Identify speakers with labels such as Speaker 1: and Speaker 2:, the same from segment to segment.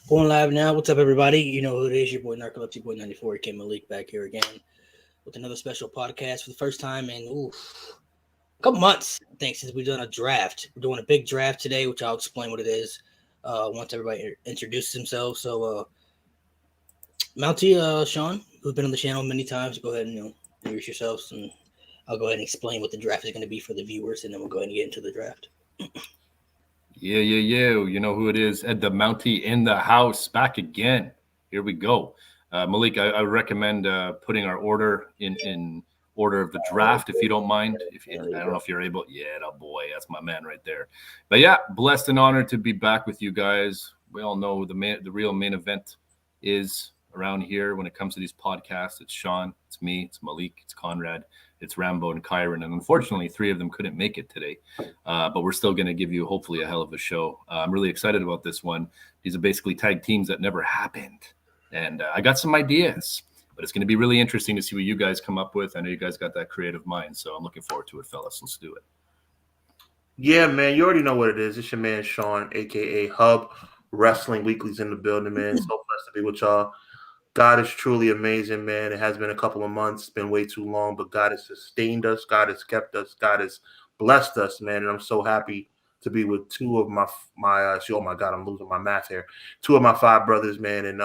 Speaker 1: Going live now. What's up, everybody? You know who it is. Your boy Narcolepsy Boy 94. Kim Malik back here again with another special podcast for the first time in a couple months, I think, since we've done a draft. We're doing a big draft today, which I'll explain what it is once everybody introduces themselves. So, Mountie, Sean, who's been on the channel many times, go ahead and introduce yourselves, and I'll go ahead and explain what the draft is going to be for the viewers, and then we'll go ahead and get into the draft.
Speaker 2: Yeah. You know who it is. Ed the Mountie in the house, back again. Here we go. Malik, I recommend putting our order in order of the draft, if you don't mind. I don't know if you're able. Yeah, oh boy, that's my man right there. But yeah, blessed and honored to be back with you guys. We all know the real main event is around here when it comes to these podcasts. It's Sean, it's me, it's Malik, it's Conrad, it's Rambo and Kyron. And unfortunately, three of them couldn't make it today. But we're still going to give you hopefully a hell of a show. I'm really excited about this one. These are basically tag teams that never happened. And I got some ideas, but it's going to be really interesting to see what you guys come up with. I know you guys got that creative mind, so I'm looking forward to it, fellas. Let's do it.
Speaker 3: Yeah, man, you already know what it is. It's your man Sean, aka Hub Wrestling Weekly's in the building, man. So blessed to be with y'all. God is truly amazing, man. It has been a couple of months, it's been way too long, but God has sustained us, God has kept us, God has blessed us, man. And I'm so happy to be with two of my oh my God, I'm losing my math here. Two of my five brothers, man, and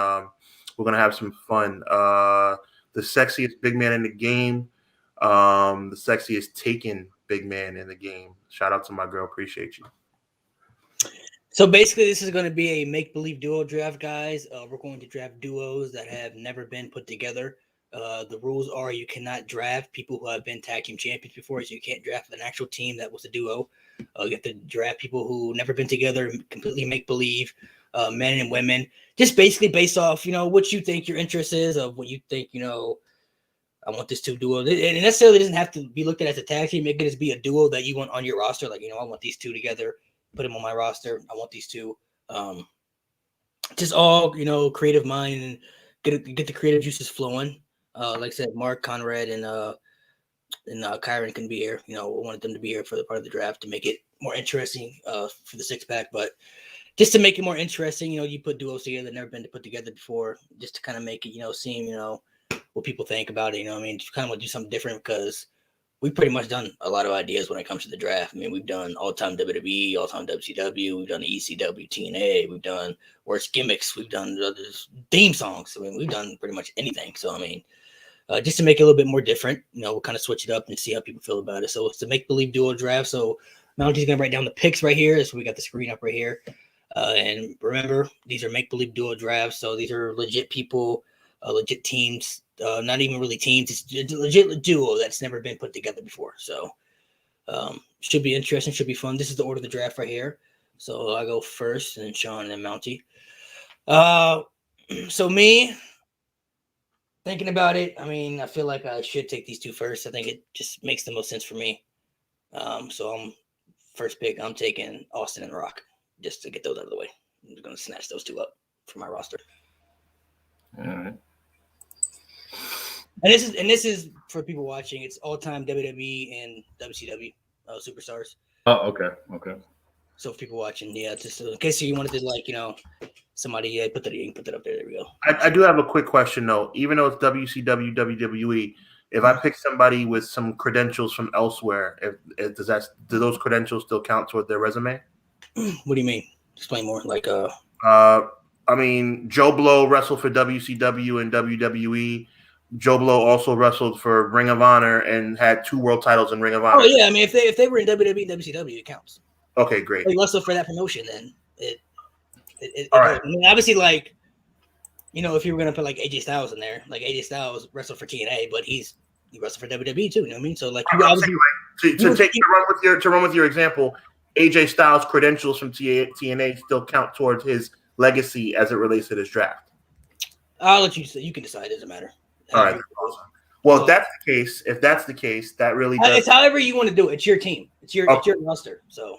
Speaker 3: we're gonna have some fun. The sexiest big man in the game, the sexiest taken big man in the game. Shout out to my girl, appreciate you.
Speaker 1: So basically, this is going to be a make-believe duo draft, guys. We're going to draft duos that have never been put together. The rules are you cannot draft people who have been tag team champions before, so you can't draft an actual team that was a duo. You have to draft people who never been together, completely make-believe, men and women. Just basically based off, what you think your interest is, of what you think, I want this two duo. And it necessarily doesn't have to be looked at as a tag team. It could just be a duo that you want on your roster. Like, I want these two together. Put them on my roster. I want these two. Just all, creative mind and get the creative juices flowing. Like I said, Mark, Conrad, and Kyron can be here. We wanted them to be here for the part of the draft to make it more interesting for the six-pack. But just to make it more interesting, you put duos together that never been put together before, just to kind of make it, seem, what people think about it. Just kind of want to do something different because we've pretty much done a lot of ideas when it comes to the draft. We've done all-time WWE, all-time WCW, we've done ECW, TNA, we've done worst gimmicks, we've done theme songs. We've done pretty much anything. So, just to make it a little bit more different, we'll kind of switch it up and see how people feel about it. So it's a make-believe duo draft. So Mounty's going to write down the picks right here. So we got the screen up right here. And remember, these are make-believe duo drafts. So these are legit people, legit teams. Not even really teams. It's a legit duo that's never been put together before. So should be interesting. Should be fun. This is the order of the draft right here. So I go first, and then Sean, and then Mountie. So me, thinking about it, I feel like I should take these two first. I think it just makes the most sense for me. So I'm first pick. I'm taking Austin and Rock just to get those out of the way. I'm going to snatch those two up for my roster.
Speaker 2: All right.
Speaker 1: And this is for people watching. It's all-time WWE and WCW superstars.
Speaker 2: Oh, okay.
Speaker 1: So for people watching, yeah, just in case you wanted to, somebody put that up there. There we go.
Speaker 3: I do have a quick question though. Even though it's WCW, WWE, if I pick somebody with some credentials from elsewhere, do those credentials still count toward their resume?
Speaker 1: What do you mean? Explain more.
Speaker 3: Joe Blow wrestled for WCW and WWE. Joe Blow also wrestled for Ring of Honor and had 2 world titles in Ring of Honor.
Speaker 1: Oh yeah, if they were in WWE and WCW, it counts.
Speaker 3: Okay, great.
Speaker 1: They wrestled for that promotion, then it
Speaker 3: all right.
Speaker 1: Obviously, if you were gonna put like AJ Styles in there, like AJ Styles wrestled for TNA, but he wrestled for WWE too. You know what I mean? So
Speaker 3: to run with your example, AJ Styles' credentials from TNA still count towards his legacy as it relates to this draft.
Speaker 1: I'll let you say. You can decide. It doesn't matter.
Speaker 3: All right. Well, if that's the case, that really does.
Speaker 1: It's however you want to do it. It's your team. It's your roster. So.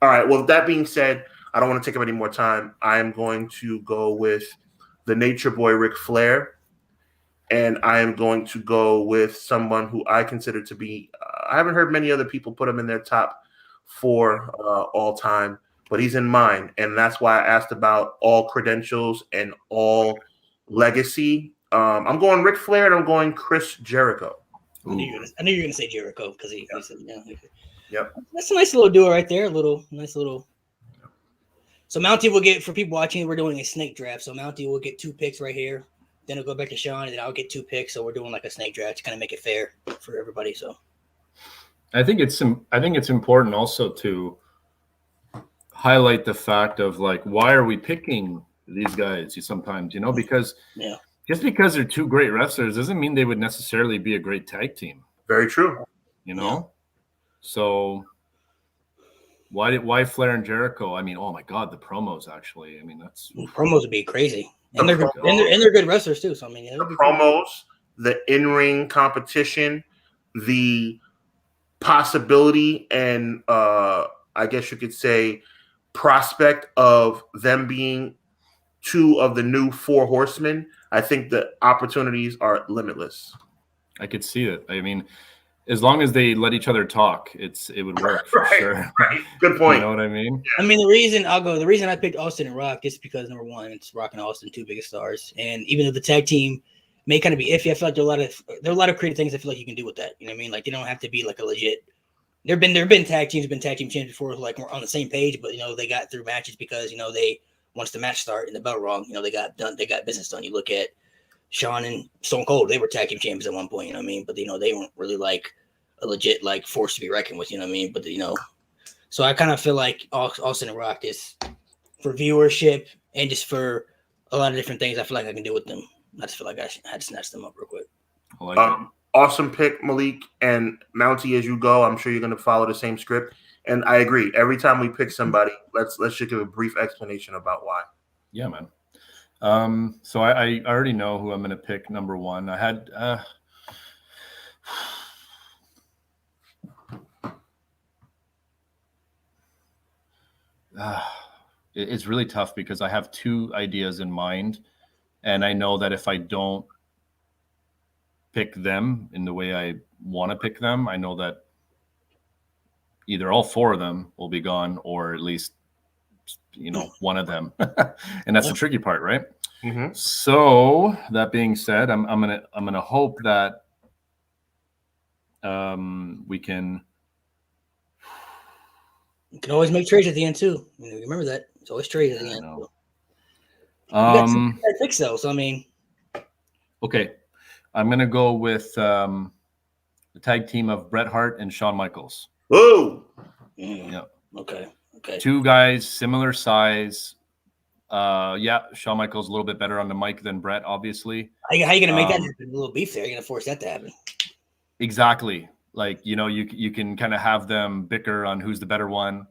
Speaker 3: All right. Well, that being said, I don't want to take up any more time. I am going to go with the Nature Boy Ric Flair, and I am going to go with someone who I consider to be. I haven't heard many other people put him in their top 4 all time, but he's in mine, and that's why I asked about all credentials and all legacy. I'm going Ric Flair, and I'm going Chris Jericho.
Speaker 1: I knew you were gonna say Jericho because he said,
Speaker 3: Yep.
Speaker 1: That's a nice little duo right there. Nice little. So Mountie will get, for people watching, we're doing a snake draft. So Mountie will get 2 picks right here. Then it'll go back to Sean, and then I'll get 2 picks. So we're doing like a snake draft to kind of make it fair for everybody. So
Speaker 2: I think it's important also to highlight the fact of like, why are we picking these guys sometimes, because just because they're 2 great wrestlers doesn't mean they would necessarily be a great tag team.
Speaker 3: Very true.
Speaker 2: So why Flair and Jericho? I mean, oh my God, the promos actually. I mean,
Speaker 1: promos would be crazy. And they're good, and they're good wrestlers too. So I mean,
Speaker 3: the promos, the in-ring competition, the possibility, and I guess you could say prospect of them being 2 of the new 4 horsemen. I think the opportunities are limitless.
Speaker 2: I could see it. I mean, as long as they let each other talk, it would work for sure.
Speaker 3: Right. Good point.
Speaker 2: You know what I mean?
Speaker 1: I mean, the reason I picked Austin and Rock is because number 1, it's Rock and Austin, 2 biggest stars, and even though the tag team may kind of be iffy, I feel like there are a lot of creative things I feel like you can do with that. You know what I mean? Like, they don't have to be like a legit. There have been tag teams champions before, like we're on the same page, but they got through matches because they, once the match started and the bell rung, they got business done. You look at Shawn and Stone Cold, they were tag team champions at one point, you know what I mean? But they weren't really like a legit like force to be reckoned with, you know what I mean? But so I kind of feel like Austin and Rock is for viewership and just for a lot of different things I feel like I can do with them. I just feel like I had to snatch them up real quick.
Speaker 2: I like it.
Speaker 3: Awesome pick, Malik, and Mountie. As you go, I'm sure you're going to follow the same script. And I agree. Every time we pick somebody, let's just give a brief explanation about why.
Speaker 2: Yeah, man. So I already know who I'm going to pick number 1. I had it's really tough because I have 2 ideas in mind, and I know that if I don't pick them in the way I want to pick them, I know that either all 4 of them will be gone, or at least one of them. And that's the tricky part, right?
Speaker 3: Mm-hmm.
Speaker 2: So that being said, I'm gonna hope that we can.
Speaker 1: You can always make trades at the end too. Remember that. It's always trades at the end.
Speaker 2: So.
Speaker 1: Picks though, so I mean.
Speaker 2: Okay, I'm gonna go with the tag team of Bret Hart and Shawn Michaels.
Speaker 3: Whoa.
Speaker 2: Yeah.
Speaker 1: Okay.
Speaker 2: 2 guys, similar size. Shawn Michaels a little bit better on the mic than Bret, obviously.
Speaker 1: How you gonna make that happen? A little beef there. You're gonna force that to happen.
Speaker 2: Exactly. Like, you can kind of have them bicker on who's the better one,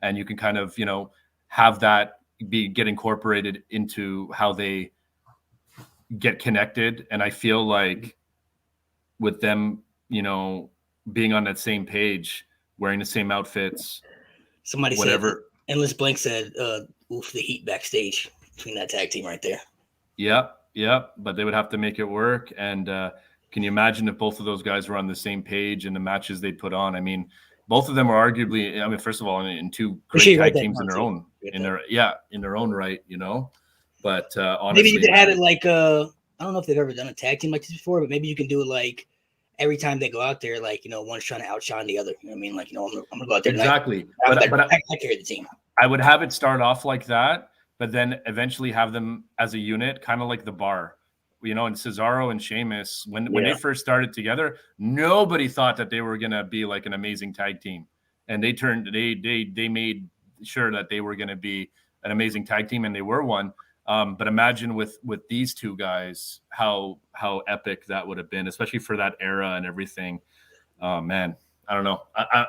Speaker 2: and you can kind of, have that get incorporated into how they get connected. And I feel like with them, being on that same page, wearing the same outfits,
Speaker 1: somebody
Speaker 2: whatever.
Speaker 1: Said, Endless Blank said, oof, the heat backstage between that tag team right there.
Speaker 2: Yep. But they would have to make it work. And can you imagine if both of those guys were on the same page in the matches they put on? I mean, both of them are arguably, first of all, in 2 great tag teams in their own, in their own right, But honestly,
Speaker 1: maybe you could have it like I don't know if they've ever done a tag team like this before, but maybe you can do it like every time they go out there, like one's trying to outshine the other. You know what I mean? Like I'm gonna go out there
Speaker 2: exactly.
Speaker 1: But I carry the team.
Speaker 2: I would have it start off like that, but then eventually have them as a unit, kind of like the Bar. And Cesaro and Sheamus, when they first started together, nobody thought that they were gonna be like an amazing tag team, and they made sure that they were gonna be an amazing tag team, and they were one. But imagine with these 2 guys, how epic that would have been, especially for that era and everything. Oh man, I don't know.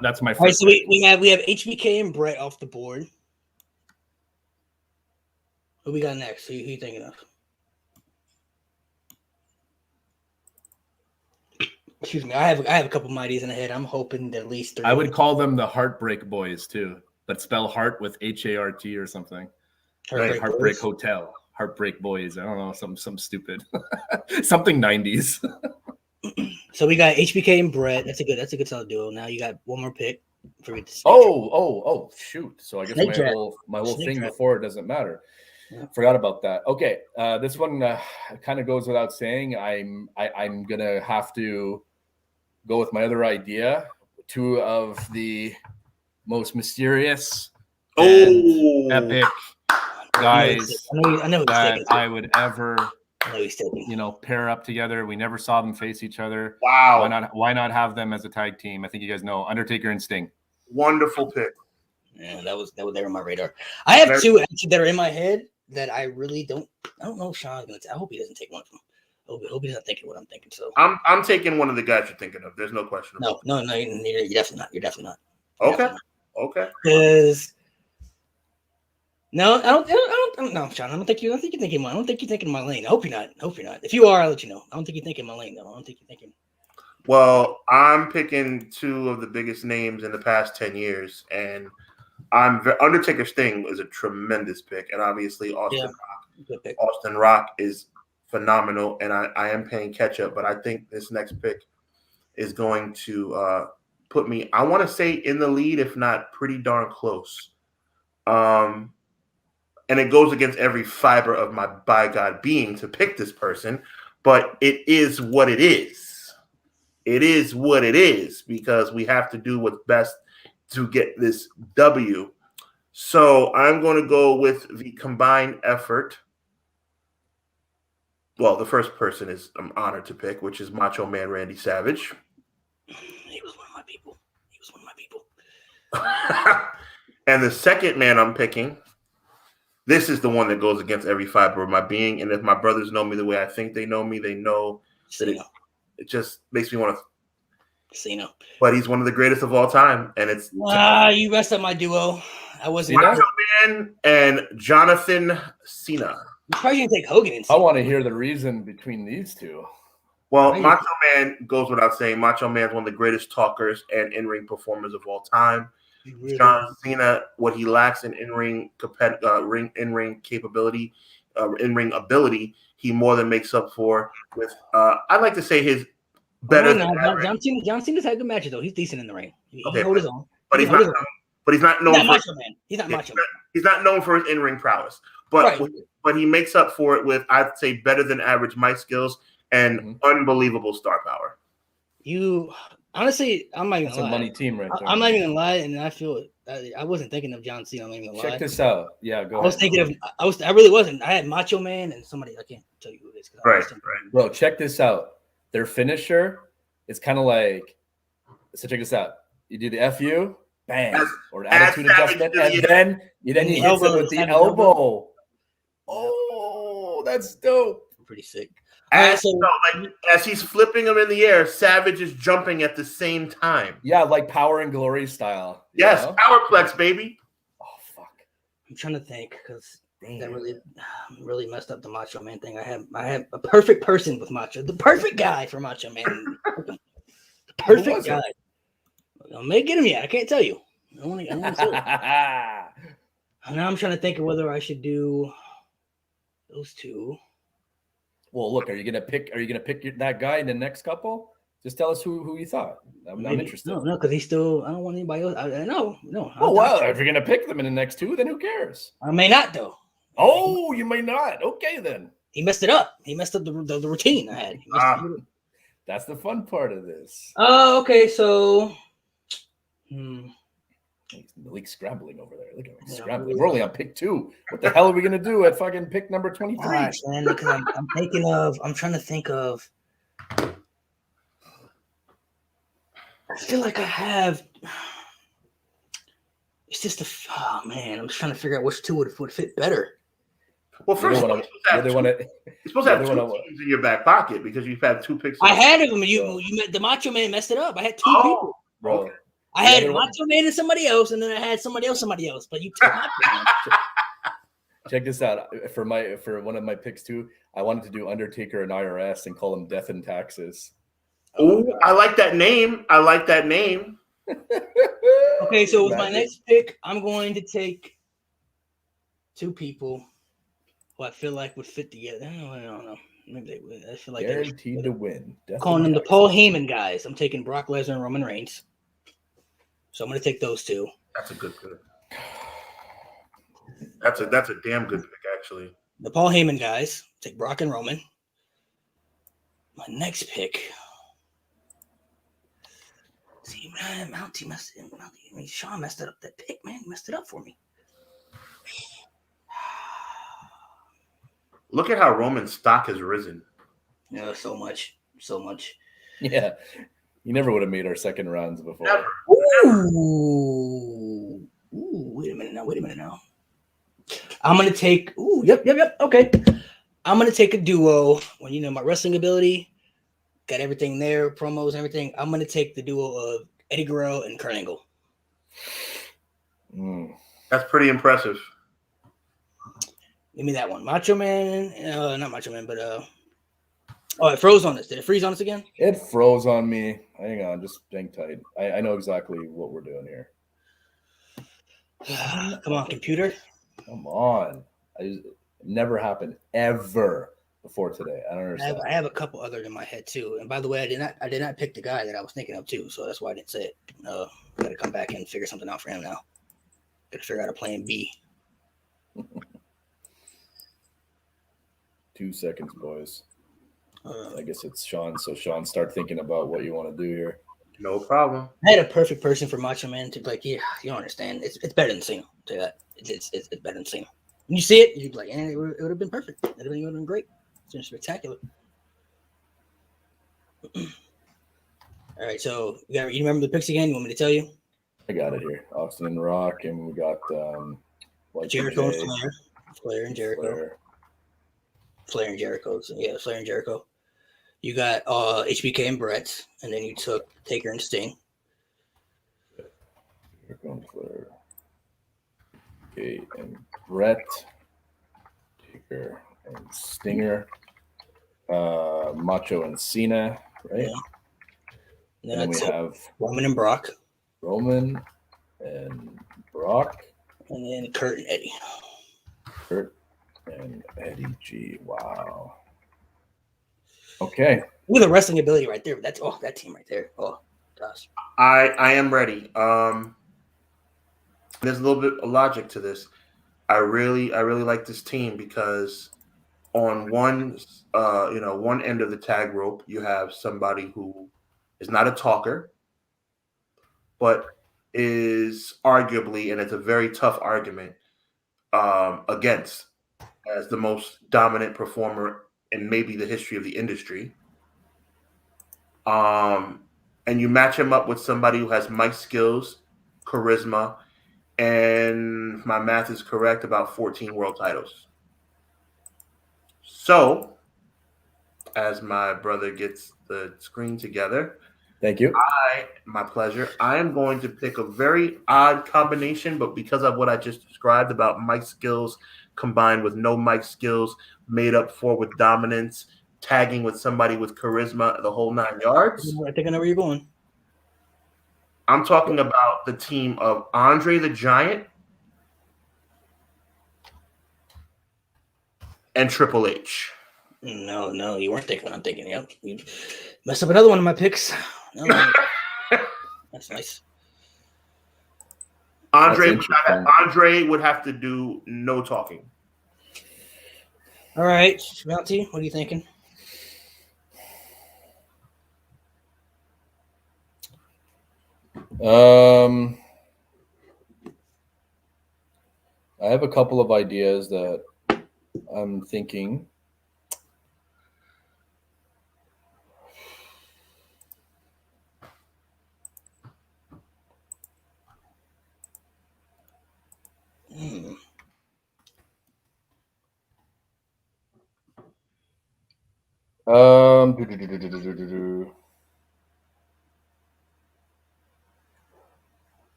Speaker 2: That's my first.
Speaker 1: All right, so we have HBK and Bret off the board. Who we got next? Who you thinking of? Excuse me. I have a couple of ideas in the head. I'm hoping that at least 3.
Speaker 2: I would call them the Heartbreak Boys too, but spell heart with HART or something. Heartbreak Hotel, Heartbreak Boys. I don't know, some stupid, something 90s.
Speaker 1: So we got HBK and Bret. That's a good solid duo. Now you got one more pick. For me to snake
Speaker 2: Oh, shoot. So I guess
Speaker 1: Snake
Speaker 2: my
Speaker 1: draft.
Speaker 2: whole
Speaker 1: Snake
Speaker 2: thing
Speaker 1: draft.
Speaker 2: before it doesn't matter.
Speaker 1: Yeah.
Speaker 2: Forgot about that. Okay. This one kind of goes without saying. I'm gonna have to go with my other idea. Two of the most mysterious and epic guys
Speaker 1: I know he's
Speaker 2: that
Speaker 1: taking.
Speaker 2: I would ever,
Speaker 1: I know he's taking.
Speaker 2: pair up together. We never saw them face each other.
Speaker 3: Wow.
Speaker 2: Why not have them as a tag team? I think you guys know Undertaker and Sting.
Speaker 3: Wonderful pick.
Speaker 1: Yeah, that was there on my radar. I have two actually that are in my head that I really don't. I don't know if Sean's gonna. I hope he doesn't take one of them. I hope he's not thinking what I'm thinking. So
Speaker 3: I'm taking one of the guys you're thinking of. There's no question.
Speaker 1: No, you're definitely not. You're definitely not.
Speaker 3: Okay.
Speaker 1: Because no, I don't know, Sean. I don't think you're thinking mine. I don't think you're thinking my lane. I hope you're not. If you are, I'll let you know. I don't think you're thinking my lane though. I don't think you're thinking.
Speaker 3: Well, I'm picking two of the biggest names in the past 10 years, and Undertaker Sting is a tremendous pick, and obviously Austin Rock. Austin Rock is phenomenal, and I am paying catch up, but I think this next pick is going to put me, I want to say, in the lead, if not pretty darn close. And it goes against every fiber of my by God being to pick this person, but it is what it is. It is what it is because we have to do what's best to get this W. So I'm going to go with the combined effort. Well, the first person is I'm honored to pick, which is Macho Man Randy Savage.
Speaker 1: He was one of my people.
Speaker 3: And the second man I'm picking, this is the one that goes against every fiber of my being. And if my brothers know me the way I think they know me, they know that it just makes me want to.
Speaker 1: Cena.
Speaker 3: But he's one of the greatest of all time. And it's
Speaker 1: you messed up my duo. I wasn't
Speaker 3: Macho Man and Jonathan Cena.
Speaker 1: I'm probably gonna take Hogan and
Speaker 2: I want to hear the reason between these two.
Speaker 3: Well, Macho Man goes without saying. Macho Man is one of the greatest talkers and in-ring performers of all time. John Cena, what he lacks in in-ring capability, in-ring ability, he more than makes up for with. I'd like to say his better.
Speaker 1: John Cena's had good matches though. He's decent in the ring. He hold his own.
Speaker 3: But he's not. But he's not known for
Speaker 1: Macho Man. He's not Macho Man.
Speaker 3: He's not known for his in-ring prowess. But he makes up for it with, I'd say, better than average mic skills and unbelievable star power.
Speaker 1: You honestly, I'm not gonna lie.
Speaker 2: That's a money team right there.
Speaker 1: I'm not even gonna lie, and I feel I wasn't thinking of John Cena. I'm not even gonna lie.
Speaker 2: Check this out. Yeah, go ahead.
Speaker 1: I was thinking of. I really wasn't. I had Macho Man and somebody. I can't tell you who it is.
Speaker 3: Right.
Speaker 2: Bro, check this out. Their finisher is kind of like. So check this out. You do the FU, bang, or an attitude adjustment, and then you hit it with the elbow. Oh, that's dope.
Speaker 1: Pretty sick.
Speaker 3: As he's flipping him in the air, Savage is jumping at the same time.
Speaker 2: Yeah, like Power and Glory style.
Speaker 3: Yes, Powerplex, baby.
Speaker 2: Oh, fuck.
Speaker 1: I'm trying to think because that really messed up the Macho Man thing. I have a perfect person with Macho, the perfect guy for Macho Man. The perfect guy. I may get him yet. I can't tell you. I want to now I'm trying to think of whether I should do those two.
Speaker 2: Well, look, are you gonna pick that guy in the next couple? Just tell us who you thought. I'm interested.
Speaker 1: No, because he's still. I don't want anybody else. No.
Speaker 2: Oh well, if you're gonna pick them in the next two, then who cares?
Speaker 1: I may not though.
Speaker 2: Oh, you may not. Okay, then.
Speaker 1: He messed it up. He messed up the routine I had.
Speaker 2: That's the fun part of this.
Speaker 1: Oh, okay. So,
Speaker 2: Malik's scrambling over there. Look at him scrambling. We're only on pick 2. What the hell are we gonna do at fucking pick number 23?
Speaker 1: Gosh, man, because I'm trying to think of. I feel like I have. It's just man. I'm just trying to figure out which two would fit better.
Speaker 3: Well, first of all, you're supposed to have 2 teams in your back pocket because you've had 2 picks.
Speaker 1: I had them. The Macho Man messed it up. I had 2 people.
Speaker 2: Bro.
Speaker 1: Okay. I had Macho Man and somebody else, and then I had somebody else. But you took Macho Man.
Speaker 2: Check this out. For one of my picks too, I wanted to do Undertaker and IRS and call him Death and Taxes.
Speaker 3: Oh, I like that name.
Speaker 1: Okay, so with my next pick, I'm going to take 2 people who I feel like would fit together. I don't know. Maybe they would. I feel like
Speaker 2: guaranteed to win.
Speaker 1: I'm calling them the Paul Heyman guys. I'm taking Brock Lesnar and Roman Reigns. So I'm going to take those two.
Speaker 3: That's a good pick. That's a damn good pick, actually.
Speaker 1: The Paul Heyman guys, take Brock and Roman. My next pick. See, man, Sean messed up that pick, man. He messed it up for me.
Speaker 3: Look at how Roman's stock has risen.
Speaker 1: Yeah, so much.
Speaker 4: Yeah. You never would have made our second rounds before.
Speaker 3: Never.
Speaker 1: Ooh, wait a minute now. I'm gonna take. Yep. Okay. I'm gonna take a duo. When you know my wrestling ability, got everything there, promos, everything. I'm gonna take the duo of Eddie Guerrero and Kurt Angle.
Speaker 3: That's pretty impressive.
Speaker 1: Give me that one, Macho Man. Not Macho Man, but oh, it froze on us. Did it freeze on us again?
Speaker 4: It froze on me. Hang on, just hang tight. I know exactly what we're doing here.
Speaker 1: Come on, computer.
Speaker 4: Come on. Never happened ever before today. I don't understand.
Speaker 1: I have a couple others in my head too. And by the way, I did not pick the guy that I was thinking of too, so that's why I didn't say it. Got to come back and figure something out for him now. Got to figure out a plan B.
Speaker 4: 2 seconds, boys. I guess it's Sean. So Sean, start thinking about what you want to do here.
Speaker 3: No problem.
Speaker 1: I had a perfect person for Macho Man to be like, yeah, you don't understand. It's better than Cena. I'll tell you that. It's better than Cena. When you see it, you'd be like, it would have been perfect. It would have been great. It's been spectacular. All right, so you remember the picks again? You want me to tell you?
Speaker 4: I got it here. Austin and Rock, and we got
Speaker 1: Jericho and Flair. Flair and Jericho.
Speaker 4: Flair.
Speaker 1: And Jericho. So, yeah, Flair and Jericho. You got HBK and Brett, and then you took Taker and Sting.
Speaker 4: Jericho and Flair. Okay, and Brett, Taker and Stinger. Macho and Cena, right?
Speaker 1: Yeah.
Speaker 4: And then we have
Speaker 1: Roman and Brock.
Speaker 4: Roman and Brock.
Speaker 1: And then Kurt and Eddie.
Speaker 4: Kurt and Eddie G. Wow. Okay.
Speaker 1: Look at the wrestling ability right there. That's that team right there. Oh gosh.
Speaker 3: I am ready. There's a little bit of logic to this. I really like this team because on one end of the tag rope, you have somebody who is not a talker, but is arguably, and it's a very tough argument, against as the most dominant performer in maybe the history of the industry. And you match him up with somebody who has mic skills, charisma, and if my math is correct, about 14 world titles. So, as my brother gets the screen together,
Speaker 4: thank you.
Speaker 3: My pleasure. I am going to pick a very odd combination, but because of what I just described about mic skills combined with no mic skills, made up for with dominance, tagging with somebody with charisma, the whole 9 yards.
Speaker 1: I think I know where you're going.
Speaker 3: I'm talking about the team of Andre the Giant and Triple H.
Speaker 1: No, you weren't thinking what I'm thinking. Yep. You messed up another one of my picks. No. That's nice.
Speaker 3: Andre would have to do no talking.
Speaker 1: All right, Mountie, what are you thinking?
Speaker 4: I have a couple of ideas that I'm thinking.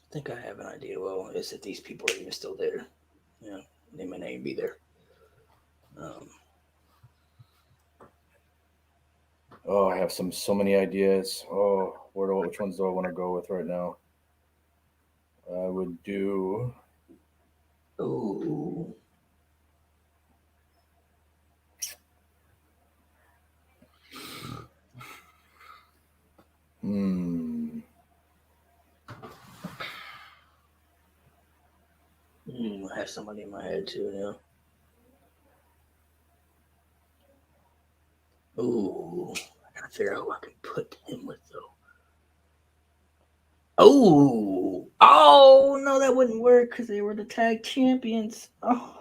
Speaker 1: I think I have an idea. Well, is that these people are even still there? Yeah, they may not even be there.
Speaker 4: I have so many ideas. Which ones do I want to go with right now? I would do.
Speaker 1: Ooh. I have somebody in my head too. Yeah. Ooh, I gotta figure out who I can put him with though. Oh no, that wouldn't work because they were the tag champions. Oh,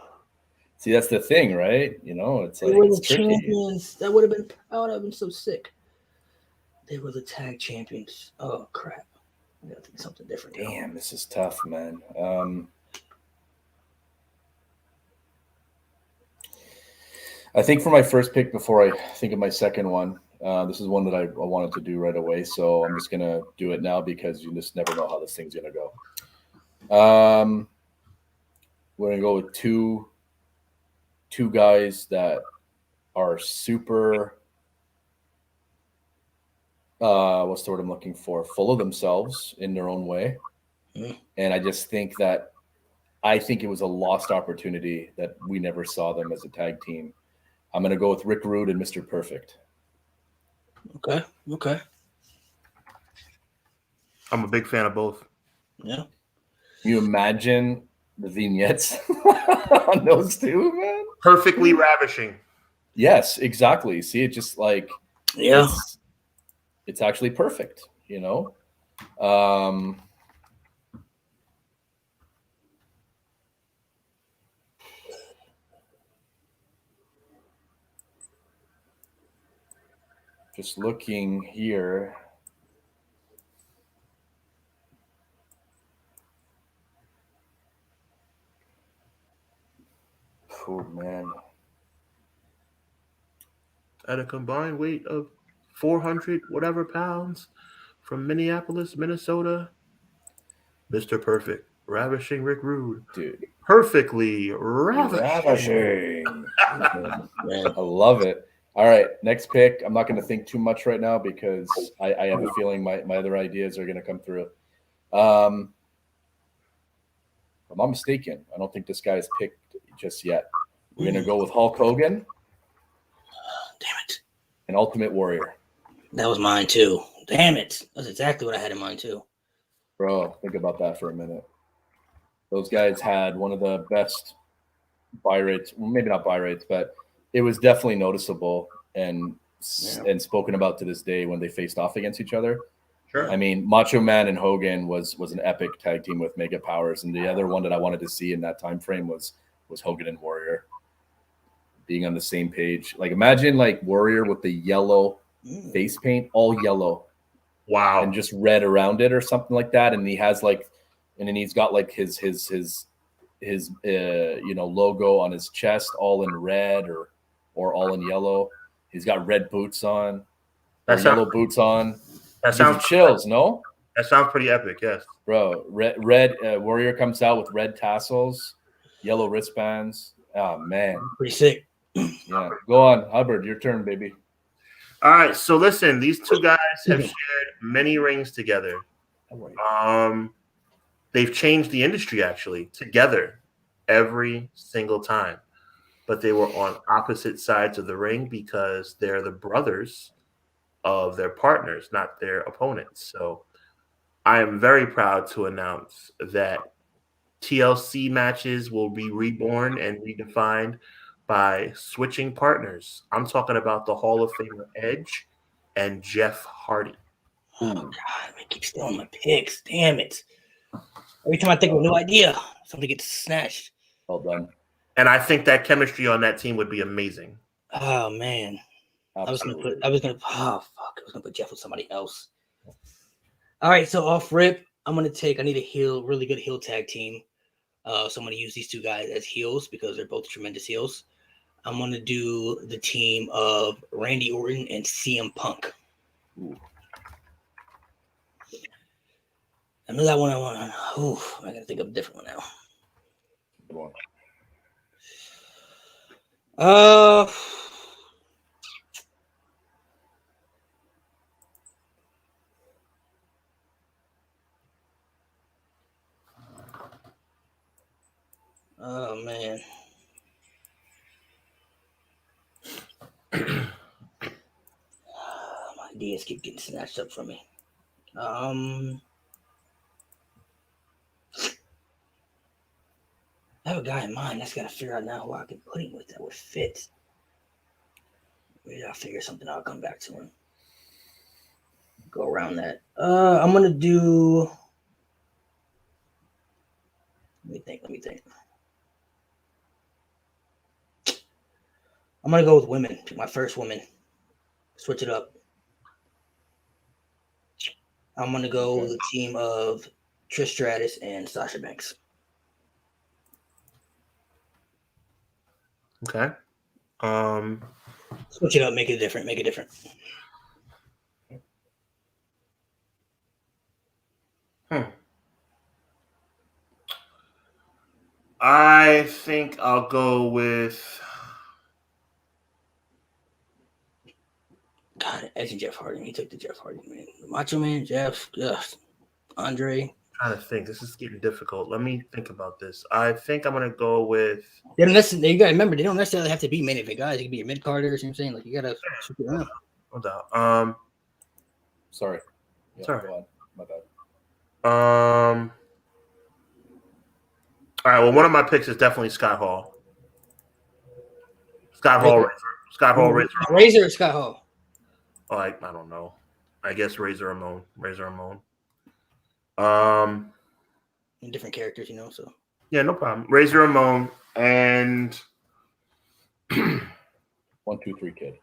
Speaker 4: See, that's the thing, right? You know, it's
Speaker 1: they
Speaker 4: like
Speaker 1: were
Speaker 4: it's
Speaker 1: the
Speaker 4: tricky.
Speaker 1: champions. That would have been. I would have been so sick. They were the tag champions. Oh crap! I gotta think of something different. Now.
Speaker 4: Damn, this is tough, man. I think for my first pick, before I think of my second one, this is one that I wanted to do right away. So I'm just gonna do it now because you just never know how this thing's gonna go. We're gonna go with two guys that are super. What's the word I'm looking for? Full of themselves in their own way, and I just think that I think it was a lost opportunity that we never saw them as a tag team. I'm gonna go with Rick Rude and Mr. Perfect.
Speaker 1: Okay.
Speaker 3: I'm a big fan of both.
Speaker 1: Yeah.
Speaker 4: Can you imagine the vignettes on those two, man?
Speaker 3: Perfectly ravishing.
Speaker 4: Yes, exactly. See, it just like it's actually perfect, you know. Just looking here. Oh man.
Speaker 3: At a combined weight of 400 whatever pounds from Minneapolis, Minnesota, Mr. Perfect, ravishing Rick Rude.
Speaker 4: Dude.
Speaker 3: Perfectly ravishing.
Speaker 1: Man.
Speaker 4: I love it. All right, next pick. I'm not going to think too much right now because I have a feeling my other ideas are going to come through. If I'm not mistaken, I don't think this guy is picked just yet. We're going to go with Hulk Hogan.
Speaker 1: Damn it.
Speaker 4: And Ultimate Warrior.
Speaker 1: That was mine too. Damn it. That's exactly what I had in mind too.
Speaker 4: Bro, think about that for a minute. Those guys had one of the best buy rates, well, maybe not buy rates, but it was definitely noticeable and spoken about to this day when they faced off against each other.
Speaker 3: Sure.
Speaker 4: I mean, Macho Man and Hogan was an epic tag team with mega powers, and the other one that I wanted to see in that time frame was Hogan and Warrior being on the same page. Like, imagine like Warrior with the yellow face paint, all yellow,
Speaker 3: wow,
Speaker 4: and just red around it or something like that, and he has like, and then he's got like his logo on his chest, all in red or all in yellow. He's got red boots on, yellow boots on.
Speaker 3: That sounds
Speaker 4: chills. No,
Speaker 3: that sounds pretty epic. Yes,
Speaker 4: bro. Red Warrior comes out with red tassels, yellow wristbands. Oh man,
Speaker 1: pretty sick.
Speaker 4: Yeah, go on, Hubbard. Your turn, baby.
Speaker 3: All right. So listen, these two guys have shared many rings together. They've changed the industry actually together every single time, but they were on opposite sides of the ring because they're the brothers of their partners, not their opponents. So I am very proud to announce that TLC matches will be reborn and redefined by switching partners. I'm talking about the Hall of Famer Edge and Jeff Hardy.
Speaker 1: Oh God, I keep stealing my picks. Damn it. Every time I think of a new idea, something gets snatched.
Speaker 4: Well done.
Speaker 3: And I think that chemistry on that team would be amazing.
Speaker 1: Oh man.
Speaker 4: Absolutely.
Speaker 1: I was gonna put Jeff with somebody else. All right, so off rip, I need a really good heel tag team. So I'm gonna use these two guys as heels because they're both tremendous heels. I'm gonna do the team of Randy Orton and CM Punk.
Speaker 4: Ooh.
Speaker 1: I know that one I want. I gotta think of a different one now.
Speaker 4: Good one.
Speaker 1: Oh man. My ideas keep getting snatched up from me. I have a guy in mind. That's got to figure out now who I can put him with that would fit. Maybe I'll figure something out. I'll come back to him. Go around that. I'm gonna do. Let me think. I'm gonna go with women. Pick my first woman. Switch it up. I'm gonna go with a team of Trish Stratus and Sasha Banks.
Speaker 3: Okay.
Speaker 1: Switch it up. Make it different.
Speaker 3: I think I'll go with.
Speaker 1: God, Edge and Jeff Hardy. He took the Jeff Hardy, man. Macho Man, Jeff, Andre.
Speaker 3: Trying to think. This is getting difficult. Let me think about this. I think I'm gonna go with.
Speaker 1: They don't necessarily, you gotta remember, they don't necessarily have to be main event guys. It could be your mid carders. You know what I'm saying? Like you gotta switch it around.
Speaker 3: No doubt.
Speaker 4: Sorry. Yeah,
Speaker 3: Sorry.
Speaker 4: go on. My bad.
Speaker 3: All right. Well, one of my picks is definitely Scott Hall. Scott Hall,
Speaker 1: Razor or Scott Hall?
Speaker 3: Oh, I don't know. I guess Razor Ramon.
Speaker 1: And different characters, you know. So
Speaker 3: yeah, no problem. Razor Ramon and
Speaker 4: 1, 2, 3 kid.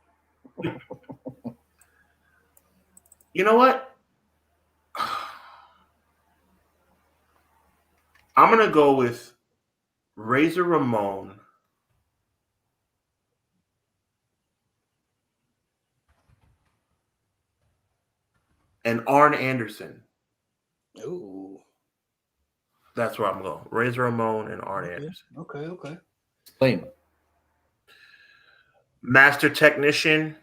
Speaker 3: You know what? I'm gonna go with Razor Ramon. And Arn Anderson.
Speaker 1: ooh.
Speaker 3: That's where I'm going. Razor Ramon and Arn Anderson.
Speaker 1: Okay.
Speaker 4: Explain.
Speaker 3: Master technician.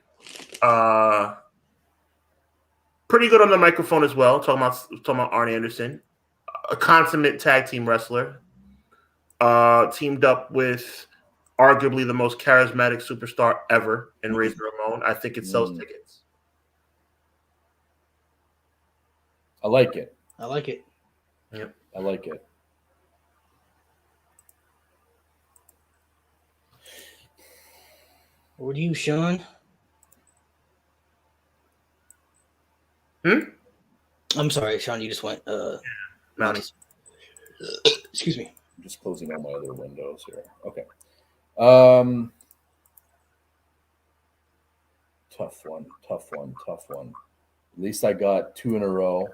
Speaker 3: Pretty good on the microphone as well. Talking about Arn Anderson. A consummate tag team wrestler. Teamed up with arguably the most charismatic superstar ever in Razor Ramon. I think it sells tickets.
Speaker 4: I like it.
Speaker 3: Yep.
Speaker 4: I like it.
Speaker 1: What do you, Sean? I'm sorry, Sean. You just went. Excuse me.
Speaker 4: I'm just closing all my other windows here. Okay. Tough one. At least I got 2 in a row.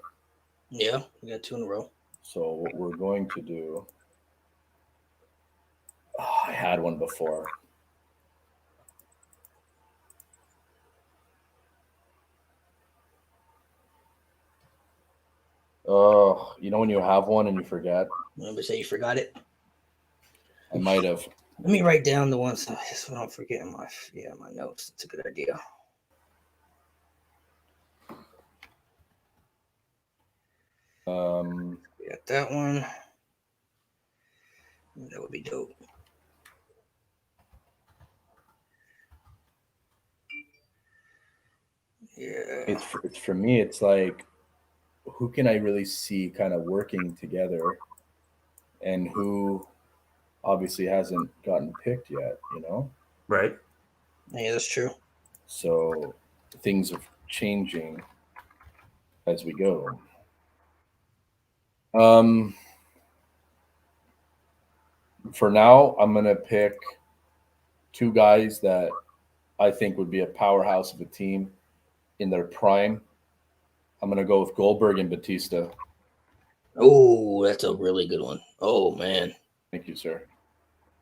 Speaker 1: Yeah, we got 2 in a row.
Speaker 4: So what we're going to do. Oh, I had one before. Oh, you know when you have one and you forget?
Speaker 1: Remember, say you forgot it.
Speaker 4: I might have.
Speaker 1: Let me write down the ones so I don't forget my notes. It's a good idea. We got that one. That would be dope. Yeah.
Speaker 4: It's for me. It's like, who can I really see kind of working together, and who obviously hasn't gotten picked yet, you know?
Speaker 3: Right.
Speaker 1: Yeah, that's true.
Speaker 4: So things are changing as we go. For now, I'm going to pick 2 guys that I think would be a powerhouse of a team in their prime. I'm going to go with Goldberg and Batista.
Speaker 1: Oh, that's a really good one. Oh, man.
Speaker 4: Thank you, sir.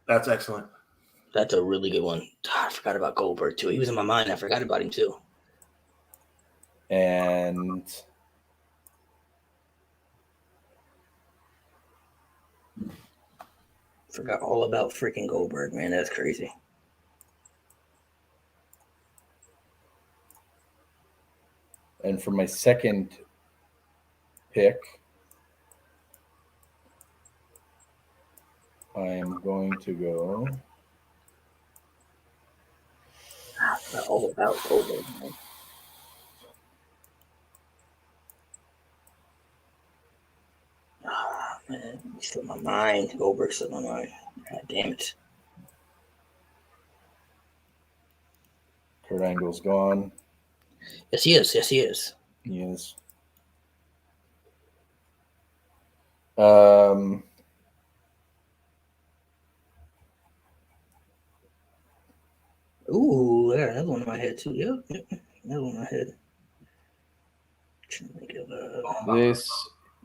Speaker 3: That's excellent.
Speaker 1: That's a really good one. God, I forgot about Goldberg, too. He was in my mind. I forgot about him, too.
Speaker 4: And
Speaker 1: forgot all about freaking Goldberg, man. That's crazy.
Speaker 4: And for my second pick, I am going to go.
Speaker 1: All about Goldberg, man. Slipped my mind. Goldberg slipped my mind. God damn it.
Speaker 4: Kurt Angle's gone.
Speaker 1: Yes, he is. Yes, he is.
Speaker 4: He is. Um,
Speaker 1: Ooh, I got another one in my head too. Yep. Another one in my head.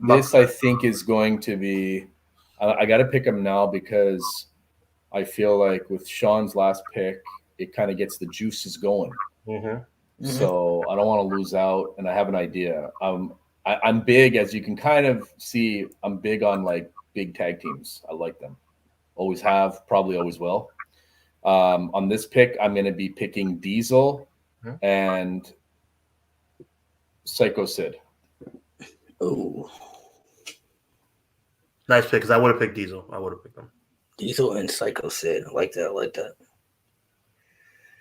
Speaker 4: This I think is going to be. I got to pick him now because I feel like with Sean's last pick, it kind of gets the juices going.
Speaker 3: Mm-hmm.
Speaker 4: So I don't want to lose out, and I have an idea. I'm big, as you can kind of see. I'm big on like big tag teams. I like them. Always have, probably always will. On this pick, I'm going to be picking Diesel and Psycho Sid.
Speaker 1: Ooh.
Speaker 3: Nice pick, because I would have picked Diesel. I would have picked him.
Speaker 1: Diesel and Psycho Sid. I like that. I like that.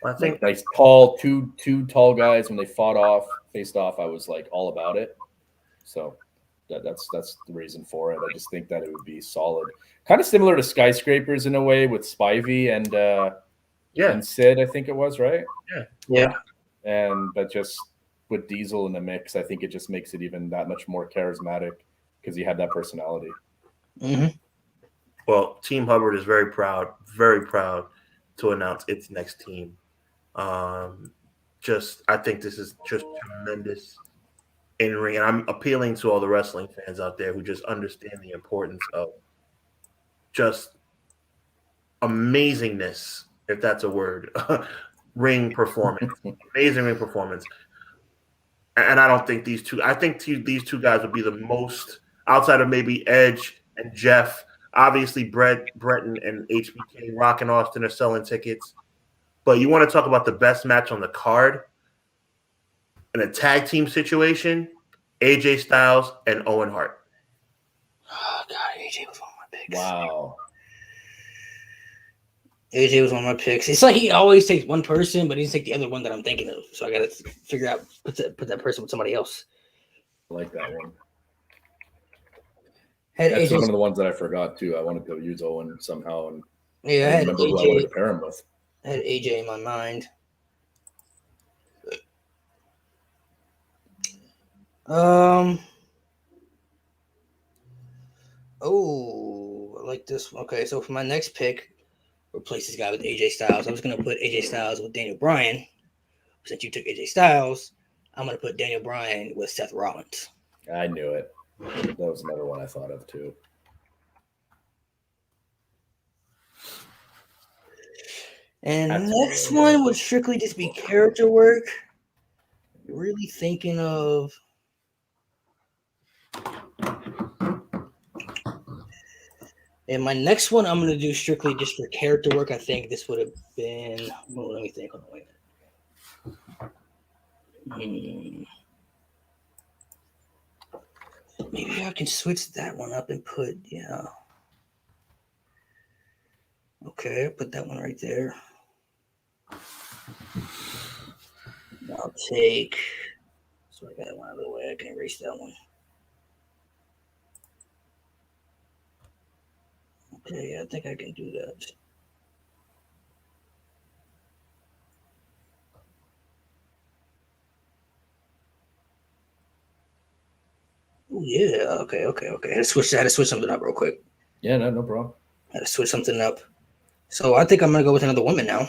Speaker 3: I think
Speaker 4: Nice tall, two tall guys. When they faced off, I was like all about it. So that's the reason for it. I just think that it would be solid, kind of similar to Skyscrapers in a way with Spivey and Sid. I think it was right.
Speaker 1: Yeah.
Speaker 4: But just with Diesel in the mix, I think it just makes it even that much more charismatic because he had that personality.
Speaker 1: Mm-hmm.
Speaker 3: Well, Team Hubbard is very proud to announce its next team. I think this is just tremendous in ring, and I'm appealing to all the wrestling fans out there who just understand the importance of just amazingness, if that's a word, ring performance, amazing ring performance. And I don't think these two guys would be the most, outside of maybe Edge and Jeff. Obviously, Brett and HBK, Rock and Austin are selling tickets. But you want to talk about the best match on the card in a tag team situation? AJ Styles and Owen Hart.
Speaker 1: Oh, God, AJ was one of my picks.
Speaker 4: Wow.
Speaker 1: AJ was one of my picks. It's like he always takes one person, but he doesn't take the other one that I'm thinking of. So I got to figure out, put that person with somebody else.
Speaker 4: I like that one.
Speaker 1: Had
Speaker 4: That's
Speaker 1: AJ,
Speaker 4: one of the ones that I forgot too. I wanted to use Owen somehow, and
Speaker 1: yeah, I
Speaker 4: I
Speaker 1: had
Speaker 4: remember who I
Speaker 1: AJ.
Speaker 4: wanted to pair him with.
Speaker 1: I had AJ in my mind. Oh, I like this one. Okay, so for my next pick, replace this guy with AJ Styles. I was gonna put AJ Styles with Daniel Bryan. Since you took AJ Styles, I'm gonna put Daniel Bryan with Seth Rollins.
Speaker 4: I knew it. That was another one I thought of too.
Speaker 1: And the next one would strictly just be character work. Really thinking of. And my next one, I'm gonna do strictly just for character work. I think this would have been. Well, let me think. Hold on, wait a minute. Maybe I can switch that one up and put Okay, I'll put that one right there. I'll take. So I got that one out of the way. I can erase that one. Okay, I think I can do that. Oh yeah. Okay. I had to switch something up real quick.
Speaker 4: Yeah, no problem.
Speaker 1: I had to switch something up. So I think I'm gonna go with another woman now.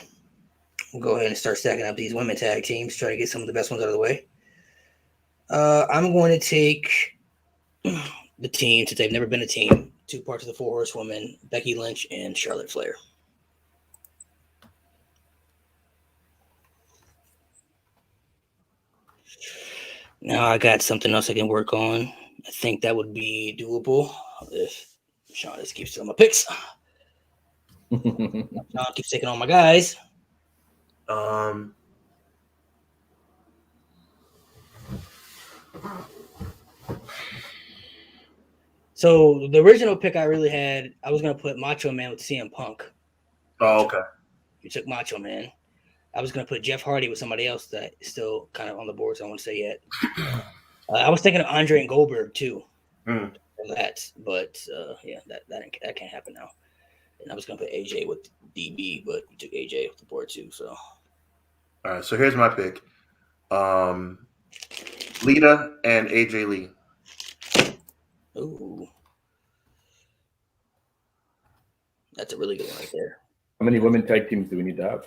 Speaker 1: We'll go ahead and start stacking up these women tag teams. Try to get some of the best ones out of the way. I'm going to take the team, since they've never been a team, two parts of the Four Horsewomen, Becky Lynch and Charlotte Flair. Now I got something else I can work on. I think that would be doable if Sean just keeps doing my picks. Sean keeps taking all my guys. So the original pick I really had, I was going to put Macho Man with CM Punk.
Speaker 3: Oh, okay.
Speaker 1: You took Macho Man. I was going to put Jeff Hardy with somebody else that is still kind of on the board, so I won't say yet. I was thinking of Andre and Goldberg, too. for that, but yeah, that can't happen now. And I was gonna put AJ with DB, but you took AJ off the board too. So
Speaker 3: All right, so here's my pick. Lita and AJ Lee.
Speaker 1: ooh, that's a really good one right there.
Speaker 4: How many women tag teams do we need to have?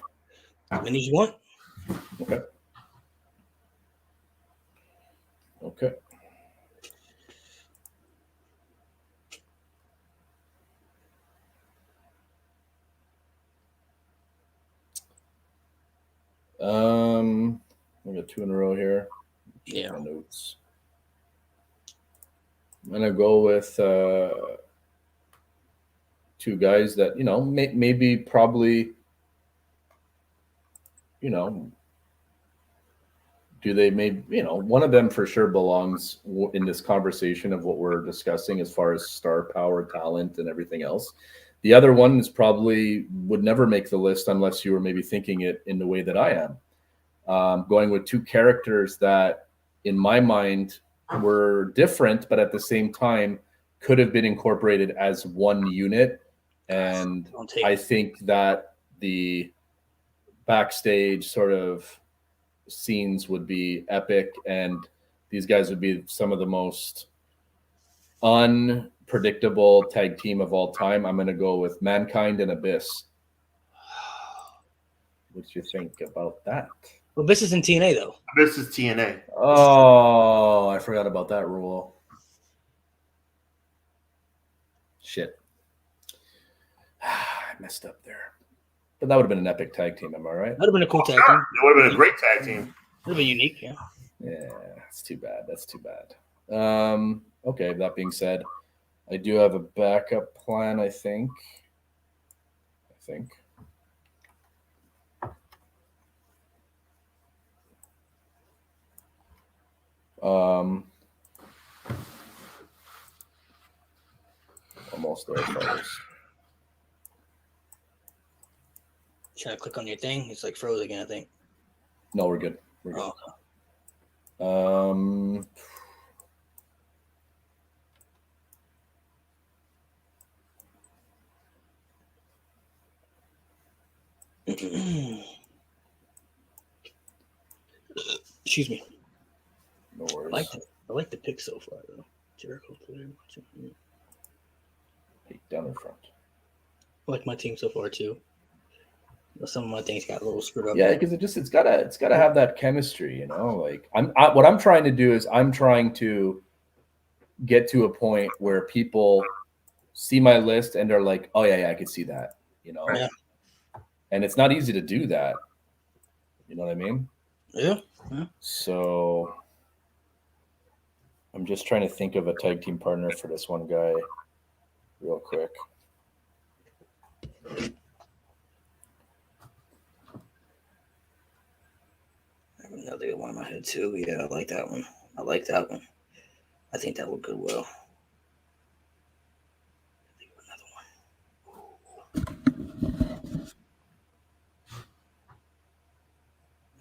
Speaker 1: How many you want?
Speaker 4: Okay. Okay. I got 2 in a row here.
Speaker 1: Yeah.
Speaker 4: My notes. I'm gonna go with 2 guys that maybe probably do they maybe one of them for sure belongs in this conversation of what we're discussing as far as star power, talent, and everything else. The other one is probably would never make the list unless you were maybe thinking it in the way that I am. Going with 2 characters that, in my mind, were different, but at the same time could have been incorporated as one unit. And I think that the backstage sort of scenes would be epic, and these guys would be some of the most unpredictable tag team of all time. I'm going to go with Mankind and Abyss. What do you think about that?
Speaker 1: Well, this is in TNA though.
Speaker 3: This is TNA.
Speaker 4: Oh, I forgot about that rule. Shit. I messed up there. But that would have been an epic tag team, am I right?
Speaker 1: That would have been a cool tag team.
Speaker 3: It would have been a great tag team.
Speaker 1: Would have been unique, yeah.
Speaker 4: Yeah, that's too bad. That's too bad. Okay, that being said, I do have a backup plan, I think. Almost there, fellas.
Speaker 1: Trying to click on your thing. It's like froze again, I think.
Speaker 4: No, we're good. We're good.
Speaker 1: Oh. Excuse me.
Speaker 4: No worries.
Speaker 1: I like the pick so far though. Jericho player.
Speaker 4: Down in front.
Speaker 1: I like my team so far too. But some of my things got a little screwed up.
Speaker 4: Yeah, because it's gotta have that chemistry, Like what I'm trying to do is I'm trying to get to a point where people see my list and they're like, oh yeah, I could see that,
Speaker 1: Yeah.
Speaker 4: And it's not easy to do that. You know what I mean?
Speaker 1: Yeah.
Speaker 4: So I'm just trying to think of a tag team partner for this one guy real quick.
Speaker 1: I have another one in my head too. Yeah, I like that one. I think that would go well.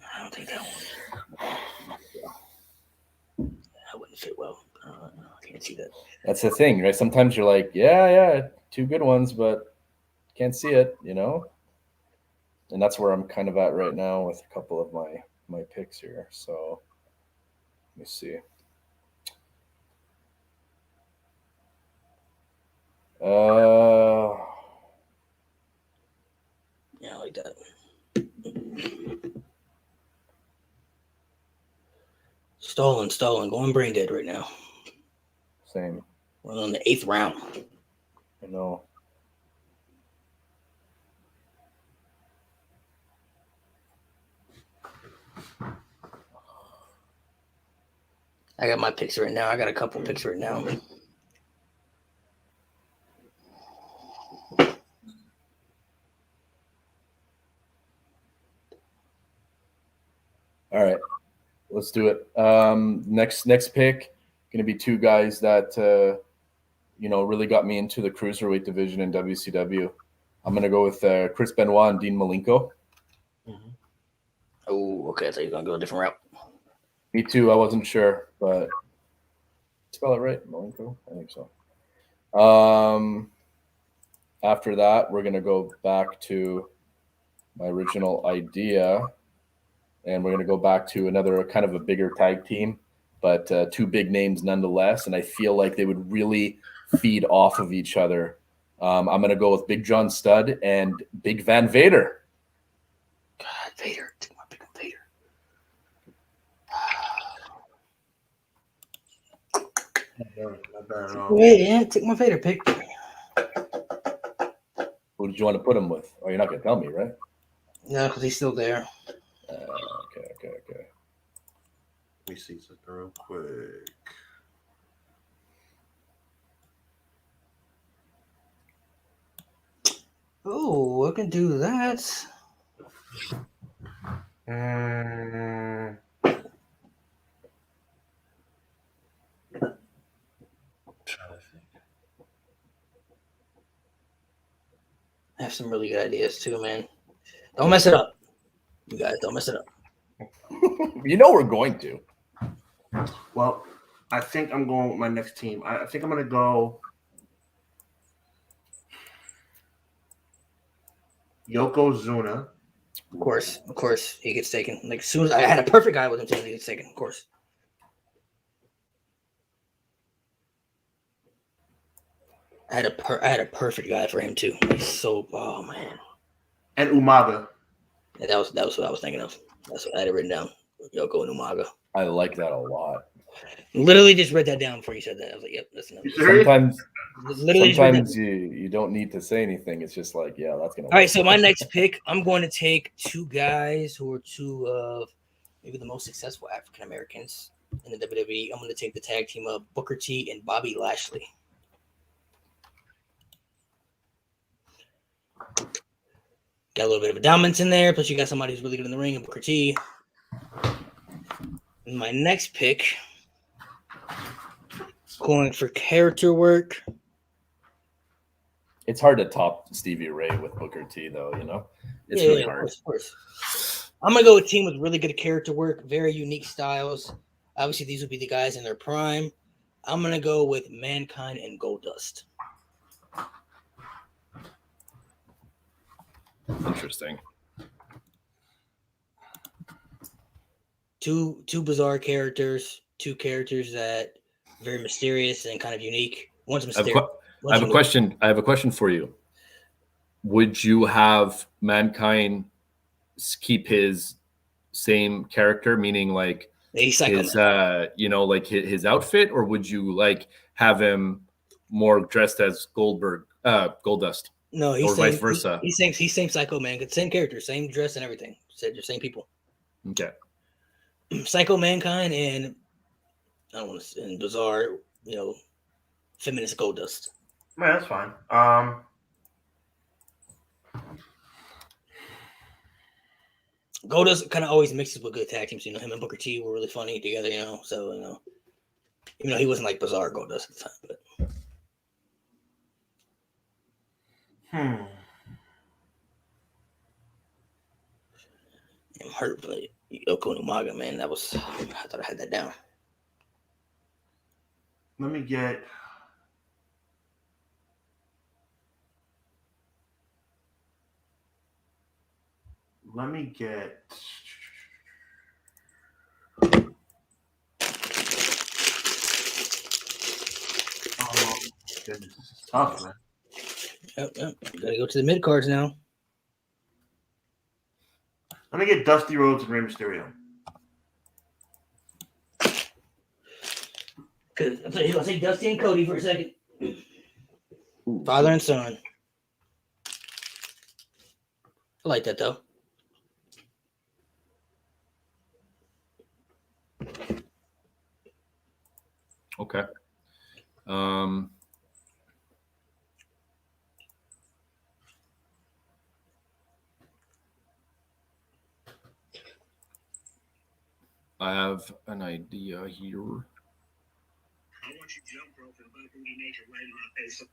Speaker 1: I don't think that one. That wouldn't fit well. I can't see that.
Speaker 4: That's the thing, right? Sometimes you're like, yeah, 2 good ones, but can't see it, And that's where I'm kind of at right now with a couple of my picks here. So let me see.
Speaker 1: Yeah, I like that. Stolen. Going brain dead right now.
Speaker 4: Same.
Speaker 1: We're on the 8th round.
Speaker 4: I know.
Speaker 1: I got my picks right now. I got a couple picks right now.
Speaker 4: All right, let's do it. Next pick, going to be 2 guys that really got me into the cruiserweight division in WCW. I'm going to go with Chris Benoit and Dean Malenko.
Speaker 1: Mm-hmm. Oh, okay. I thought you were going to go a different route.
Speaker 4: Me too. I wasn't sure, but spell it right, Malenko. I think so. After that, we're gonna go back to my original idea, and we're gonna go back to another kind of a bigger tag team, but two big names nonetheless. And I feel like they would really feed off of each other. I'm gonna go with Big John Studd and Big Van Vader.
Speaker 1: God, Vader. Take my pick on Vader.
Speaker 3: Not bad at all.
Speaker 1: Wait, yeah, take my Vader pick.
Speaker 4: Who did you want to put him with? Oh, you're not gonna tell me, right?
Speaker 1: No, because he's still there.
Speaker 4: Okay.
Speaker 3: Let me see something real quick.
Speaker 1: Oh, I can do that.
Speaker 3: Mm, trying to think.
Speaker 1: I have some really good ideas too, man. Don't mess it up. You guys, don't mess it up.
Speaker 4: You know we're going to.
Speaker 3: Well, I think I'm going with my next team. I think I'm going to go Yokozuna.
Speaker 1: Of course, he gets taken. Like, as soon as I had a perfect guy with him, he gets taken. Of course. I had a perfect guy for him too. So, oh man.
Speaker 3: And Umaga.
Speaker 1: Yeah, that was what I was thinking of. That's what I had it written down. Yoko and Umaga.
Speaker 4: I like that a lot.
Speaker 1: Literally just read that down before you said that. I was like, yep, that's enough.
Speaker 4: Sometimes you don't need to say anything. It's just like, yeah, that's gonna.
Speaker 1: All right, so my next pick, I'm going to take two guys who are two of maybe the most successful African Americans in the WWE. I'm going to take the tag team of Booker T and Bobby Lashley. Got a little bit of a dominance in there, plus you got somebody who's really good in the ring, and Booker T. And my next pick, going for character work.
Speaker 4: It's hard to top Stevie Ray with Booker T, though. You know, it's really hard.
Speaker 1: Of course. I'm gonna go with a team with really good character work, very unique styles. Obviously, these would be the guys in their prime. I'm gonna go with Mankind and Goldust.
Speaker 4: Interesting.
Speaker 1: Two bizarre characters, two characters that very mysterious and kind of unique. One's mysterious.
Speaker 4: I have a question. I have a question for you. Would you have Mankind keep his same character, meaning like his, like his outfit, or would you like have him more dressed as Goldust?
Speaker 1: No, he's
Speaker 4: or vice versa.
Speaker 1: He's same Psycho Man, same character, same dress and everything. Said the same people.
Speaker 4: Okay.
Speaker 1: Psycho Mankind and I don't want to and bizarre, feminist Goldust.
Speaker 3: Man, that's fine.
Speaker 1: Goldust kind of always mixes with good tag teams. Him and Booker T were really funny together. So even though he wasn't like bizarre Goldust at the time, but. I'm hurt, but Yoko and Umaga, man, I thought I had that down.
Speaker 3: Let me get. Oh, goodness, this is tough, man.
Speaker 1: Yep. Gotta go to the mid cards now.
Speaker 3: Let me get Dusty Rhodes and Rey Mysterio.
Speaker 1: I'll say Dusty and Cody for a second. Father and son. I like that though.
Speaker 2: Okay. I have an idea here.
Speaker 5: I want you to jump rope and butt booty naked right in my face.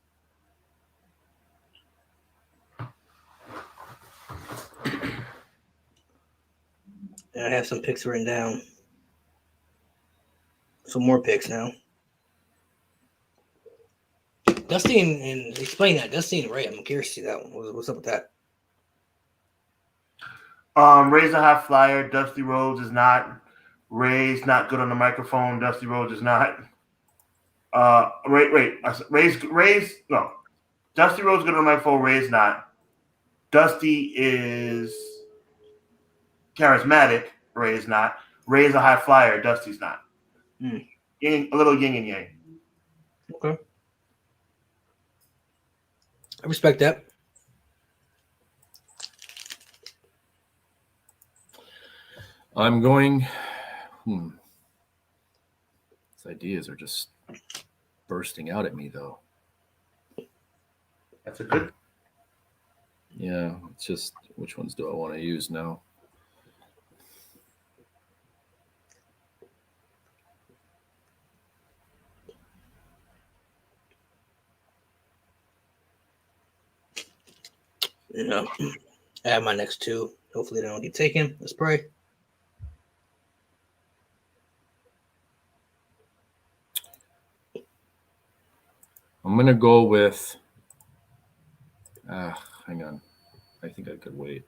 Speaker 1: I have some picks written down. Some more picks now. Got Dusty and explain that. Dusty and Ray. I'm curious to see that one. What's up with that?
Speaker 3: Ray's a high flyer. Dusty Rhodes is not. Ray's not good on the microphone. Dusty Rhodes is not. Ray's no. Dusty Rhodes good on the microphone. Ray's not. Dusty is charismatic. Ray is not. Ray is a high flyer. Dusty's not.
Speaker 1: Mm.
Speaker 3: A little yin and yang.
Speaker 1: Okay. I respect that.
Speaker 4: I'm going. These ideas are just bursting out at me, though.
Speaker 3: That's a good.
Speaker 4: Yeah, it's just which ones do I want to use now?
Speaker 1: You know, I have my next two. Hopefully they don't get taken. Let's pray.
Speaker 4: I'm gonna go with. Hang on. I think I could wait.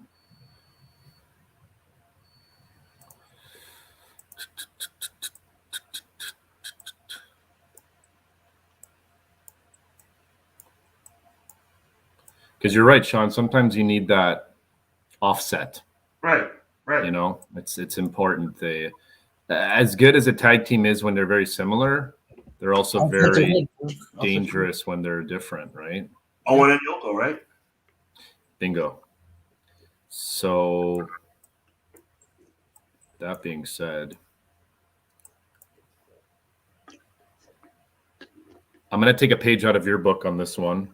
Speaker 4: Because you're right, Sean. Sometimes you need that offset.
Speaker 3: Right.
Speaker 4: You know, it's important. They, as good as a tag team is when they're very similar, they're also very dangerous when they're different, right?
Speaker 3: Owen and Yoko, right?
Speaker 4: Bingo. So that being said, I'm going to take a page out of your book on this one,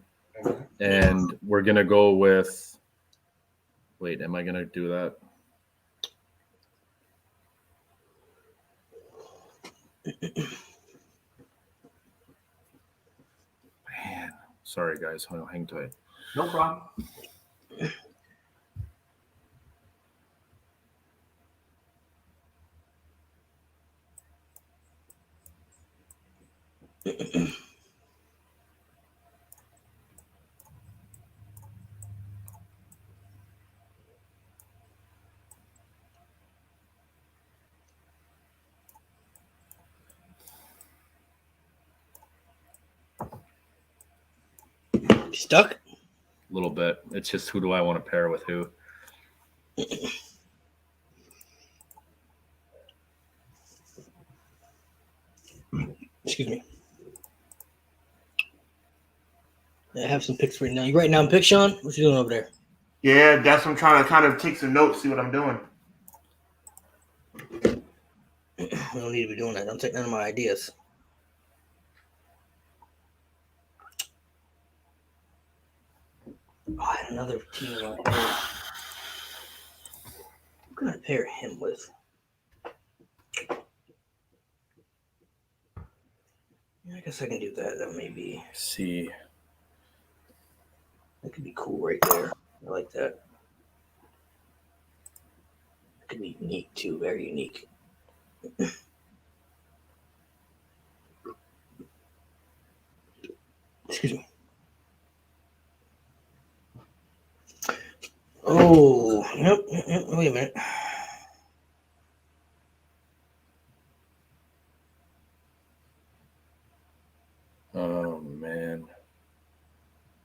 Speaker 4: and we're going to go with. Wait, am I going to do that? Man, sorry guys, hang tight.
Speaker 3: No problem.
Speaker 1: Stuck?
Speaker 4: A little bit. It's just who do I want to pair with who?
Speaker 1: Excuse me. I have some picks right now. You writing down picks, Sean? What you doing over there?
Speaker 3: Yeah, that's what I'm trying to kind of take some notes, see what I'm doing.
Speaker 1: We don't need to be doing that. Don't take none of my ideas. Oh, I had another team. Who can I pair him with? Yeah, I guess I can do that. That may be.
Speaker 4: See.
Speaker 1: That could be cool right there. I like that. It could be unique too. Very unique. Excuse me. Oh, yep. Wait a minute.
Speaker 4: Oh man.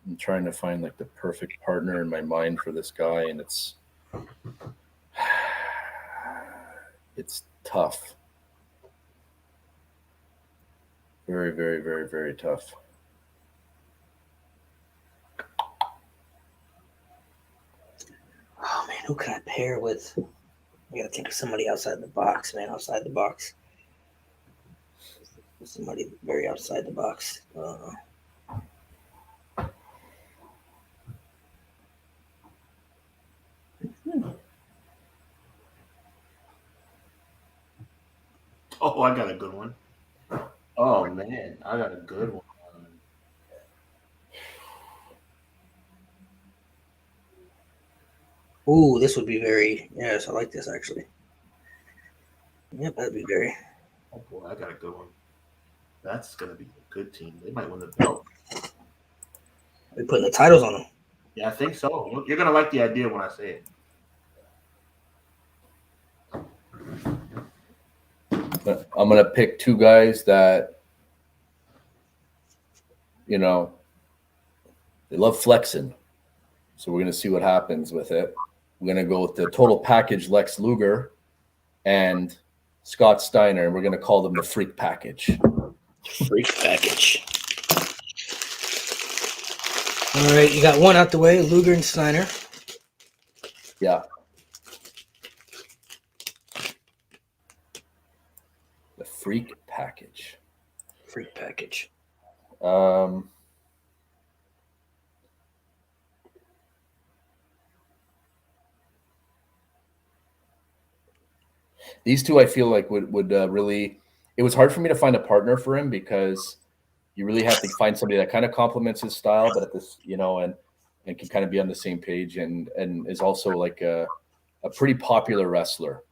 Speaker 4: I'm trying to find like the perfect partner in my mind for this guy, and it's tough. Very, very, very, very tough.
Speaker 1: Oh man, who can I pair with? I gotta think of somebody outside the box, man. Outside the box. Somebody very outside the box.
Speaker 3: Oh, I got a good one. Oh man, I got a good one.
Speaker 1: Ooh, this would be very. Yes, I like this actually. Yep, that'd be very.
Speaker 3: Oh boy, I got a good one. That's gonna be a good team. They might win the belt.
Speaker 1: We're putting the titles on them.
Speaker 3: Yeah, I think so. You're gonna like the idea when I say it.
Speaker 4: But I'm gonna pick two guys that, you know, they love flexing. So we're gonna see what happens with it. We're gonna go with the total package Lex Luger and Scott Steiner, and we're gonna call them the Freak Package.
Speaker 1: Freak package. All right, you got one out the way, Luger and Steiner.
Speaker 4: Yeah. The Freak Package.
Speaker 1: Freak package.
Speaker 4: These two I feel like would really. It was hard for me to find a partner for him because you really have to find somebody that kind of complements his style, but at this, you know, and can kind of be on the same page and is also like a pretty popular wrestler.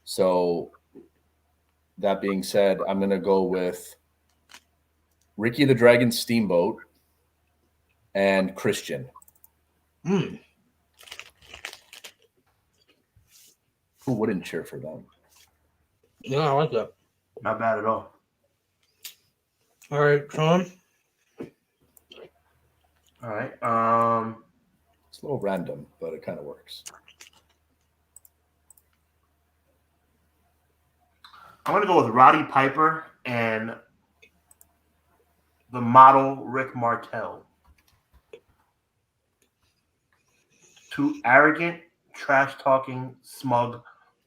Speaker 4: So that being said, I'm gonna go with Ricky the Dragon Steamboat and Christian.
Speaker 1: Hmm.
Speaker 4: Who wouldn't cheer for them?
Speaker 1: Yeah, I like that.
Speaker 3: Not bad at all.
Speaker 1: All right, Sean.
Speaker 3: All right.
Speaker 4: It's a little random, but it kind of works.
Speaker 3: I'm gonna go with Roddy Piper and the model Rick Martel. Two arrogant, trash-talking, smug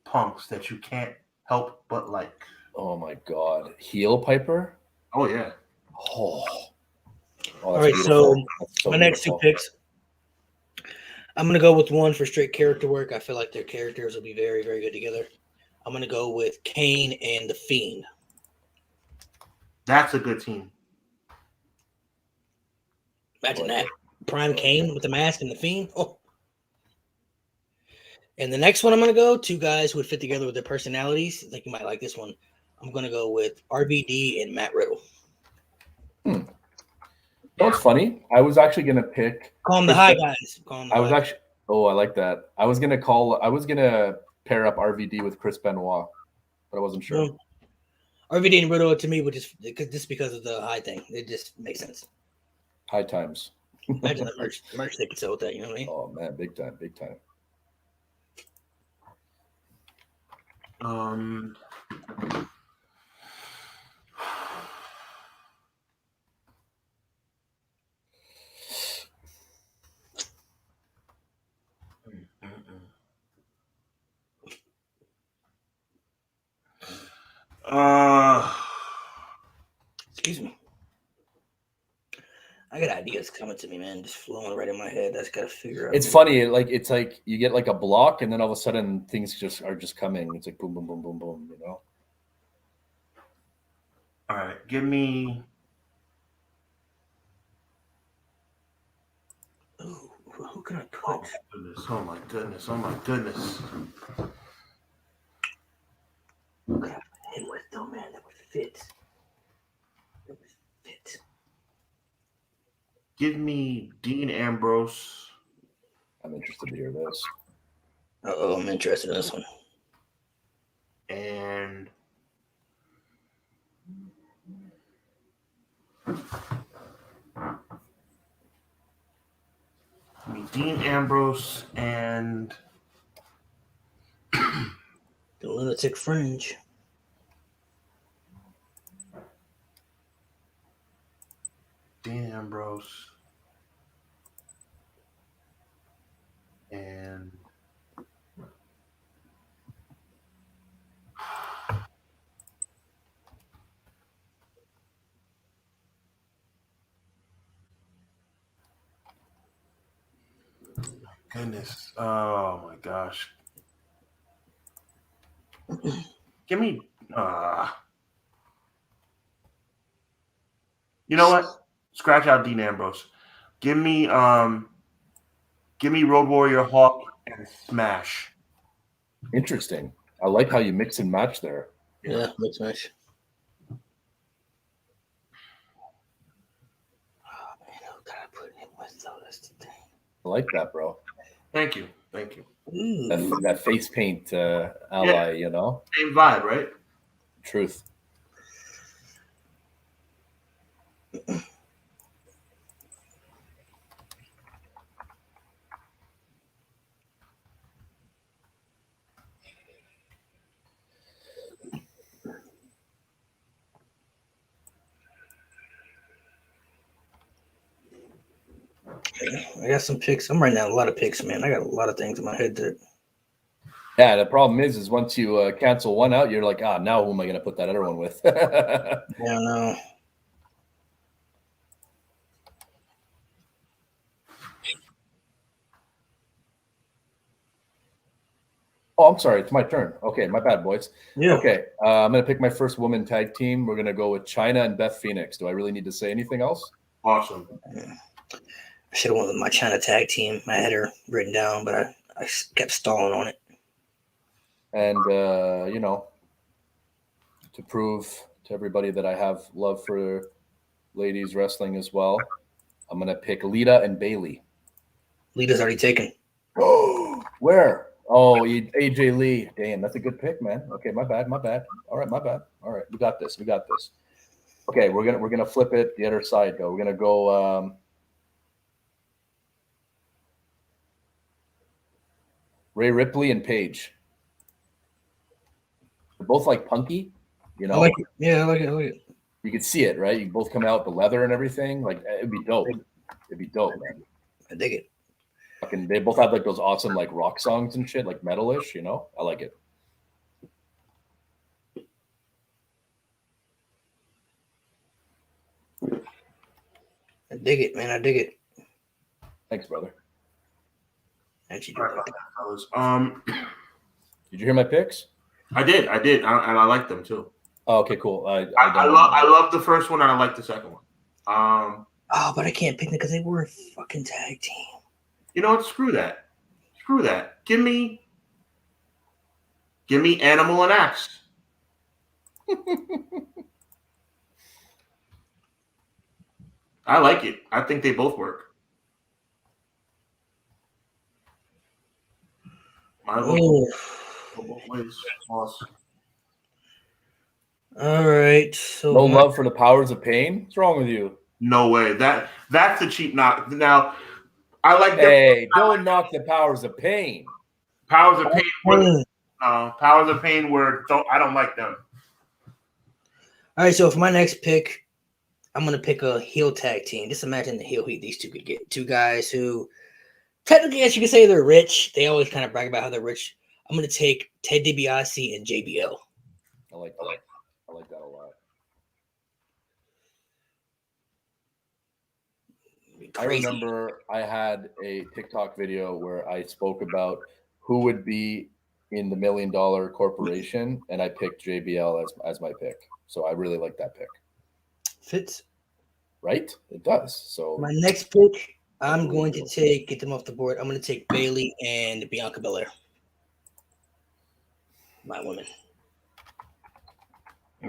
Speaker 3: punks that you can't help but like.
Speaker 4: Oh my God, heel Piper.
Speaker 3: Oh yeah.
Speaker 4: Oh,
Speaker 1: All right, so my next two picks. I'm gonna go with one for straight character work. I feel like their characters will be very, very good together. I'm gonna go with Kane and the Fiend.
Speaker 3: That's a good team.
Speaker 1: Imagine that. Prime Kane with the mask and the Fiend. Oh. And the next one I'm going to go, two guys who would fit together with their personalities. I think you might like this one. I'm going to go with RVD and Matt Riddle.
Speaker 4: That's funny. I was actually going to pick.
Speaker 1: Call them the high guys.
Speaker 4: I like that. I was going to pair up RVD with Chris Benoit, but I wasn't sure.
Speaker 1: RVD and Riddle to me would just because of the high thing. It just makes sense.
Speaker 4: High times.
Speaker 1: Imagine the merch they could sell with that. You know what I mean?
Speaker 4: Oh man, big time, big time.
Speaker 1: Excuse me. I got ideas coming to me, man, just flowing right in my head. That's got to figure out.
Speaker 4: It's funny, it's like you get like a block, and then all of a sudden things are just coming. It's like boom, boom, boom, boom, boom. You know.
Speaker 3: All right, give me.
Speaker 1: Ooh, who can I put?
Speaker 3: Oh my goodness! Oh my goodness!
Speaker 1: Who can I put him with, though, man? That would fit.
Speaker 3: Give me Dean Ambrose.
Speaker 4: I'm interested to hear this.
Speaker 1: Oh, I'm interested in this one.
Speaker 3: And Dean Ambrose and
Speaker 1: the Lunatic Fringe.
Speaker 3: Dean Ambrose and goodness. Oh my gosh. Give me you know what? Scratch out Dean Ambrose. Give me Road Warrior Hawk and Smash.
Speaker 4: Interesting. I like how you mix and match there.
Speaker 1: Yeah, mix match. Oh man, who can I put him
Speaker 4: I like that, bro.
Speaker 3: Thank you. Thank you.
Speaker 4: That face paint ally, you know?
Speaker 3: Same vibe, right?
Speaker 4: Truth.
Speaker 1: I got some picks. I'm writing down a lot of picks, man. I got a lot of things in my head that.
Speaker 4: Yeah, the problem is once you cancel one out, you're like, now who am I going to put that other one with?
Speaker 1: Yeah, no.
Speaker 4: Oh, I'm sorry. It's my turn. Okay, my bad, boys.
Speaker 1: Yeah.
Speaker 4: Okay, I'm going to pick my first woman tag team. We're going to go with Chyna and Beth Phoenix. Do I really need to say anything else?
Speaker 3: Awesome.
Speaker 1: I should have went with my China tag team. I had her written down, but I kept stalling on it.
Speaker 4: And, to prove to everybody that I have love for ladies wrestling as well, I'm going to pick Lita and Bailey.
Speaker 1: Lita's already taken.
Speaker 4: Where? Oh, AJ Lee. Damn, that's a good pick, man. Okay, my bad. All right, my bad. All right, we got this. Okay, we're gonna flip it the other side though. We're gonna go Rhea Ripley and Paige. They're both like punky, you know.
Speaker 1: I like it. Yeah, I like it.
Speaker 4: You could see it, right? You both come out with the leather and everything. Like it'd be dope. It'd be dope, man.
Speaker 1: I dig it.
Speaker 4: Fucking, they both have like those awesome like rock songs and shit, like metalish, you know. I like it.
Speaker 1: I dig it, man. I dig it.
Speaker 4: Thanks, brother.
Speaker 1: Actually,
Speaker 3: Sorry about that, fellas.
Speaker 4: Did you hear my picks?
Speaker 3: I did, and I like them too.
Speaker 4: Oh, okay, cool.
Speaker 3: I love the first one, and I like the second one.
Speaker 1: Oh, but I can't pick them because they were a fucking tag team.
Speaker 3: You know what? Screw that. Give me Animal and Axe. I like it. I think they both work. Might as well go both ways. Awesome.
Speaker 1: All right. So
Speaker 4: No love for the powers of pain? What's wrong with you?
Speaker 3: No way. That's the cheap knock. Now, I like
Speaker 4: Hey, don't knock the powers of pain.
Speaker 3: Powers of Pain. Powers of Pain I don't like them.
Speaker 1: All right. So for my next pick, I'm gonna pick a heel tag team. Just imagine the heel heat these two could get. Two guys who, technically, as you could say, they're rich. They always kind of brag about how they're rich. I'm gonna take Ted DiBiase and JBL.
Speaker 4: I like that. I like that a lot. I remember I had a TikTok video where I spoke about who would be in the $1 Million Corporation, and I picked JBL as my pick. So I really like that pick.
Speaker 1: Fits.
Speaker 4: Right? It does. So
Speaker 1: my next pick, I'm going to get them off the board. I'm going to take Bailey and Bianca Belair. My women.
Speaker 4: I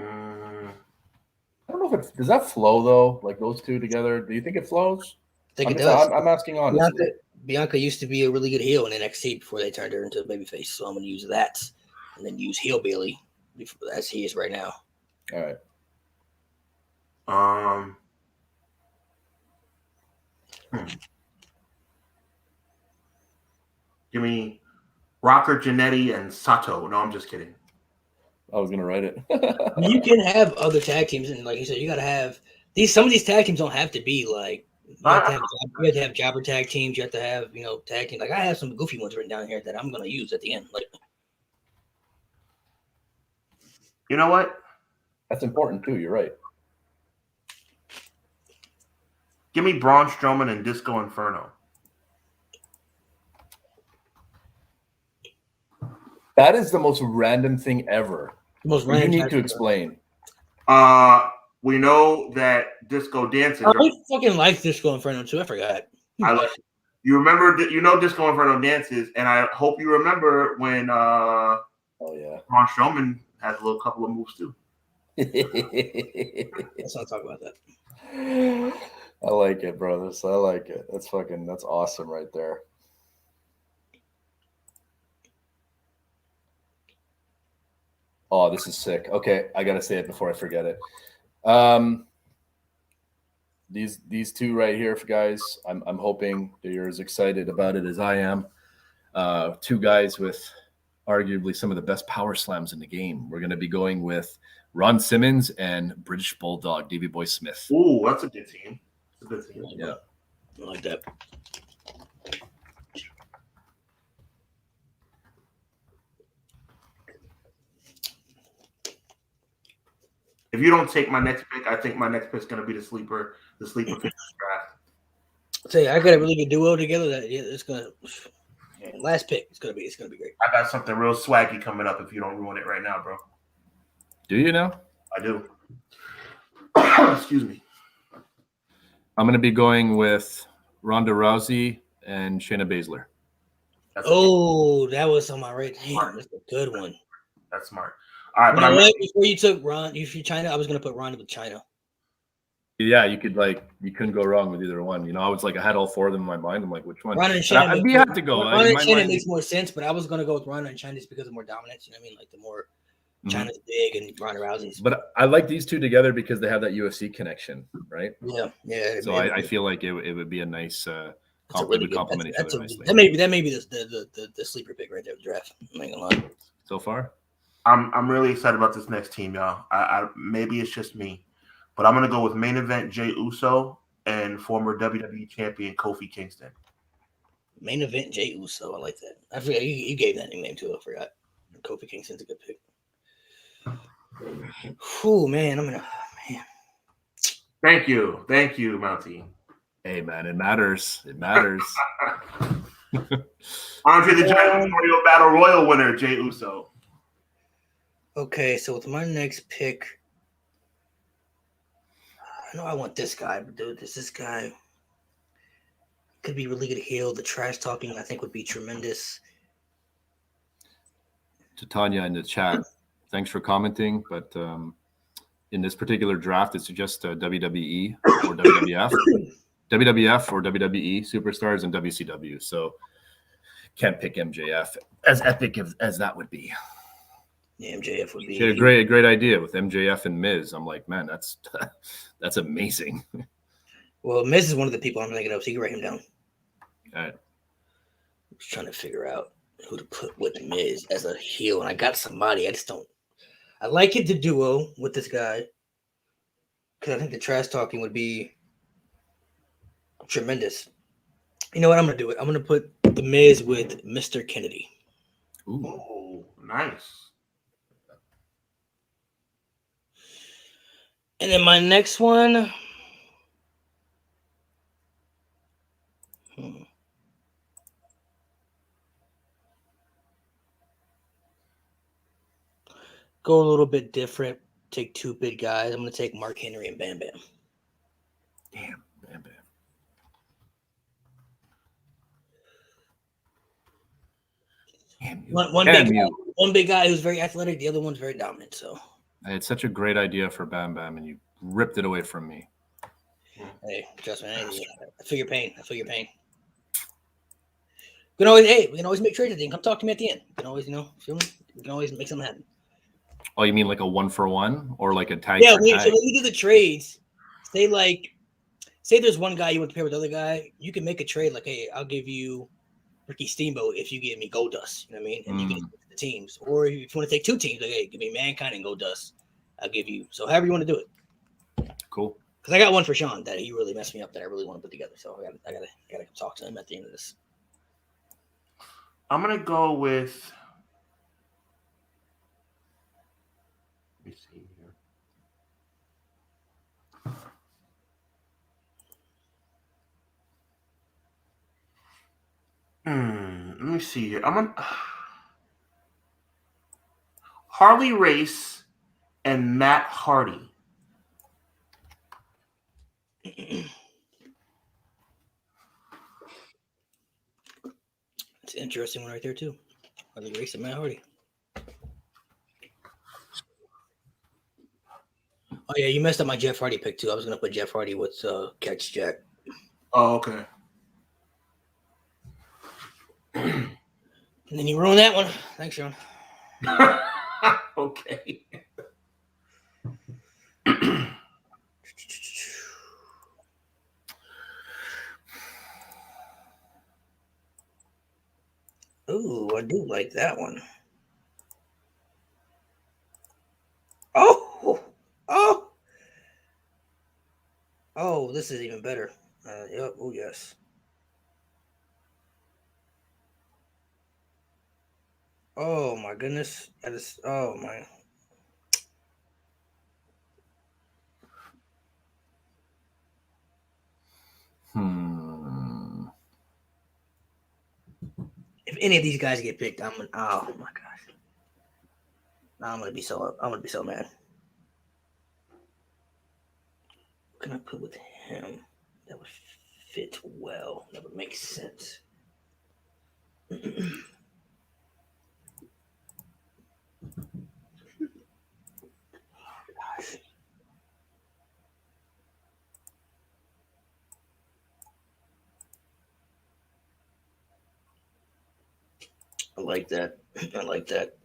Speaker 4: don't know if does that flow though, like those two together. Do you think it flows?
Speaker 1: I think it does.
Speaker 4: I'm asking honestly.
Speaker 1: Bianca used to be a really good heel in NXT before they turned her into a babyface. So I'm going to use that and then use heel Bailey as he is right now.
Speaker 4: All right.
Speaker 3: Give me Rocker, Jannetty, and Sato. No, I'm just kidding.
Speaker 4: I was gonna write it.
Speaker 1: You can have other tag teams, and like you said, you gotta have these. Some of these tag teams don't have to be like you have to have jobber tag teams. You have to have tag teams. Like I have some goofy ones written down here that I'm gonna use at the end. Like,
Speaker 3: you know what?
Speaker 4: That's important too. You're right.
Speaker 3: Give me Braun Strowman and Disco Inferno.
Speaker 4: That is the most random thing ever.
Speaker 1: The most random.
Speaker 4: You need to explain.
Speaker 3: We know that disco dances.
Speaker 1: I fucking like Disco Inferno too. I forgot.
Speaker 3: I like it. You remember? Disco Inferno dances, and I hope you remember when. Braun Strowman has a little couple of moves too.
Speaker 1: Let's not talk about that.
Speaker 4: I like it, brothers. I like it. That's awesome right there. Oh, this is sick. Okay, I gotta say it before I forget it. These two right here, guys. I'm hoping that you're as excited about it as I am. Two guys with arguably some of the best power slams in the game. We're gonna be going with Ron Simmons and British Bulldog Davey Boy Smith.
Speaker 3: Ooh, that's a good team. That's a good team.
Speaker 4: Yeah.
Speaker 1: I like that.
Speaker 3: If you don't take my next pick, I think my next pick is going to be the sleeper pick of the draft.
Speaker 1: Say, I got a really good duo together. That it's gonna last pick. It's gonna be great.
Speaker 3: I got something real swaggy coming up. If you don't ruin it right now, bro.
Speaker 2: Do you know?
Speaker 3: I do. Excuse me.
Speaker 2: I'm going to be going with Ronda Rousey and Shayna Baszler.
Speaker 1: That was on my right hand. That's a good one.
Speaker 3: That's smart. All right, but
Speaker 1: before you took Ron, if you China, I was gonna put Ron with China.
Speaker 2: Yeah, you couldn't go wrong with either one. I was like, I had all four of them in my mind. I'm like, which one?
Speaker 1: Ron and China.
Speaker 2: You have to go.
Speaker 1: Ron and China makes more sense, but I was gonna go with Ron and China just because of more dominance. You know what I mean? Like the more China's big and Ronda Rousey's.
Speaker 2: But I like these two together because they have that UFC connection, right?
Speaker 1: Yeah.
Speaker 2: So I feel like it would be a nice complement each other nicely.
Speaker 1: That may be the sleeper pick right there with the draft. I'm not gonna lie.
Speaker 2: So far,
Speaker 3: I'm really excited about this next team, y'all. I maybe it's just me, but I'm gonna go with main event Jey Uso and former WWE champion Kofi Kingston.
Speaker 1: Main event Jey Uso. I like that. I forgot you gave that nickname too. I forgot. Kofi Kingston's a good pick. Oh man, man.
Speaker 3: Thank you, Mountie.
Speaker 2: Hey man, it matters.
Speaker 3: Andre the Giant Memorial Battle Royal winner Jey Uso.
Speaker 1: Okay, so with my next pick, I know I want this guy, but dude, this guy could be really good heel. The trash talking, I think, would be tremendous.
Speaker 2: To Tanya in the chat, thanks for commenting. But in this particular draft, it's just WWE or WWF, WWF or WWE superstars and WCW. So can't pick MJF, as epic as that would be.
Speaker 1: Yeah, MJF would be.
Speaker 2: She had a great idea with MJF and Miz. I'm like, man, that's amazing.
Speaker 1: Well, Miz is one of the people I'm thinking of, so you can write him down.
Speaker 2: All right.
Speaker 1: I'm just trying to figure out who to put with Miz as a heel, and I got somebody. I just don't. I like it to duo with this guy because I think the trash talking would be tremendous. You know what? I'm gonna do it. I'm gonna put the Miz with Mr. Kennedy.
Speaker 3: Ooh, nice.
Speaker 1: And then my next one. Go a little bit different. Take two big guys. I'm going to take Mark Henry and Bam Bam.
Speaker 2: Damn, Bam Bam.
Speaker 1: One big guy who's very athletic. The other one's very dominant. So
Speaker 2: I had such a great idea for Bam Bam, and you ripped it away from me.
Speaker 1: Hey, trust me. I feel your pain. We can always make trades. Come talk to me at the end. You can always, feel me? We can always make something happen.
Speaker 2: Oh, you mean like a 1-for-1 or like a tag?
Speaker 1: Yeah, so when we do the trades, say there's one guy you want to pair with the other guy, you can make a trade like, hey, I'll give you Ricky Steamboat if you give me Goldust. You know what I mean? And you can switch the teams. Or if you want to take two teams, like, hey, give me Mankind and Goldust. I'll give you. So however you want to do it.
Speaker 2: Cool.
Speaker 1: Because I got one for Sean that he really messed me up that I really want to put together. So I gotta come talk to him at the end of this.
Speaker 3: I'm gonna go with. Let me see here. Let me see here. I'm on Harley Race and Matt Hardy.
Speaker 1: It's an interesting one right there too. Harley Race and Matt Hardy. Oh yeah, you messed up my Jeff Hardy pick too. I was gonna put Jeff Hardy with Catch Jack.
Speaker 3: Oh, okay.
Speaker 1: And then you ruined that one. Thanks, Sean.
Speaker 3: Okay.
Speaker 1: Ooh, I do like that one. Oh, oh, oh! This is even better. Yep. Oh yes. Oh my goodness. That is. Oh my. If any of these guys get picked, I'm gonna. Oh my gosh. I'm gonna be so. I'm gonna be so mad. What can I put with him that would fit well? That would make sense. Gosh. I like that. I like that.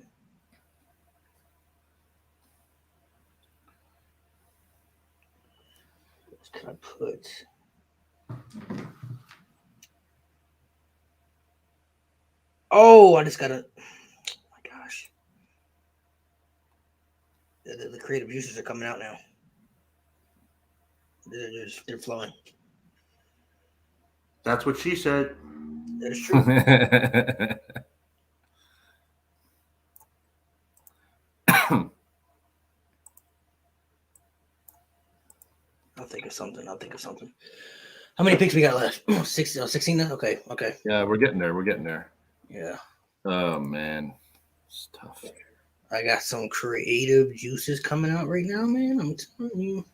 Speaker 1: What can I put? Oh, I just gotta. Oh my gosh. The creative juices are coming out now. They're flowing.
Speaker 3: That's what she said.
Speaker 1: That is true. I'll think of something. I'll think of something. How many picks we got left? 16 now? Okay. Okay.
Speaker 2: Yeah, we're getting there. We're getting there.
Speaker 1: Yeah.
Speaker 2: Oh man, it's tough.
Speaker 1: I got some creative juices coming out right now, man. I'm telling you.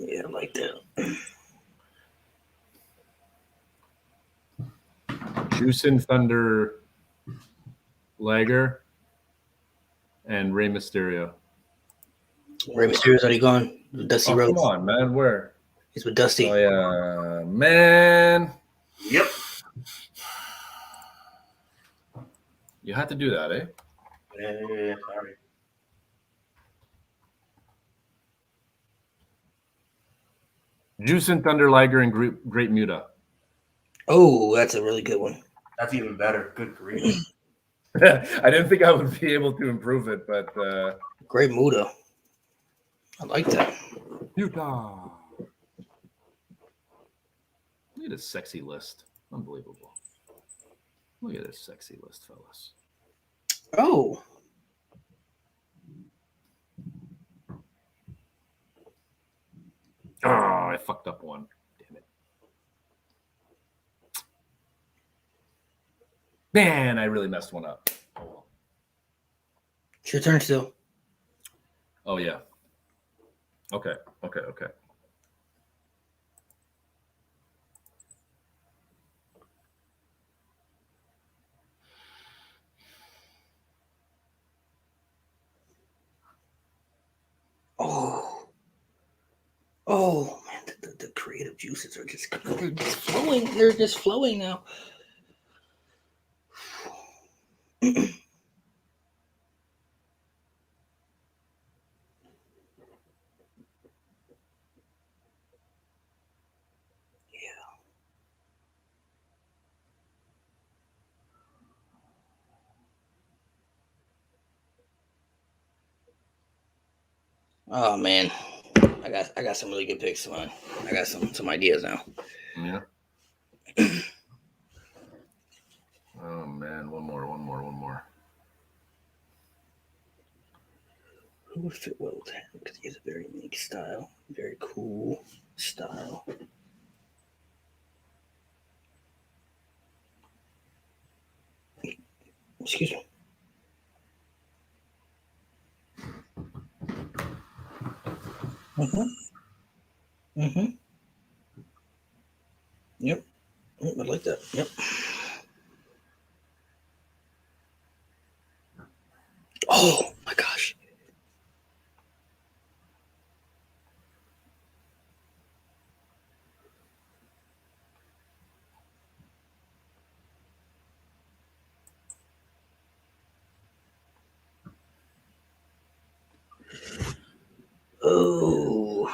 Speaker 1: Yeah, I like that.
Speaker 2: Juicing Thunder, Liger, and Rey Mysterio.
Speaker 1: Rey Mysterio's already gone. Dusty
Speaker 2: Oh,
Speaker 1: Rhodes.
Speaker 2: come on, man. Where?
Speaker 1: He's with Dusty.
Speaker 2: Oh yeah, man.
Speaker 3: Yep.
Speaker 2: You had to do that, eh?
Speaker 3: Yeah, sorry.
Speaker 2: Juicing Thunder, Liger, and Great Muta.
Speaker 1: Oh, that's a really good one.
Speaker 3: That's even better. Good grief.
Speaker 2: I didn't think I would be able to improve it, but
Speaker 1: Great Muda. I like that.
Speaker 2: Utah. Look at this sexy list. Unbelievable. Look at this sexy list, fellas.
Speaker 1: Oh.
Speaker 2: Oh, I fucked up one. Damn it. Man, I really messed one up. Oh, well.
Speaker 1: It's your turn still.
Speaker 2: Oh, yeah. Okay.
Speaker 1: Oh man, the creative juices are just flowing. They're just flowing now. Oh man, I got some really good picks, man. I got some ideas now.
Speaker 2: Yeah. Oh, man. One more.
Speaker 1: Who would fit well with him? Because he has a very unique style, very cool style. Excuse me. Yep. I like that. Yep. Oh my gosh. Oh.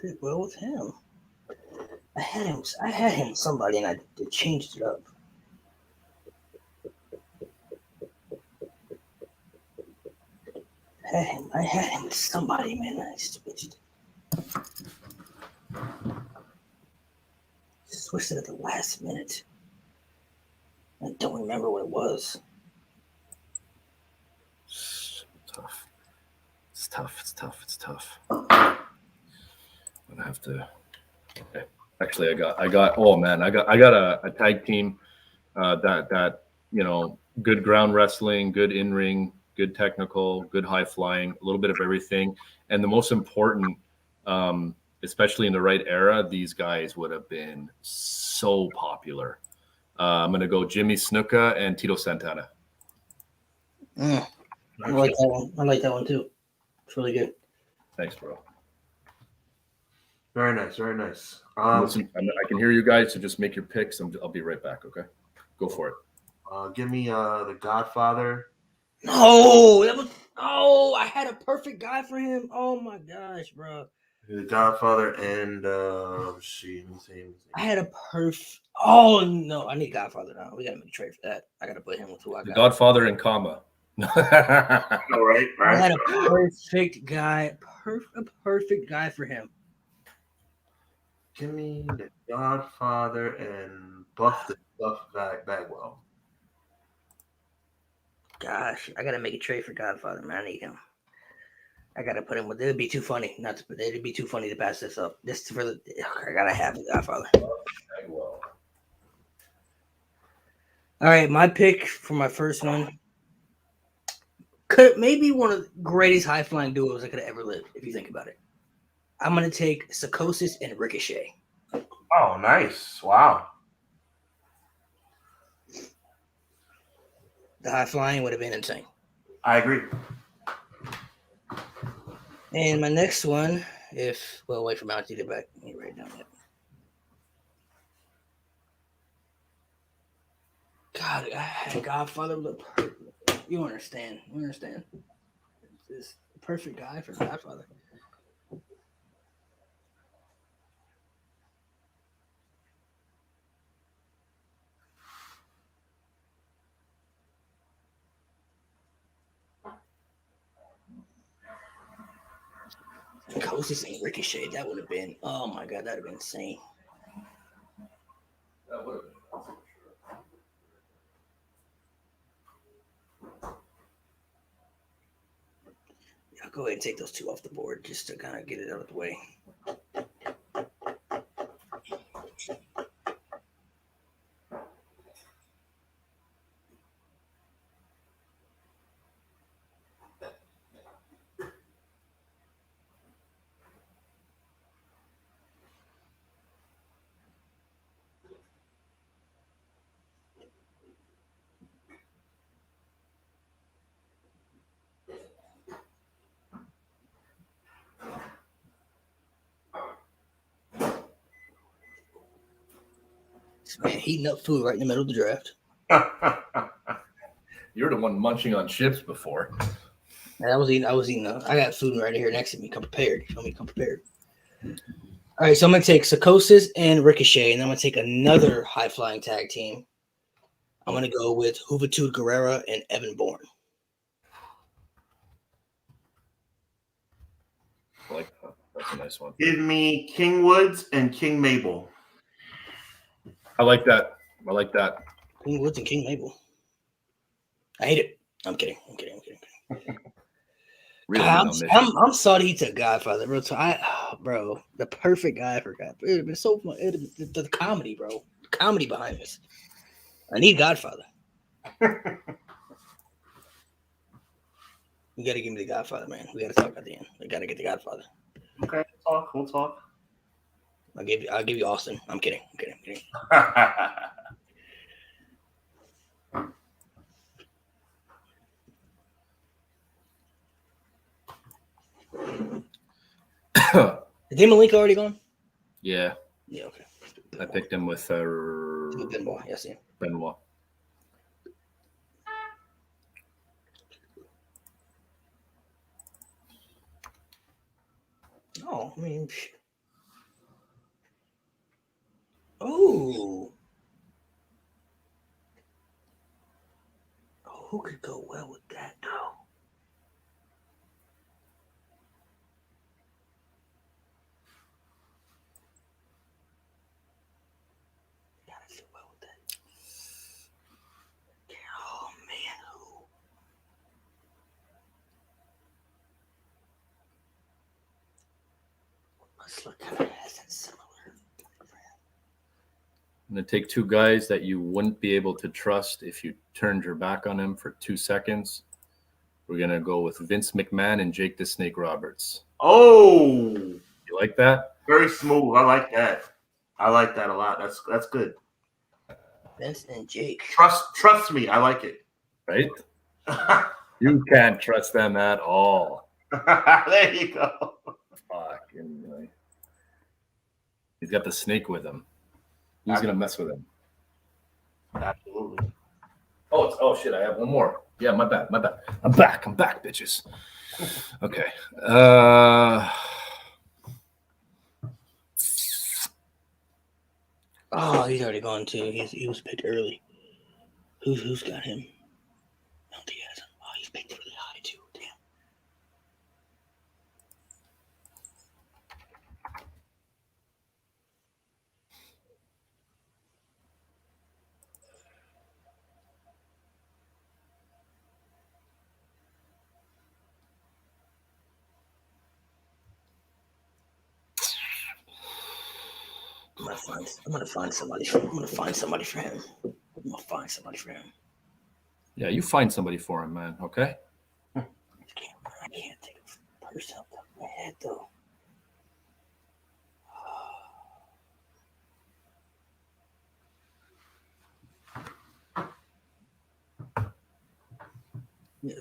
Speaker 1: Fit well with him. I had him with somebody and I changed it up. I had him with somebody, man. I switched it at the last minute. I don't remember what it was.
Speaker 4: Tough. It's tough. I'm gonna have to. Okay. Actually, I got. Oh man, I got a tag team that good ground wrestling, good in ring, good technical, good high flying, a little bit of everything, and the most important, especially in the right era, these guys would have been so popular. I'm gonna go Jimmy Snuka and Tito Santana.
Speaker 1: I like that one. I like that one too. It's really good.
Speaker 4: Thanks, bro.
Speaker 3: Very nice, very nice.
Speaker 4: Listen, I can hear you guys, so just make your picks. I'll be right back. Okay, go for it.
Speaker 3: Give me the Godfather.
Speaker 1: No, I had a perfect guy for him. Oh my gosh, bro.
Speaker 3: The Godfather and let's see.
Speaker 1: I had a perfect. Oh no, I need Godfather now. We gotta make a trade for that. I gotta put him with who I got.
Speaker 4: The Godfather and comma.
Speaker 3: All right.
Speaker 1: I had a perfect guy. A perfect guy for him.
Speaker 3: Give me the Godfather and Buff the Buff Bagwell.
Speaker 1: Gosh, I gotta make a trade for Godfather, man. I need him. I gotta put him with. It'd be too funny not to. It'd be too funny to pass this up. This for the. I gotta have the Godfather.
Speaker 4: Bagwell.
Speaker 1: All right, my pick for my first one could maybe one of the greatest high flying duos that could have ever lived, if you think about it. I'm gonna take Psychosis and Ricochet.
Speaker 3: Oh, nice! Wow.
Speaker 1: The high flying would have been insane.
Speaker 3: I agree.
Speaker 1: And my next one, wait for Mount to get back. Let me write it down yet. God, I had Godfather. You understand? This perfect guy for Godfather. Psychosis and Ricochet. That would have been. Oh my god, that would have been insane.
Speaker 4: That would have been.
Speaker 1: I'll go ahead and take those two off the board just to kind of get it out of the way. Man, heating up food right in the middle of the draft.
Speaker 4: You're the one munching on chips before.
Speaker 1: And I was eating. I got food right here next to me. Come prepared. You feel me? Come prepared. All right, so I'm gonna take Psychosis and Ricochet, and I'm gonna take another high flying tag team. I'm gonna go with Juventud Guerrera and Evan Bourne.
Speaker 4: I like that. That's a nice one.
Speaker 3: Give me King Woods and King Mabel.
Speaker 4: I like that. I like that.
Speaker 1: King Woods and King Mabel. I hate it. I'm kidding.
Speaker 4: Real
Speaker 1: God,
Speaker 4: men on mission.
Speaker 1: I'm sorry he took Godfather, bro. So bro, the perfect guy for God. It would have been so fun. The comedy, bro. The comedy behind this. I need Godfather. You gotta give me the Godfather, man. We gotta talk at the end. We gotta get the Godfather.
Speaker 3: Okay, we'll talk.
Speaker 1: I'll give you Austin. I'm kidding. Is Damon Link already gone?
Speaker 4: Yeah,
Speaker 1: Yeah, okay.
Speaker 4: I picked him with
Speaker 1: Benoit. Yes, yeah.
Speaker 4: Benoit.
Speaker 1: Oh, I mean, who could go well with that though? Gotta fit well with that. Oh man, who? Let's look at it as that similar.
Speaker 4: I'm going to take two guys that you wouldn't be able to trust if you turned your back on him for 2 seconds. We're going to go with Vince McMahon and Jake the Snake Roberts.
Speaker 3: Oh,
Speaker 4: You like that?
Speaker 3: very smooth. I like that. I like that a lot. That's good.
Speaker 1: Vince and Jake.
Speaker 3: Trust me. I like it.
Speaker 4: Right? You can't trust them at all.
Speaker 3: There you go.
Speaker 4: Fucking. He's got the snake with him. Who's going to mess with him?
Speaker 3: Absolutely.
Speaker 4: Oh shit, I have one more. Yeah, my bad. I'm back, bitches. Okay.
Speaker 1: Oh, he's already gone too. He was picked early. Who's got him? Oh, Diaz. Oh, he's picked really high too. Damn. I'm gonna find somebody for him. I'm gonna find somebody for him.
Speaker 4: Yeah, you find somebody for him, man. Okay.
Speaker 1: I can't think of a person off the top of my head though.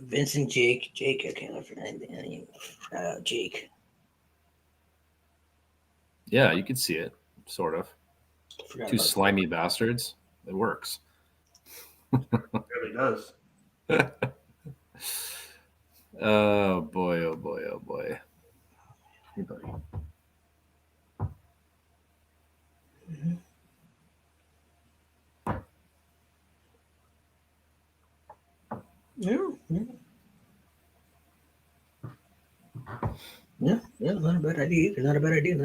Speaker 1: Vincent, Jake, I can't forget Jake.
Speaker 4: Yeah, you can see it, sort of. Two slimy bastards. It works.
Speaker 3: It really does.
Speaker 4: Oh boy. Hey, buddy.
Speaker 1: Mm-hmm. Yeah, not a bad idea. Not a bad idea.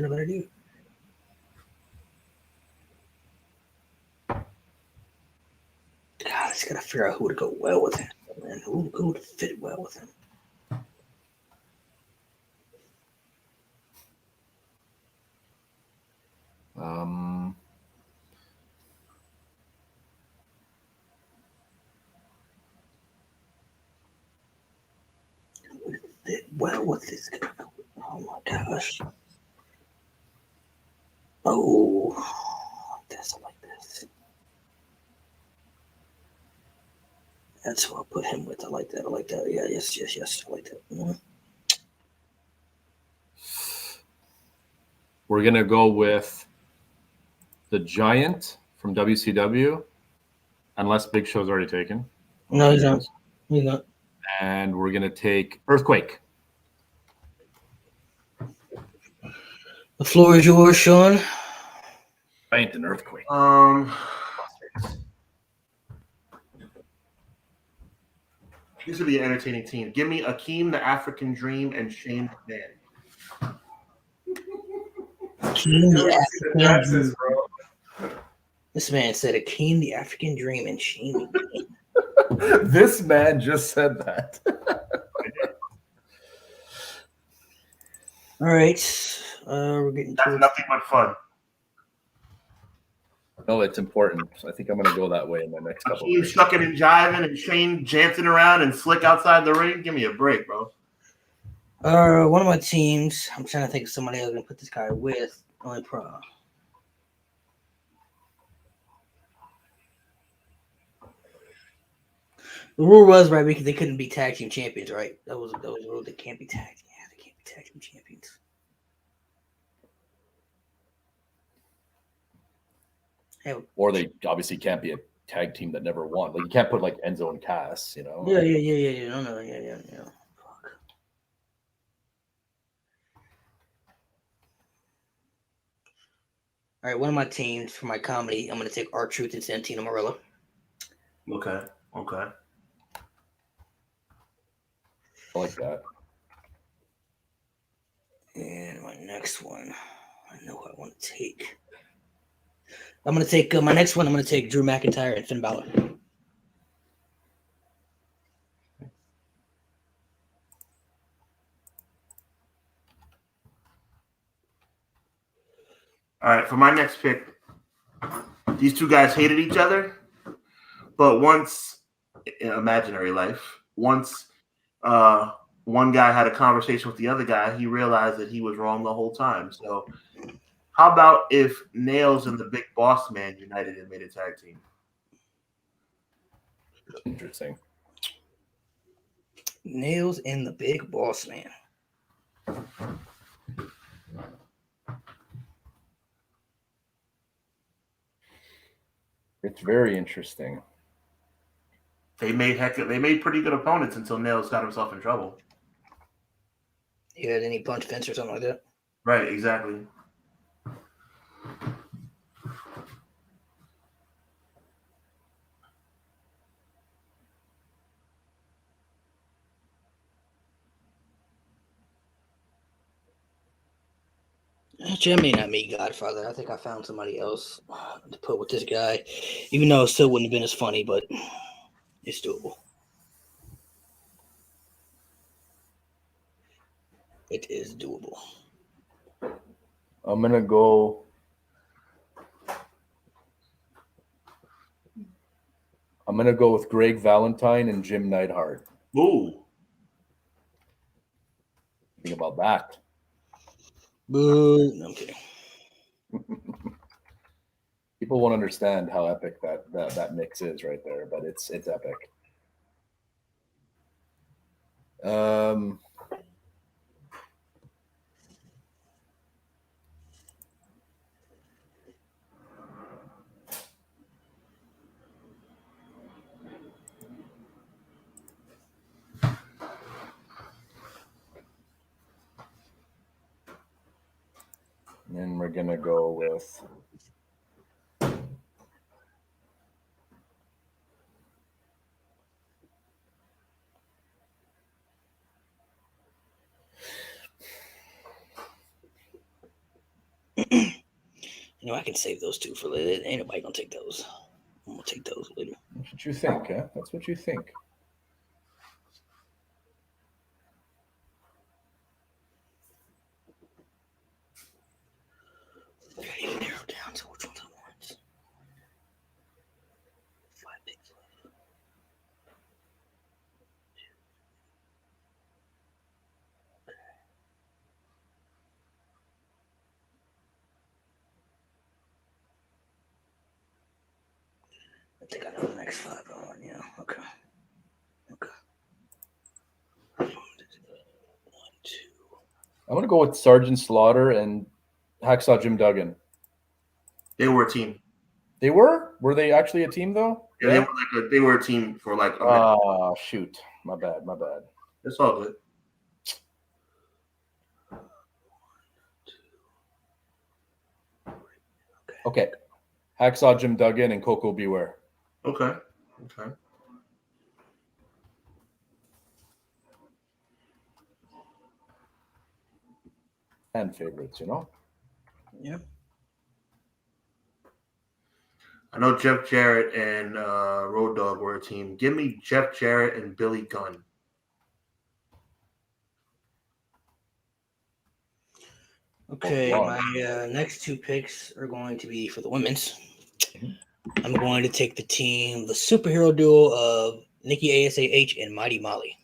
Speaker 1: God, I just gotta figure out who would go well with him, man. Who would fit well with him? Who would fit well with this guy? Oh my gosh. Oh, I like this. That's who I'll put him with. I like that. Yeah, yes. I like that. Mm-hmm.
Speaker 4: We're gonna go with the Giant from WCW, unless Big Show's already taken.
Speaker 1: No, he's not. He's not.
Speaker 4: And we're gonna take Earthquake.
Speaker 1: The floor is yours, Sean.
Speaker 2: Giant and earthquake.
Speaker 3: This would be an entertaining team. Give me Akeem, the African Dream, and Shane McMahon.
Speaker 1: Akeem, the African Dream. This man said Akeem, the African Dream, and Shane McMahon.
Speaker 4: This man just said that.
Speaker 1: All right. We're getting
Speaker 3: That's
Speaker 1: towards
Speaker 3: nothing but fun.
Speaker 4: No, it's important. So I think I'm going to go that way in the next couple
Speaker 3: Akeem
Speaker 4: of
Speaker 3: shucking and jiving and Shane jancing around and slick outside the ring. Give me a break, bro.
Speaker 1: one of my teams. I'm trying to think of somebody else going to put this guy with. Only problem. The rule was right because they couldn't be tag team champions, right? That was the rule. They can't be tag. Yeah, they can't be tag team champions. Hell,
Speaker 4: Or they obviously can't be a tag team that never won. Like you can't put like Enzo and Cass, you know.
Speaker 1: yeah. No, yeah. Fuck. All right, one of my teams for my comedy, I'm going to take R-Truth and Santino Marella.
Speaker 3: Okay.
Speaker 4: I like that.
Speaker 1: And my next one, I know what I want to take. I'm going to take my next one. I'm going to take Drew McIntyre and Finn Balor.
Speaker 3: All right, for my next pick, these two guys hated each other, but once in imaginary life, once one guy had a conversation with the other guy, he realized that he was wrong the whole time. So, how about if Nails and the Big Boss Man united and made a tag team?
Speaker 4: Interesting.
Speaker 1: Nails and the Big Boss Man.
Speaker 4: It's very interesting.
Speaker 3: They made pretty good opponents until Nails got himself in trouble.
Speaker 1: Yeah, then he punched Vince or something like that.
Speaker 3: Right, exactly.
Speaker 1: Actually, I may not meet Godfather. I think I found somebody else to put with this guy, even though it still wouldn't have been as funny, but it's doable. It is doable.
Speaker 4: I'm gonna go. I'm gonna go with Greg Valentine and Jim Neidhart.
Speaker 3: Ooh.
Speaker 4: Think about that.
Speaker 1: Boo. No, I'm kidding.
Speaker 4: People won't understand how epic that mix is right there, but it's epic. And then we're gonna go with
Speaker 1: I can save those two for later. Ain't nobody gonna take those. I'm gonna take those later.
Speaker 4: That's what you think, huh? That's what you think.
Speaker 1: I gotta even narrow down to which ones I want. 5 picks left. I think I know the next 5 I want. Yeah. Okay. 1, 2.
Speaker 4: I'm gonna go with Sergeant Slaughter and Hacksaw Jim Duggan.
Speaker 3: They were a team.
Speaker 4: They were? Were they actually a team though?
Speaker 3: Yeah, they were a team for like a minute.
Speaker 4: Oh shoot. My bad.
Speaker 3: It's all good.
Speaker 4: Okay. Hacksaw Jim Duggan and Coco Beware.
Speaker 3: Okay.
Speaker 4: And favorites, you know?
Speaker 1: Yeah.
Speaker 3: I know Jeff Jarrett and Road Dogg were a team. Give me Jeff Jarrett and Billy Gunn.
Speaker 1: Okay,
Speaker 4: Oh,
Speaker 1: my next two picks are going to be for the women's.
Speaker 4: Mhm.
Speaker 1: I'm going to take the superhero duo of Nikki ASAH and Mighty Molly.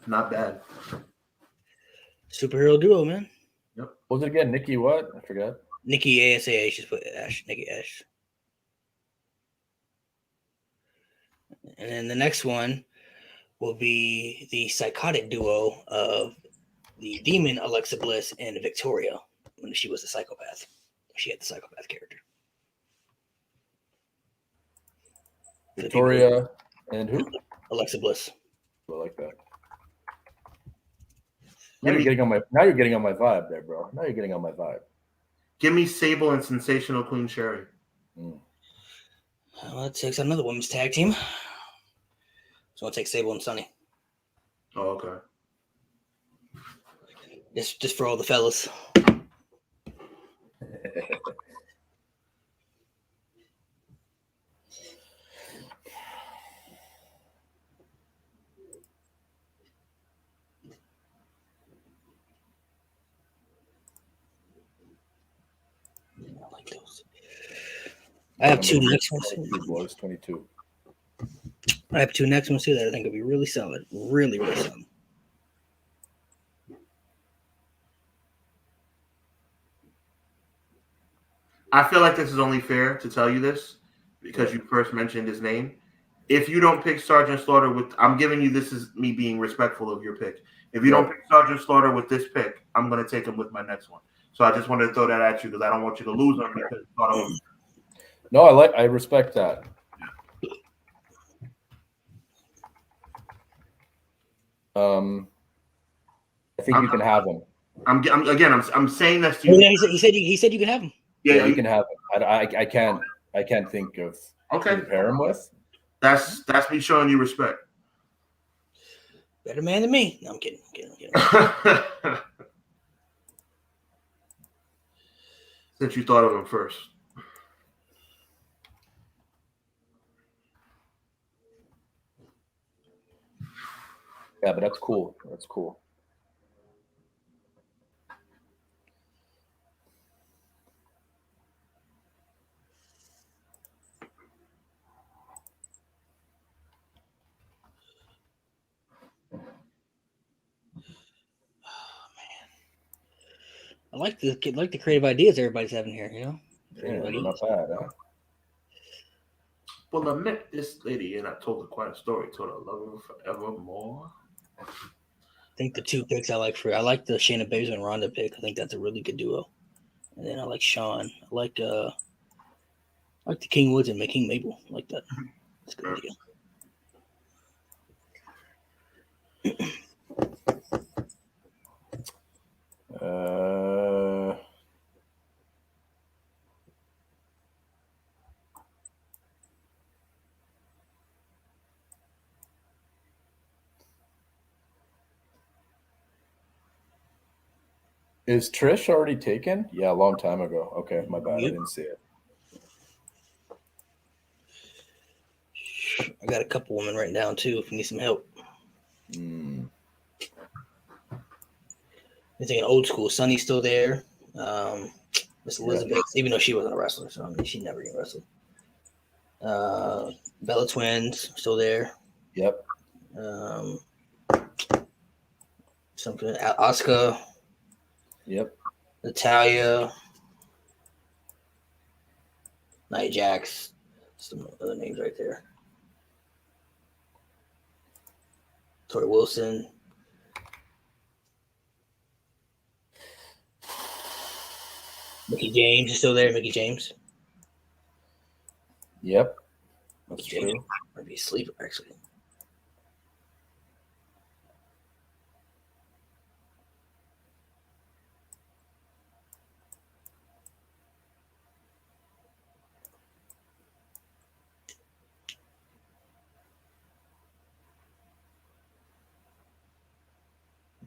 Speaker 3: Not bad.
Speaker 1: Superhero duo, man.
Speaker 4: What was it again? Nikki what? I forgot.
Speaker 1: Nikki ASAH, just put Ash. Nikki Ash. And then the next one will be the psychotic duo of the demon Alexa Bliss and Victoria when she was a psychopath. She had the psychopath character.
Speaker 4: Victoria and who?
Speaker 1: Alexa Bliss.
Speaker 4: I like that. Now you're getting on my vibe there, bro. Now you're getting on my vibe.
Speaker 3: Give me Sable and Sensational Queen Sherry.
Speaker 1: Well, that takes another women's tag team. So I'll take Sable and Sunny.
Speaker 3: Oh, okay.
Speaker 1: Just for all the fellas. I like those. I have two next ones.
Speaker 4: 22, boys, 22.
Speaker 1: I have two next ones too that I think will be really solid. Really, really solid.
Speaker 3: I feel like this is only fair to tell you this because you first mentioned his name. If you don't pick Sergeant Slaughter I'm giving you this is me being respectful of your pick. If you don't pick Sergeant Slaughter with this pick, I'm going to take him with my next one. So I just wanted to throw that at you because I don't want you to lose on me because you thought I was.
Speaker 4: No, I respect that. I think you can have him.
Speaker 3: I'm saying this to
Speaker 1: Oh,
Speaker 3: you.
Speaker 1: yeah, he said you can have him.
Speaker 4: Yeah, you can have him. I can't think of who to pair him with.
Speaker 3: That's me showing you respect.
Speaker 1: Better man than me. No, I'm kidding.
Speaker 3: Since you thought of him first.
Speaker 4: Yeah, but that's cool. That's cool.
Speaker 1: I like the creative ideas everybody's having here. You know.
Speaker 4: Yeah, not bad. Huh?
Speaker 3: Well, I met this lady and I told her quite a story. Told her I love her forevermore.
Speaker 1: I think the two picks I like the Shayna Baszler and Ronda pick. I think that's a really good duo. And then I like Sean. I like the King Woods and King Mabel. I like that. That's a good idea.
Speaker 4: Is Trish already taken? Yeah, a long time ago. Okay, my bad. Yep. I didn't see it.
Speaker 1: I got a couple women written down too if you need some help. I'm thinking old school. Sunny's still there. Miss Elizabeth, even though she wasn't a wrestler, so I mean she never even wrestled. Bella Twins still there.
Speaker 4: Yep.
Speaker 1: Something Asuka.
Speaker 4: Yep.
Speaker 1: Natalia. Nia Jax. Some other names right there. Tori Wilson. Mickey James is still there. Mickey James.
Speaker 4: Yep.
Speaker 1: That's true. Might be asleep, actually.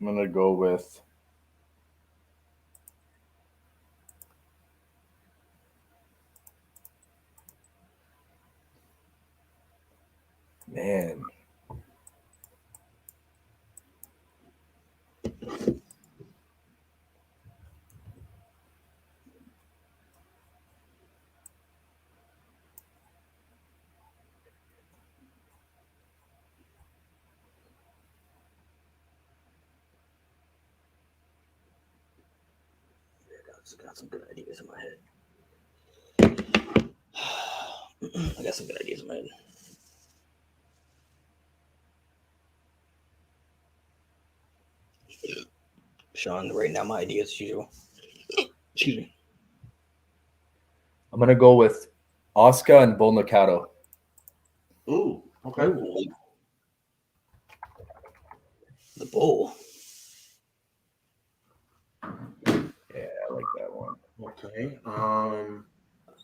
Speaker 4: I'm gonna go with man.
Speaker 1: I got some good ideas in my head. I got some good ideas in my head. Sean, right now my ideas as usual. Excuse me.
Speaker 4: I'm gonna go with Oscar and Bull Nakano.
Speaker 3: Ooh, okay.
Speaker 1: Ooh. The bull.
Speaker 4: Yeah, I like that one.
Speaker 3: Okay.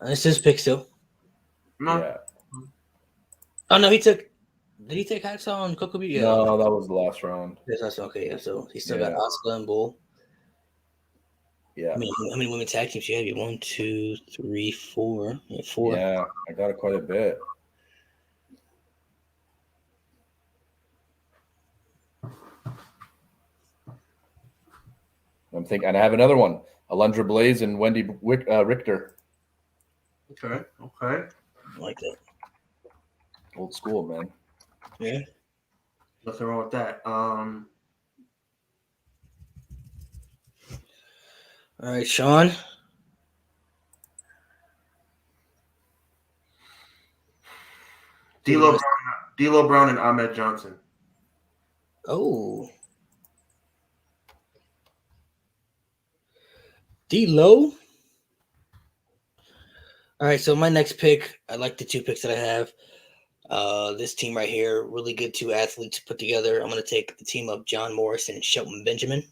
Speaker 1: It's his pick still.
Speaker 3: No.
Speaker 4: Yeah.
Speaker 1: Oh no, he took. Did he take Hacksaw and Kokobi? Yeah.
Speaker 4: No, that was the last round.
Speaker 1: Yes, that's okay. Yeah, so he still
Speaker 4: Yeah.
Speaker 1: got Oscar and Bull.
Speaker 4: Yeah.
Speaker 1: I mean, how many women tag teams you have? You 1, 2, 3, 4. Yeah, 4.
Speaker 4: Yeah, I got it quite a bit. I'm thinking, and I have another one: Alundra Blaze and Wendy Richter.
Speaker 3: Okay. Okay.
Speaker 1: I like that.
Speaker 4: Old school, man.
Speaker 1: Yeah.
Speaker 3: Nothing wrong with that.
Speaker 1: All right, Sean.
Speaker 3: D'Lo Brown and Ahmed Johnson.
Speaker 1: Oh. D-Lo. All right, so my next pick, I like the 2 picks that I have. This team right here, really good 2 athletes put together. I'm going to take the team of John Morrison and Shelton Benjamin.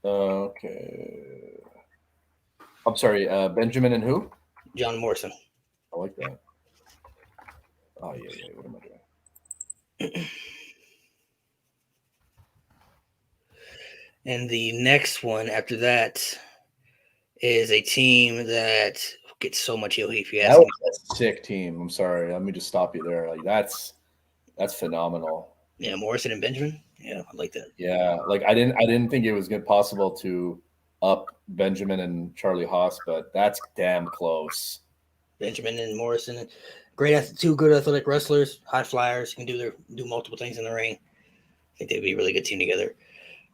Speaker 4: Okay. I'm sorry, Benjamin and who?
Speaker 1: John Morrison.
Speaker 4: I like that. Oh yeah. What am I doing?
Speaker 1: And the next one after that is a team that gets so much heel heat if you ask
Speaker 4: That
Speaker 1: me.
Speaker 4: was a sick team. I'm sorry. Let me just stop you there. Like that's phenomenal.
Speaker 1: Yeah, Morrison and Benjamin. Yeah, I like that.
Speaker 4: Yeah, like I didn't think it was good possible to up Benjamin and Charlie Haas, but that's damn close.
Speaker 1: Benjamin and Morrison, great, 2 good athletic wrestlers, high flyers, can do multiple things in the ring. I think they'd be a really good team together.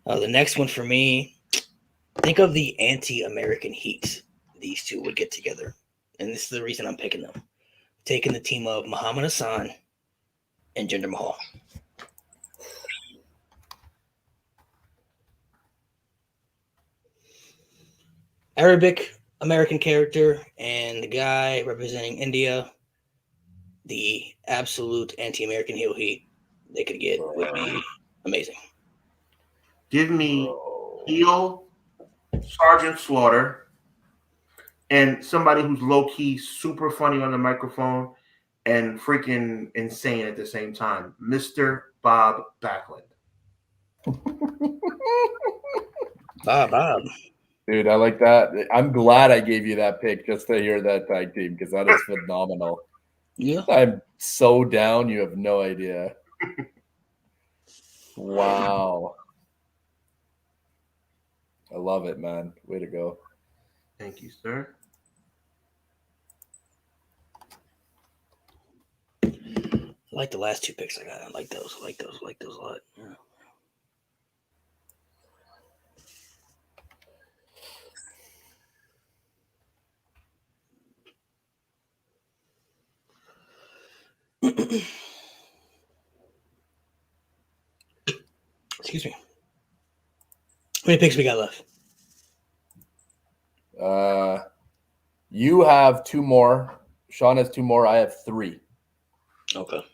Speaker 1: The next one for me, think of the anti-American heat these 2 would get together, and this is the reason I'm picking them. Taking the team of Muhammad Hassan and Jinder Mahal. Arabic American character and the guy representing India, the absolute anti-American heel heat they could get would be amazing.
Speaker 3: Give me heel Sergeant Slaughter and somebody who's low key super funny on the microphone and freaking insane at the same time, Mr. Bob Backlund.
Speaker 1: Bob.
Speaker 4: Dude, I like that. I'm glad I gave you that pick just to hear that tag team because that is phenomenal.
Speaker 1: Yeah.
Speaker 4: I'm so down, you have no idea. Wow. I love it, man. Way to go.
Speaker 3: Thank you, sir.
Speaker 1: I like the last 2 picks I got. I like those a lot. Yeah. Excuse me. How many picks we got left?
Speaker 4: You have 2 more. Sean has 2 more. I have 3.
Speaker 1: Okay.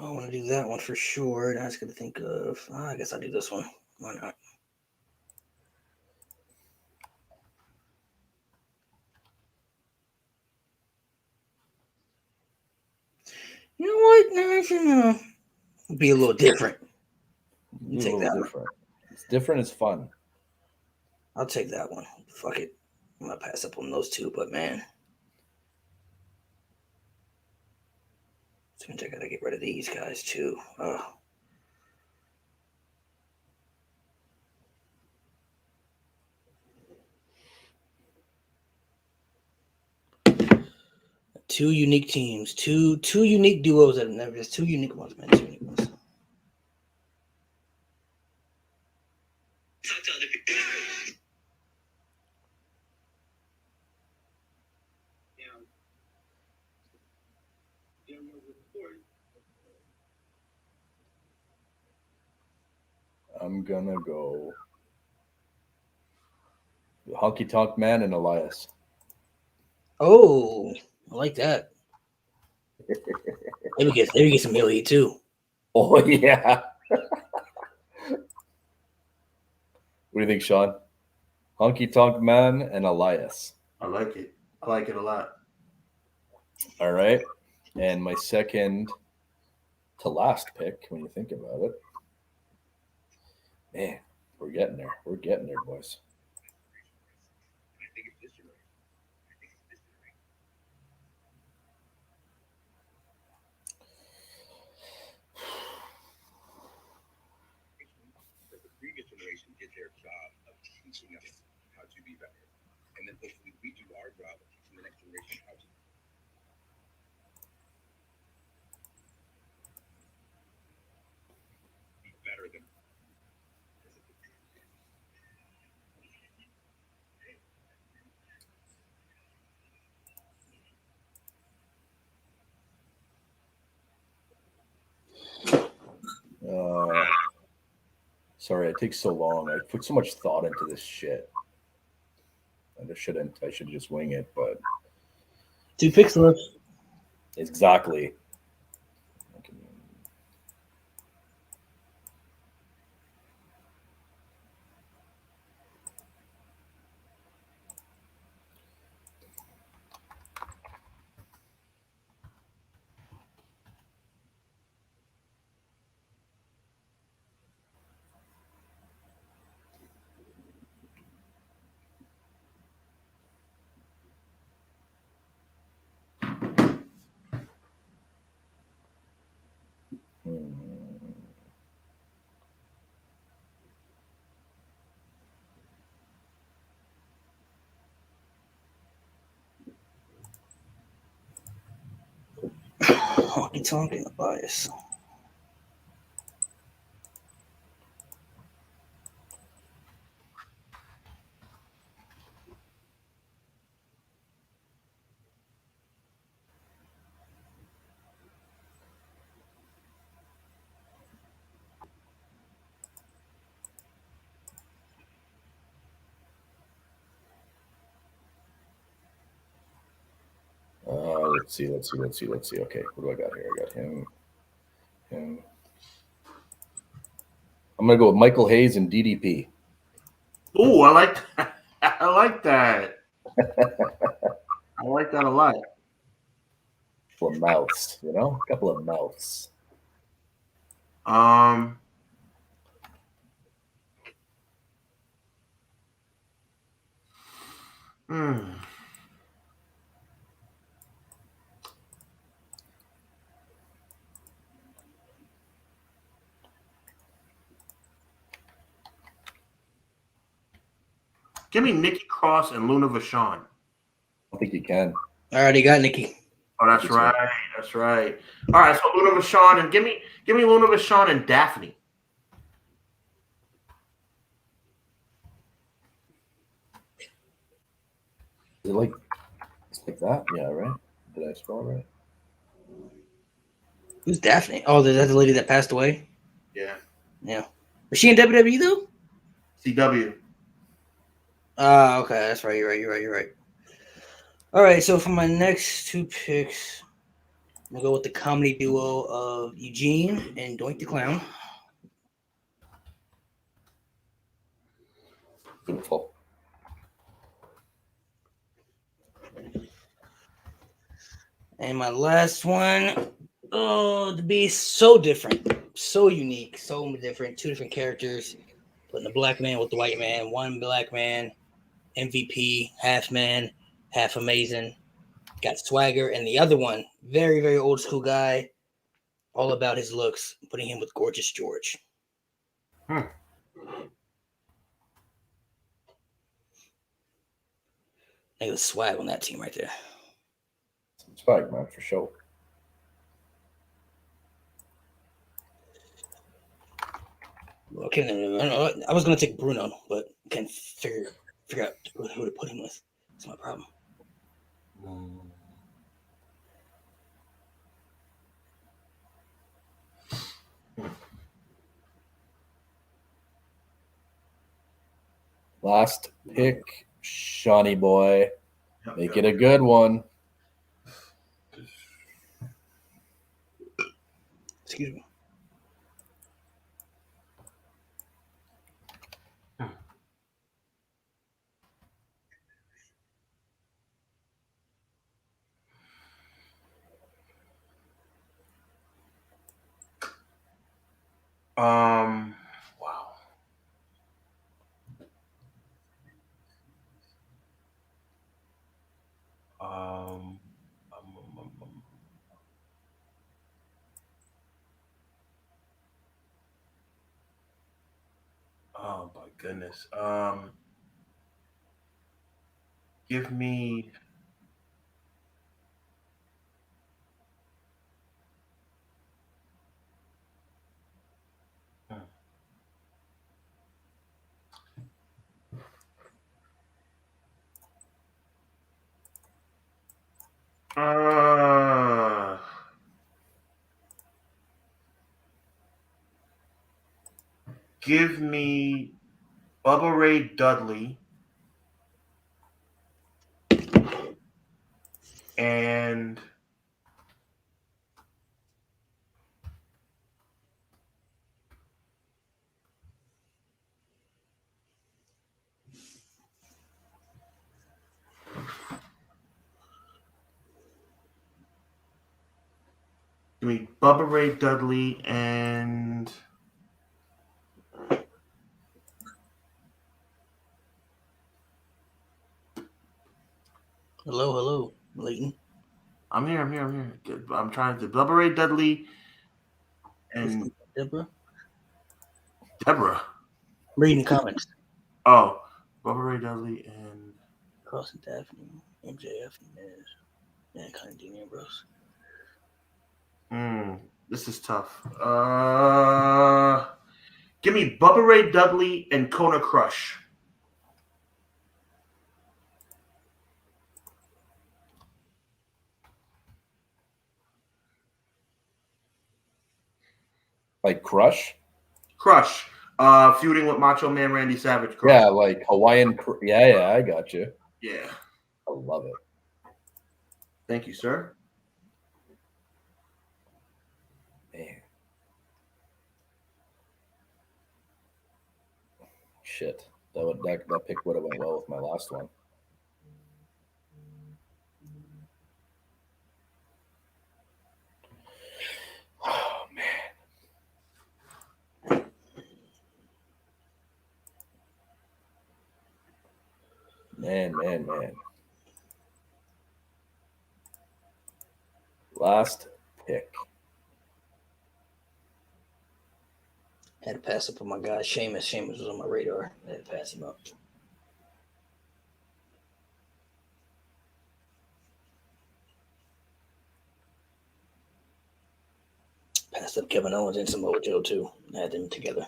Speaker 1: I want to do that one for sure. And I was going to think of, I guess I'll do this one. Why not? You know what? No, I should be a little different.
Speaker 4: It's
Speaker 1: Take
Speaker 4: a little
Speaker 1: that one.
Speaker 4: different. It's different. It's fun.
Speaker 1: I'll take that one. Fuck it. I'm going to pass up on those two, but man. I got to get rid of these guys too. Oh. Two unique teams, two unique duos that have never just two unique ones, man. Two unique ones.
Speaker 4: I'm gonna go Honky Tonk Man and Elias.
Speaker 1: Oh, I like that. Maybe get some Millie too.
Speaker 4: Oh yeah. What do you think, Sean? Honky Tonk Man and Elias.
Speaker 3: I like it. I like it a lot.
Speaker 4: All right. And my second to last pick, when you think about it. Man, we're getting there. We're getting there, boys.
Speaker 5: The previous generation did their job of teaching us how to be better. And then hopefully we do our job of teaching the next generation how to be better than
Speaker 4: Sorry, it takes so long. I put so much thought into this shit. I shouldn't. I should just wing it, but
Speaker 1: 2 picks left.
Speaker 4: exactly.
Speaker 1: Honky Tonk and Elias.
Speaker 4: Let's see. Okay, what do I got here? I got him. I'm gonna go with Michael Hayes and DDP.
Speaker 3: Ooh, I like that. I like that. I like that a lot.
Speaker 4: Couple of mouths, you know, a couple of mouths.
Speaker 3: Hmm. Give me Nikki Cross and Luna Vachon.
Speaker 4: I think you can.
Speaker 1: I already got Nikki.
Speaker 3: Oh, that's right. That's right. All right, so Luna Vachon and give me Luna Vachon and Daphne.
Speaker 4: Is it like it's like that? Yeah, right. Did I spell it right?
Speaker 1: Who's Daphne? Oh, is that the lady that passed away?
Speaker 3: Yeah.
Speaker 1: Yeah. Was she in WWE though?
Speaker 3: CW.
Speaker 1: Okay, that's right. You're right. All right, so for my next 2 picks, We'll go with the comedy duo of Eugene and Doink the Clown.
Speaker 4: Beautiful.
Speaker 1: And my last one, oh, to be so different, so unique, so different. Two different characters, putting a black man with the white man. One black man, MVP, half man, half amazing. Got swagger, and the other one, very, very old school guy, all about his looks, putting him with Gorgeous George.
Speaker 3: Hmm.
Speaker 1: Look at the swag on that team right there.
Speaker 4: Some swag, man, for sure.
Speaker 1: Okay, I was gonna take Bruno, but can't figure out who to put him with. That's my problem.
Speaker 4: Last pick, Shawnee boy. Make it a good one.
Speaker 1: Excuse me.
Speaker 3: Wow. Um, um, um, um, oh my goodness. Give me. Uh, Give me Bubba Ray Dudley and give me Bubba Ray Dudley and
Speaker 1: Hello, Leighton.
Speaker 3: I'm here. Good. I'm trying to Bubba Ray Dudley and
Speaker 1: Deborah.
Speaker 3: Deborah.
Speaker 1: Reading the comments.
Speaker 3: Oh, Bubba Ray Dudley and
Speaker 1: Cross and Daphne, MJF, and Miz, and kind of Dean Ambrose.
Speaker 3: This is tough. Give me Bubba Ray Dudley and Kona Crush.
Speaker 4: Like Crush?
Speaker 3: Crush. Feuding with Macho Man Randy Savage. Crush.
Speaker 4: Yeah, like Hawaiian. Yeah, I got you.
Speaker 3: Yeah.
Speaker 4: I love it.
Speaker 3: Thank you, sir.
Speaker 4: Man. Shit. That pick would have went well with my last one. Oh man. Man. Last pick.
Speaker 1: Had to pass up on my guy Sheamus. Sheamus was on my radar. I had to pass him up. Passed up Kevin Owens and Samoa Joe too. I had them together.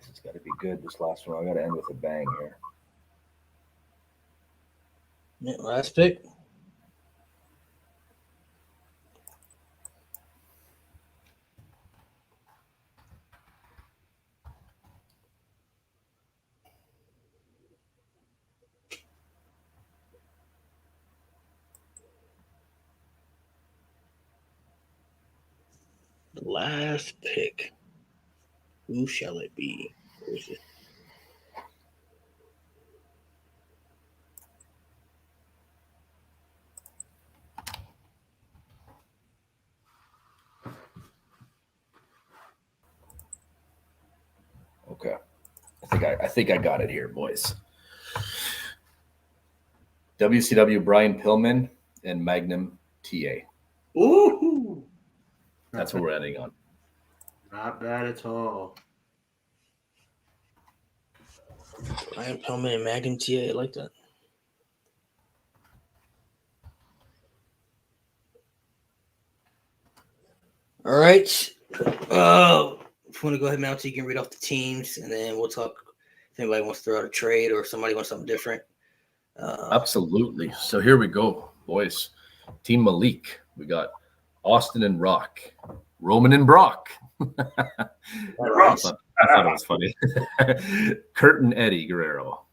Speaker 4: It's got to be good. This last one, I got to end with a bang here.
Speaker 1: Yeah, last pick. The last pick. Who shall it be? Who is it?
Speaker 4: Okay, I think I got it here, boys. WCW Brian Pillman and Magnum TA.
Speaker 3: Ooh,
Speaker 4: That's what we're ending on.
Speaker 3: not bad at all.
Speaker 1: Brian Pillman and Magnum TA. I like that. All right. If you want to go ahead, Mounty, you can read off the teams, and then we'll talk. If anybody wants to throw out a trade or somebody wants something different.
Speaker 4: Absolutely. So here we go, boys. Team Malik. We got Austin and Rock, Roman and Brock. I thought it was funny. Kurt and Eddie Guerrero,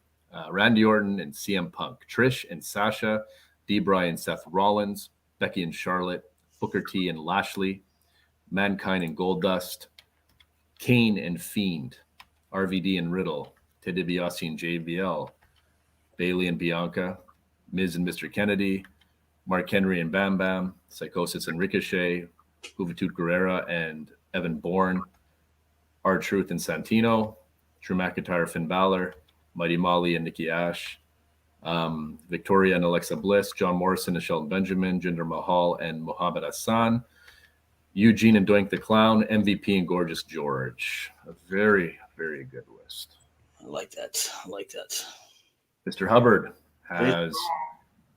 Speaker 4: Randy Orton and CM Punk, Trish and Sasha, D-Bry and Seth Rollins, Becky and Charlotte, Booker T and Lashley, Mankind and Goldust, Kane and Fiend, RVD and Riddle, Ted DiBiase and JBL, Bailey and Bianca, Miz and Mr. Kennedy, Mark Henry and Bam Bam, Psychosis and Ricochet, Juventud Guerrera and Evan Bourne, R-Truth and Santino, Drew McIntyre, Finn Balor, Mighty Molly and Nikki Ash, Victoria and Alexa Bliss, John Morrison and Shelton Benjamin, Jinder Mahal and Mohammed Hassan, Eugene and Doink the Clown, MVP and Gorgeous George. A very, very good list.
Speaker 1: I like that.
Speaker 4: Mr. Hubbard has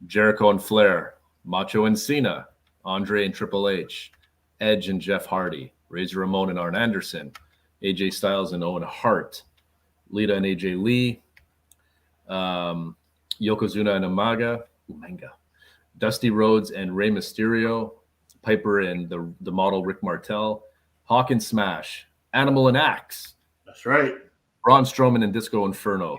Speaker 4: Jericho and Flair, Macho and Cena, Andre and Triple H, Edge and Jeff Hardy, Razor Ramon and Arn Anderson, AJ Styles and Owen Hart, Lita and AJ Lee, Yokozuna and Umaga, Dusty Rhodes and Rey Mysterio, Piper and the model Rick Martel, Hawk and Smash, Animal and Axe.
Speaker 3: That's right.
Speaker 4: Braun Strowman and Disco Inferno,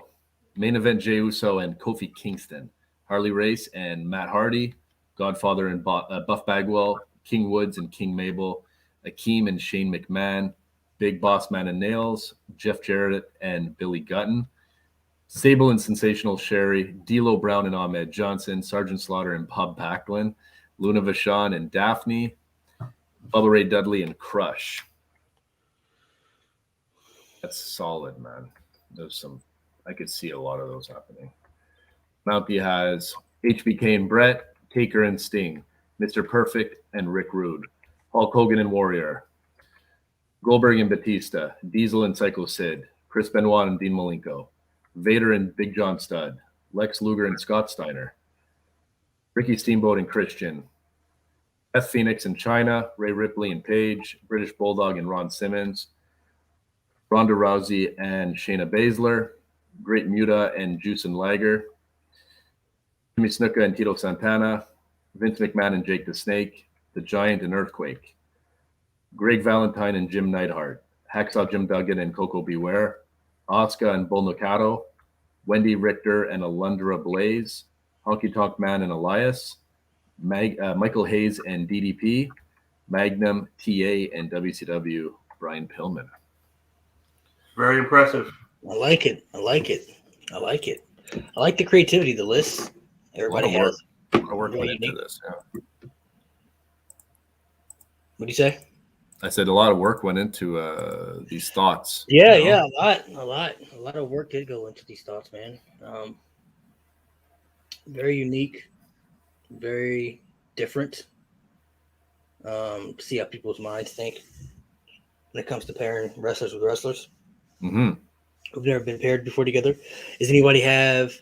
Speaker 4: Main Event Jey Uso and Kofi Kingston, Harley Race and Matt Hardy, Godfather and Buff Bagwell, King Woods and King Mabel, Akeem and Shane McMahon, Big Boss Man and Nails, Jeff Jarrett and Billy Gutton, Sable and Sensational Sherry, D'Lo Brown and Ahmed Johnson, Sergeant Slaughter and Bob Backlund, Luna Vachon and Daphne, Bubba Ray Dudley and Crush. That's solid, man. I could see a lot of those happening. Mountie has HBK and Brett, Taker and Sting, Mr. Perfect and Rick Rude, Hulk Hogan and Warrior, Goldberg and Batista, Diesel and Psycho Sid, Chris Benoit and Dean Malenko, Vader and Big John Studd, Lex Luger and Scott Steiner, Ricky Steamboat and Christian, Beth Phoenix and China, Ray Ripley and Paige, British Bulldog and Ron Simmons, Ronda Rousey and Shayna Baszler, Great Muta and Juice and Lager, Jimmy Snuka and Tito Santana, Vince McMahon and Jake the Snake, The Giant and Earthquake, Greg Valentine and Jim Neidhart, Hacksaw Jim Duggan and Coco Beware, Asuka and Bull Nakano, Wendy Richter and Alundra Blaze, Honky Tonk Man and Elias, Michael Hayes and DDP, Magnum, TA, and WCW Brian Pillman.
Speaker 3: Very impressive.
Speaker 1: I like it. I like the creativity of the list. Everybody has.
Speaker 4: I worked into this. Yeah.
Speaker 1: What do you say?
Speaker 4: I said a lot of work went into these thoughts.
Speaker 1: Yeah, a lot of work did go into these thoughts, man. Very unique, very different. See how people's minds think when it comes to pairing wrestlers with wrestlers.
Speaker 4: Mm-hmm.
Speaker 1: Who've never been paired before together. Does anybody have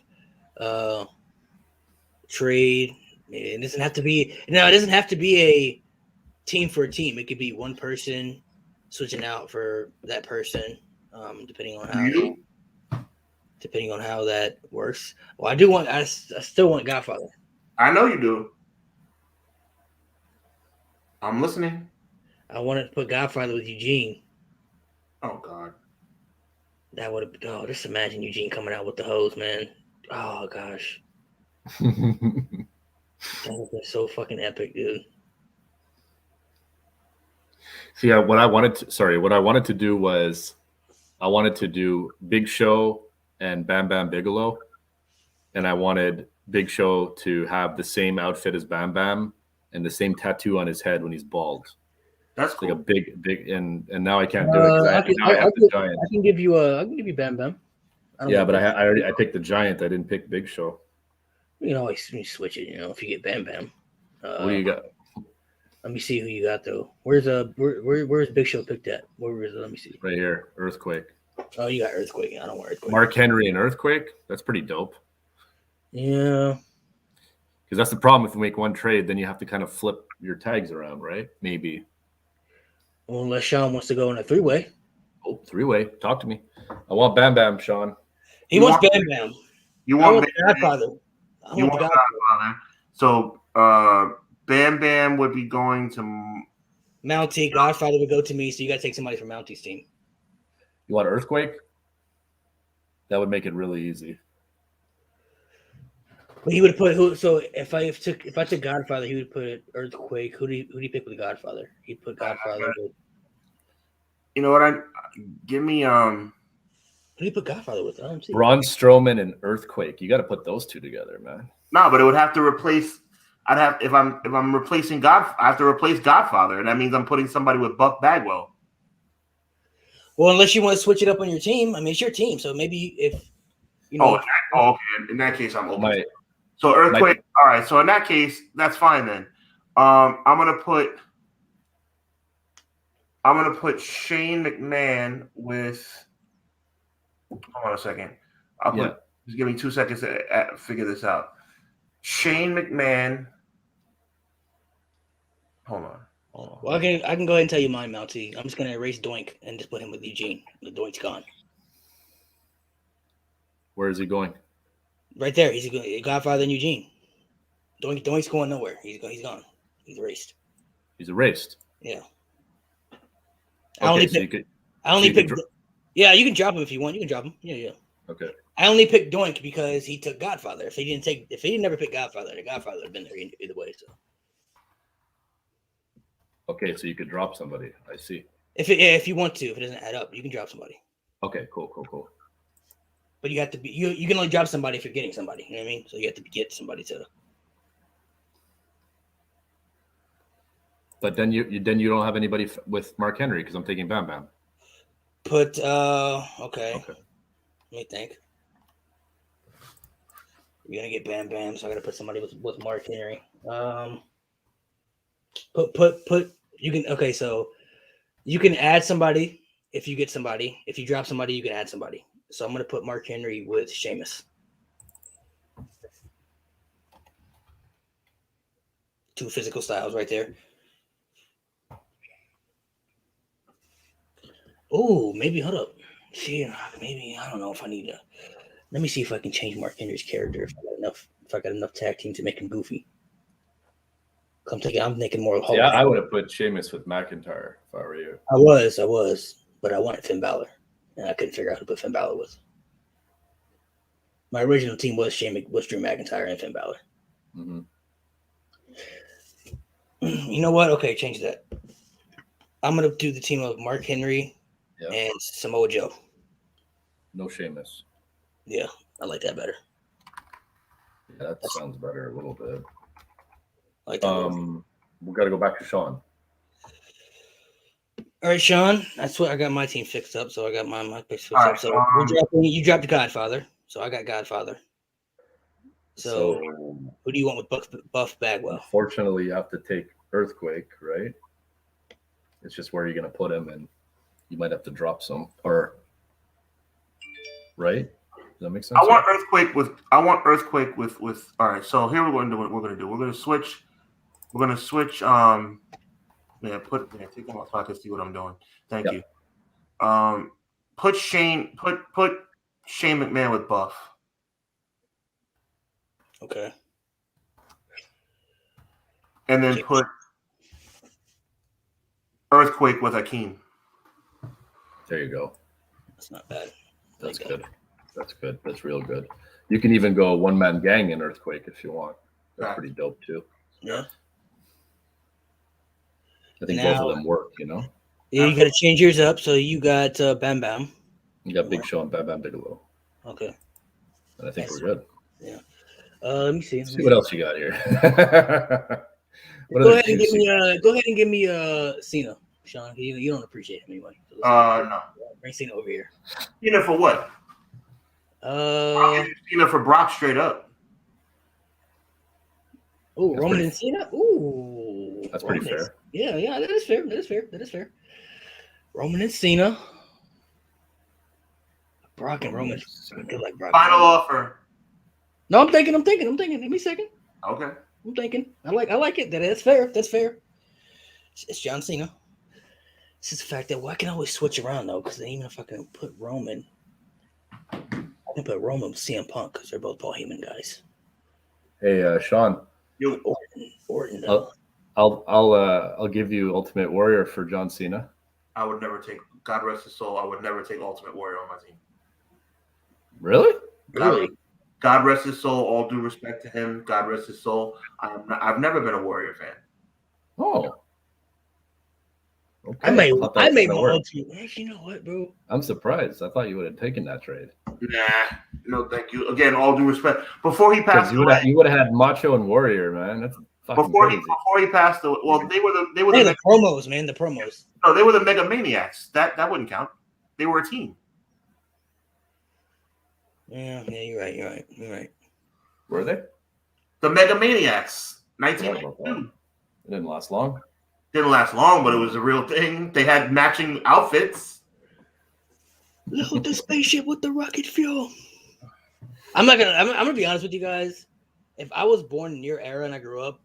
Speaker 1: trade? It doesn't have to be. No, it doesn't have to be a team for a team. It could be one person switching out for that person. depending on
Speaker 3: Do
Speaker 1: how
Speaker 3: you?
Speaker 1: that works. Well, I still want Godfather.
Speaker 3: I know you do. I'm listening.
Speaker 1: I wanted to put Godfather with Eugene.
Speaker 3: Oh God.
Speaker 1: That would have. Oh, just imagine Eugene coming out with the hose, man. Oh gosh, that would have been so fucking epic, dude.
Speaker 4: So yeah, what I wanted to do was I wanted to do Big Show and Bam Bam Bigelow, and I wanted Big Show to have the same outfit as Bam Bam and the same tattoo on his head when he's bald.
Speaker 3: That's
Speaker 4: It's
Speaker 3: cool.
Speaker 4: like a big, and now I can't do it because I have the giant.
Speaker 1: I can give you Bam Bam.
Speaker 4: Yeah, but I picked the giant. I didn't pick Big Show.
Speaker 1: You can always switch it. If you get Bam Bam.
Speaker 4: What do you got?
Speaker 1: Let me see who you got though. Where's Big Show picked at? Where is it? Let me see.
Speaker 4: Right here, Earthquake.
Speaker 1: Oh, you got Earthquake. I don't want Earthquake.
Speaker 4: Mark Henry and Earthquake. That's pretty dope.
Speaker 1: Yeah.
Speaker 4: Because that's the problem. If you make one trade, then you have to kind of flip your tags around, right? Maybe.
Speaker 1: Well, unless Sean wants to go in a 3-way.
Speaker 4: Oh, 3-way. Talk to me. I want Bam Bam, Sean.
Speaker 1: He wants Bam Bam.
Speaker 3: You
Speaker 1: I
Speaker 3: want
Speaker 1: want the Godfather.
Speaker 3: You want Godfather. So Bam Bam would be going to
Speaker 1: Mountie. Godfather would go to me, so you got to take somebody from Mountie's team.
Speaker 4: You want Earthquake? That would make it really easy.
Speaker 1: But he would have put who? So if I took Godfather, he would put Earthquake. Who do you pick with Godfather? He'd put Godfather. With,
Speaker 3: you know what? Give me
Speaker 1: who do you put Godfather with? I don't see.
Speaker 4: Braun Strowman and Earthquake. You got to put those two together, man.
Speaker 3: No, but it would have to replace. I'd have if I'm replacing I have to replace Godfather, and that means I'm putting somebody with Buck Bagwell.
Speaker 1: Well, unless you want to switch it up on your team. I mean, it's your team, so maybe if you know.
Speaker 3: Okay. In that case, I'm open. So
Speaker 4: My,
Speaker 3: Earthquake. All right. So in that case, that's fine then. I'm gonna put Shane McMahon with. Hold on a second. Just give me 2 seconds to figure this out. Shane McMahon. Hold on.
Speaker 1: Well, I can go ahead and tell you mine, Mountie. I'm just gonna erase Doink and just put him with Eugene. The Doink's gone.
Speaker 4: Where is he going?
Speaker 1: Right there. He's going Godfather and Eugene. Doink's going nowhere. He's gone. He's erased.
Speaker 4: He's erased.
Speaker 1: Yeah. Yeah, you can drop him if you want. You can drop him. Yeah.
Speaker 4: Okay.
Speaker 1: I only picked Doink because he took Godfather. If he didn't never pick Godfather, the Godfather would have been there either way. So.
Speaker 4: Okay, so you could drop somebody. I see.
Speaker 1: If you want to, if it doesn't add up, you can drop somebody.
Speaker 4: Okay, cool.
Speaker 1: But you have to be you can only drop somebody if you're getting somebody. You know what I mean? So you have to get somebody to.
Speaker 4: But then you don't have anybody with Mark Henry because I'm taking Bam Bam.
Speaker 1: Okay. Let me think. You're gonna get Bam Bam, so I gotta put somebody with Mark Henry. You can so you can add somebody if you get somebody. If you drop somebody, you can add somebody. So I'm gonna put Mark Henry with Sheamus. Two physical styles right there. Oh, maybe hold up. See, maybe I don't know if I need to. Let me see if I can change Mark Henry's character if I got enough tag team to make him goofy. I'm thinking more.
Speaker 4: Yeah, I would have put Sheamus with McIntyre if I were you.
Speaker 1: I was, but I wanted Finn Balor, and I couldn't figure out who to put Finn Balor with. My original team was Drew McIntyre and Finn Balor.
Speaker 4: Mm-hmm.
Speaker 1: You know what? Okay, change that. I'm gonna do the team of Mark Henry and Samoa Joe.
Speaker 4: No Sheamus.
Speaker 1: Yeah, I like that better.
Speaker 4: Yeah, that sounds better a little bit.
Speaker 1: I like that
Speaker 4: we got to go back to Sean.
Speaker 1: All right, Sean. That's what I got my team fixed up. So I got my picks fixed
Speaker 3: All
Speaker 1: up. So you dropped the Godfather. So I got Godfather. So who do you want with Buff Bagwell?
Speaker 4: Unfortunately, you have to take Earthquake, right? It's just where you're going to put him, and you might have to drop some, right? Does that make sense?
Speaker 3: I want Earthquake with. All right, so here we're going to do what we're going to do. We're going to switch. Take them off so I can see what I'm doing. Thank you. put Shane McMahon with Buff.
Speaker 1: Okay.
Speaker 3: And then put Earthquake with Akeem.
Speaker 4: There you go.
Speaker 1: That's not bad.
Speaker 4: That's good. That's good. That's real good. You can even go one man gang in Earthquake if you want. That's pretty dope too.
Speaker 1: Yeah.
Speaker 4: I think both of them work, you know?
Speaker 1: Yeah, you got to change yours up. So you got Bam Bam.
Speaker 4: You got Big Show and Bam Bam Bigelow.
Speaker 1: Okay.
Speaker 4: And I think we're good.
Speaker 1: Yeah. Let me see.
Speaker 4: See what else you got here.
Speaker 1: Go ahead and give me Cena, Sean. You don't appreciate him anyway. So
Speaker 3: No.
Speaker 1: bring Cena over here.
Speaker 3: Cena for what? Cena for Brock straight up.
Speaker 1: Oh, Roman and Cena. Ooh,
Speaker 4: that's pretty fair.
Speaker 1: Yeah, that is fair. That is fair. Roman and Cena. Brock and Roman. Like Brock
Speaker 3: Final offer.
Speaker 1: No, I'm thinking. Give me a second.
Speaker 3: Okay.
Speaker 1: I'm thinking. I like it. That's fair. That's fair. It's John Cena. It's just the fact that I can always switch around though, because even if I can put Roman, I can put Roman with CM Punk because they're both Paul Heyman guys.
Speaker 4: Hey, Sean.
Speaker 1: Orton.
Speaker 4: I'll give you Ultimate Warrior for John Cena.
Speaker 3: I would never take. God rest his soul. I would never take Ultimate Warrior on my team.
Speaker 4: Really?
Speaker 3: God rest his soul. All due respect to him. God rest his soul. I've never been a Warrior fan.
Speaker 4: Oh. Okay.
Speaker 1: I may Ultimate. You know what, bro?
Speaker 4: I'm surprised. I thought you would have taken that trade.
Speaker 3: Nah, no, thank you. Again, all due respect. Before he passed away,
Speaker 4: you would have had Macho and Warrior, man. That's fucking crazy.
Speaker 3: Before he passed away, well, they were
Speaker 1: the promos, man. The promos.
Speaker 3: No, they were the Mega Maniacs. That wouldn't count. They were a team.
Speaker 1: Yeah, you're right.
Speaker 4: Were they?
Speaker 3: The Mega Maniacs, 1992.
Speaker 4: It didn't last long.
Speaker 3: Didn't last long, but it was a real thing. They had matching outfits.
Speaker 1: Load the spaceship with the rocket fuel. I'm gonna be honest with you guys. If I was born in your era and I grew up,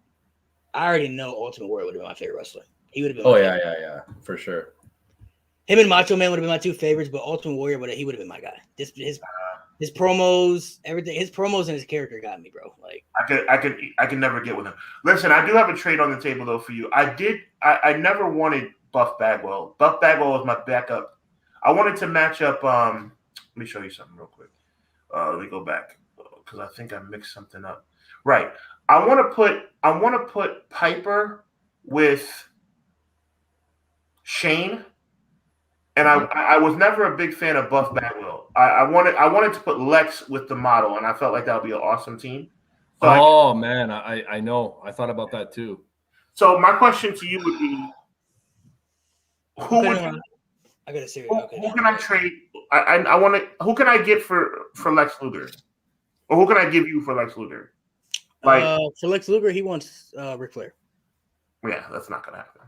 Speaker 1: I already know Ultimate Warrior would have been my favorite wrestler. He would have been.
Speaker 4: Oh yeah, for sure.
Speaker 1: Him and Macho Man would have been my two favorites, but Ultimate Warrior he would have been my guy. His promos, everything. His promos and his character got me, bro. Like
Speaker 3: I could never get with him. Listen, I do have a trade on the table though for you. I never wanted Buff Bagwell. Buff Bagwell was my backup. I wanted to match up. Let me show you something real quick. Let me go back because I think I mixed something up. Right. I want to put Piper with Shane. And I was never a big fan of Buff Bagwell. I wanted to put Lex with the model, and I felt like that would be an awesome team. So
Speaker 4: man, I know. I thought about that too.
Speaker 3: So my question to you would be, who can I trade? I want to. Who can I get for Lex Luger, or who can I give you for Lex Luger?
Speaker 1: Like for Lex Luger, he wants Ric Flair.
Speaker 3: Yeah, that's not gonna happen.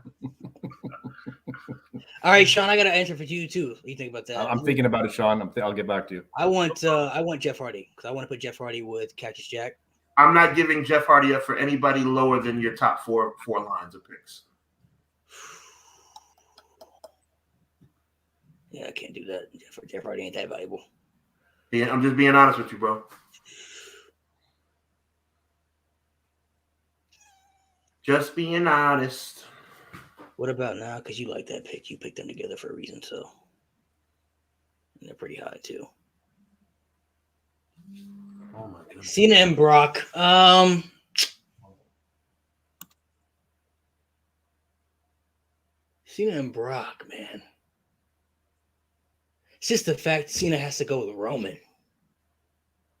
Speaker 1: All right, Sean, I got an answer for you too. What do you think about that?
Speaker 4: I'm thinking about it, Sean. I'll get back to you.
Speaker 1: I want Jeff Hardy because I want to put Jeff Hardy with Cactus Jack.
Speaker 3: I'm not giving Jeff Hardy up for anybody lower than your top four lines of picks.
Speaker 1: Yeah, I can't do that. Jeff Hardy ain't that valuable.
Speaker 3: Yeah, I'm just being honest with you, bro. Just being honest.
Speaker 1: What about now? Because you like that pick. You picked them together for a reason, so. And they're pretty high, too.
Speaker 3: Oh, my goodness.
Speaker 1: Cena and Brock. Cena and Brock, man. It's just the fact Cena has to go with Roman.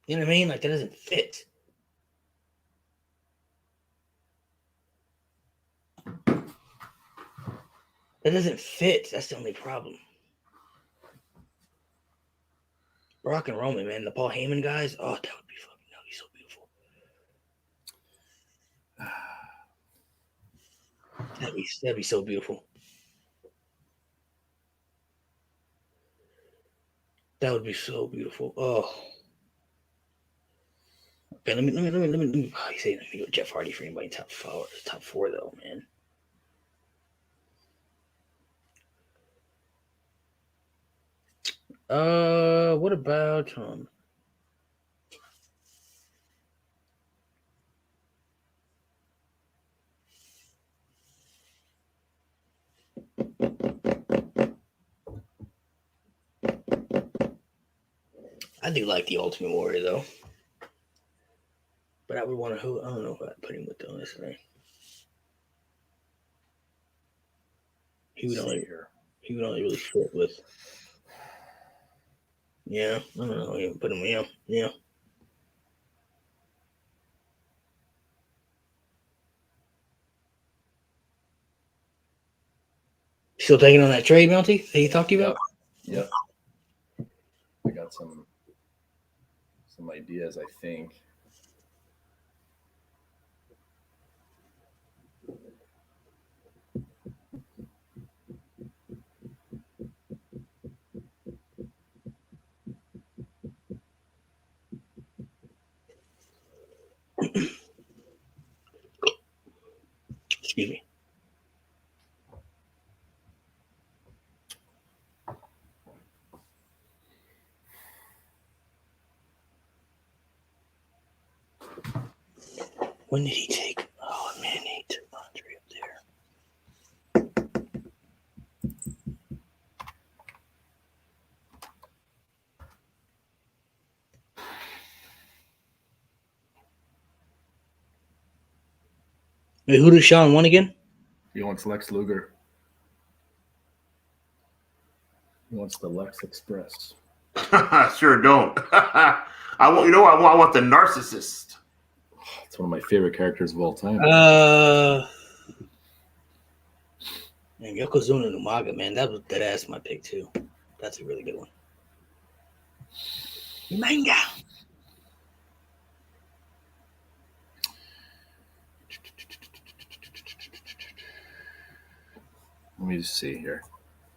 Speaker 1: You know what I mean? Like, that doesn't fit. That doesn't fit. That's the only problem. Brock and Roman, man. The Paul Heyman guys. Oh, that would be so beautiful. That'd be so beautiful. That would be so beautiful. Oh. Okay, let me go Jeff Hardy for anybody top four though, man. What about I do like the Ultimate Warrior though, but I would want to. I don't know who I'd put him with though. Honestly, he would only really fit with. Yeah, I don't know. You put him. Yeah. Still taking on that trade, Mounty, that he talked to you about?
Speaker 4: Yep. I got some ideas, I think.
Speaker 1: Excuse me. When did he take? Oh man, he took Andre up there. Wait, who does Sean want again?
Speaker 4: He wants Lex Luger. He wants the Lex Express.
Speaker 3: Sure don't. I want. You know what? I want the narcissist.
Speaker 4: It's one of my favorite characters of all time.
Speaker 1: And Yokozuna and Umaga, man, that was dead ass my pick too. That's a really good one. Manga.
Speaker 4: Let me just see here.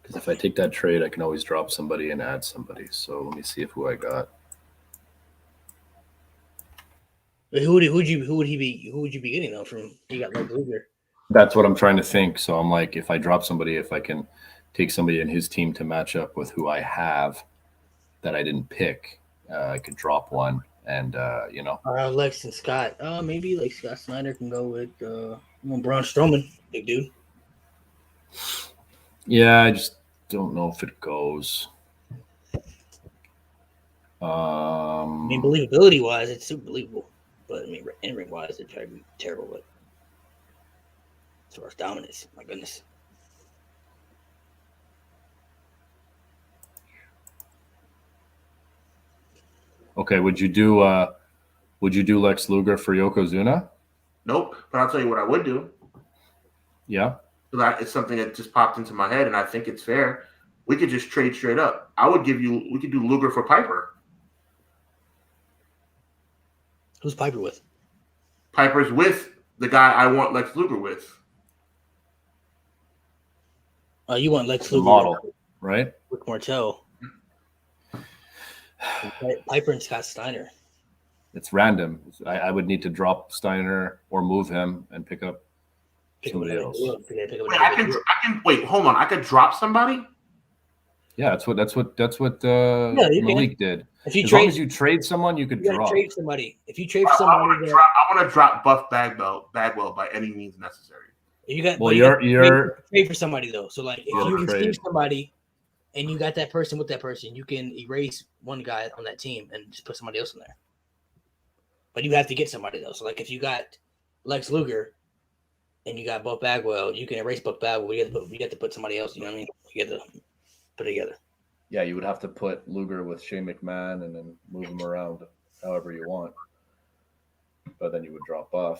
Speaker 4: Because if I take that trade, I can always drop somebody and add somebody. So let me see who I got.
Speaker 1: But who would he be? Who would you be getting though from? You got Lex Luger.
Speaker 4: That's what I'm trying to think. So I'm like, if I drop somebody, if I can take somebody in his team to match up with who I have that I didn't pick, I could drop one and
Speaker 1: Lex and Scott. Maybe like Scott Snyder can go with Braun Strowman, big dude.
Speaker 4: Yeah, I just don't know if it goes.
Speaker 1: I mean, believability wise, it's super believable, but I mean, in ring wise, it's probably terrible. But as far as dominance, my goodness.
Speaker 4: Okay, would you do Lex Luger for Yokozuna?
Speaker 3: Nope. But I'll tell you what I would do.
Speaker 4: Yeah.
Speaker 3: It's something that just popped into my head, and I think it's fair. We could just trade straight up. We could do Luger for Piper.
Speaker 1: Who's Piper with?
Speaker 3: Piper's with the guy I want Lex Luger with.
Speaker 1: You want Lex
Speaker 4: The
Speaker 1: Luger
Speaker 4: model, right?
Speaker 1: with Martel. Piper and Scott Steiner.
Speaker 4: It's random. I would need to drop Steiner or move him and pick up somebody else.
Speaker 3: Wait, hold on. I could drop somebody?
Speaker 4: Yeah, that's what Malik did.
Speaker 1: If you
Speaker 4: as
Speaker 1: trade,
Speaker 4: long as you trade someone, you could drop.
Speaker 1: Trade somebody. If you trade for somebody,
Speaker 3: I want to drop Buff Bagwell by any means necessary.
Speaker 1: You got
Speaker 4: you're
Speaker 1: trade for somebody though. So like if you receive somebody and you got that person with that person, you can erase one guy on that team and just put somebody else in there. But you have to get somebody though. So like if you got Lex Luger and you got Buff Bagwell, you can erase Buff Bagwell. You have to put somebody else. You know what I mean? You have to put it together.
Speaker 4: Yeah, you would have to put Luger with Shane McMahon and then move him around however you want. But then you would drop Buff.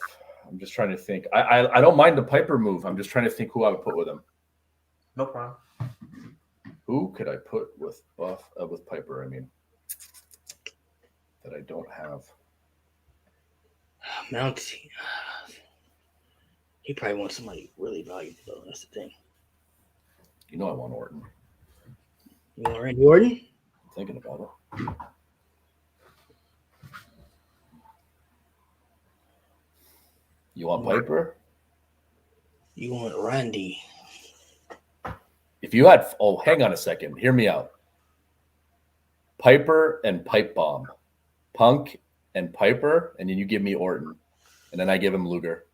Speaker 4: I'm just trying to think. I don't mind the Piper move. I'm just trying to think who I would put with him.
Speaker 3: No problem.
Speaker 4: Who could I put with Buff with Piper? I mean, that I don't have.
Speaker 1: Mountie. He probably wants somebody really valuable though. That's the thing.
Speaker 4: You know I want Orton.
Speaker 1: You want Randy Orton?
Speaker 4: I'm thinking about it. You want Piper?
Speaker 1: You want Randy?
Speaker 4: If you had, hang on a second. Hear me out. Piper and Pipe Bomb, Punk and Piper, and then you give me Orton, and then I give him Luger.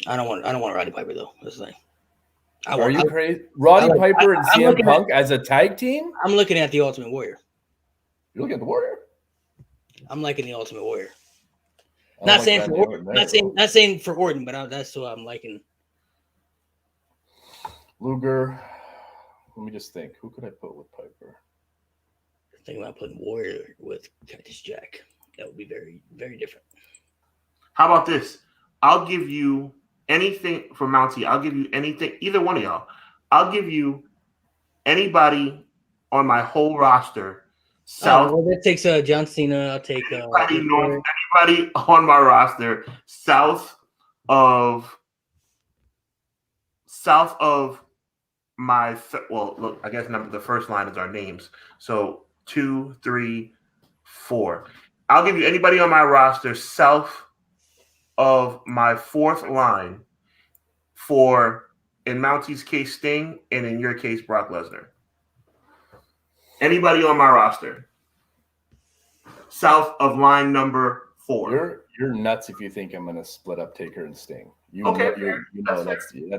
Speaker 1: I don't want Roddy Piper though. That's the thing.
Speaker 4: Are you crazy? Roddy Piper and CM Punk as a tag team?
Speaker 1: I'm looking at the Ultimate Warrior.
Speaker 4: You're looking at the Warrior?
Speaker 1: I'm liking the Ultimate Warrior. Not saying for Orton, but that's what I'm liking.
Speaker 4: Luger. Let me just think. Who could I put with Piper?
Speaker 1: Thinking about putting Warrior with Cactus Jack. That would be very, very different.
Speaker 3: How about this? I'll give you anything for Mountie. I'll give you anything, either one of y'all. I'll give you anybody on my whole roster. South.
Speaker 1: Well, that takes John Cena. I'll take
Speaker 3: anybody on my roster south of my look. I guess the first line is our names. So 2, 3, 4. I'll give you anybody on my roster south of my fourth line for, in Mountie's case, Sting, and in your case, Brock Lesnar. Anybody on my roster south of line number 4.
Speaker 4: You're nuts if you think I'm going to split up Taker and Sting.
Speaker 3: Okay,
Speaker 4: that's crazy.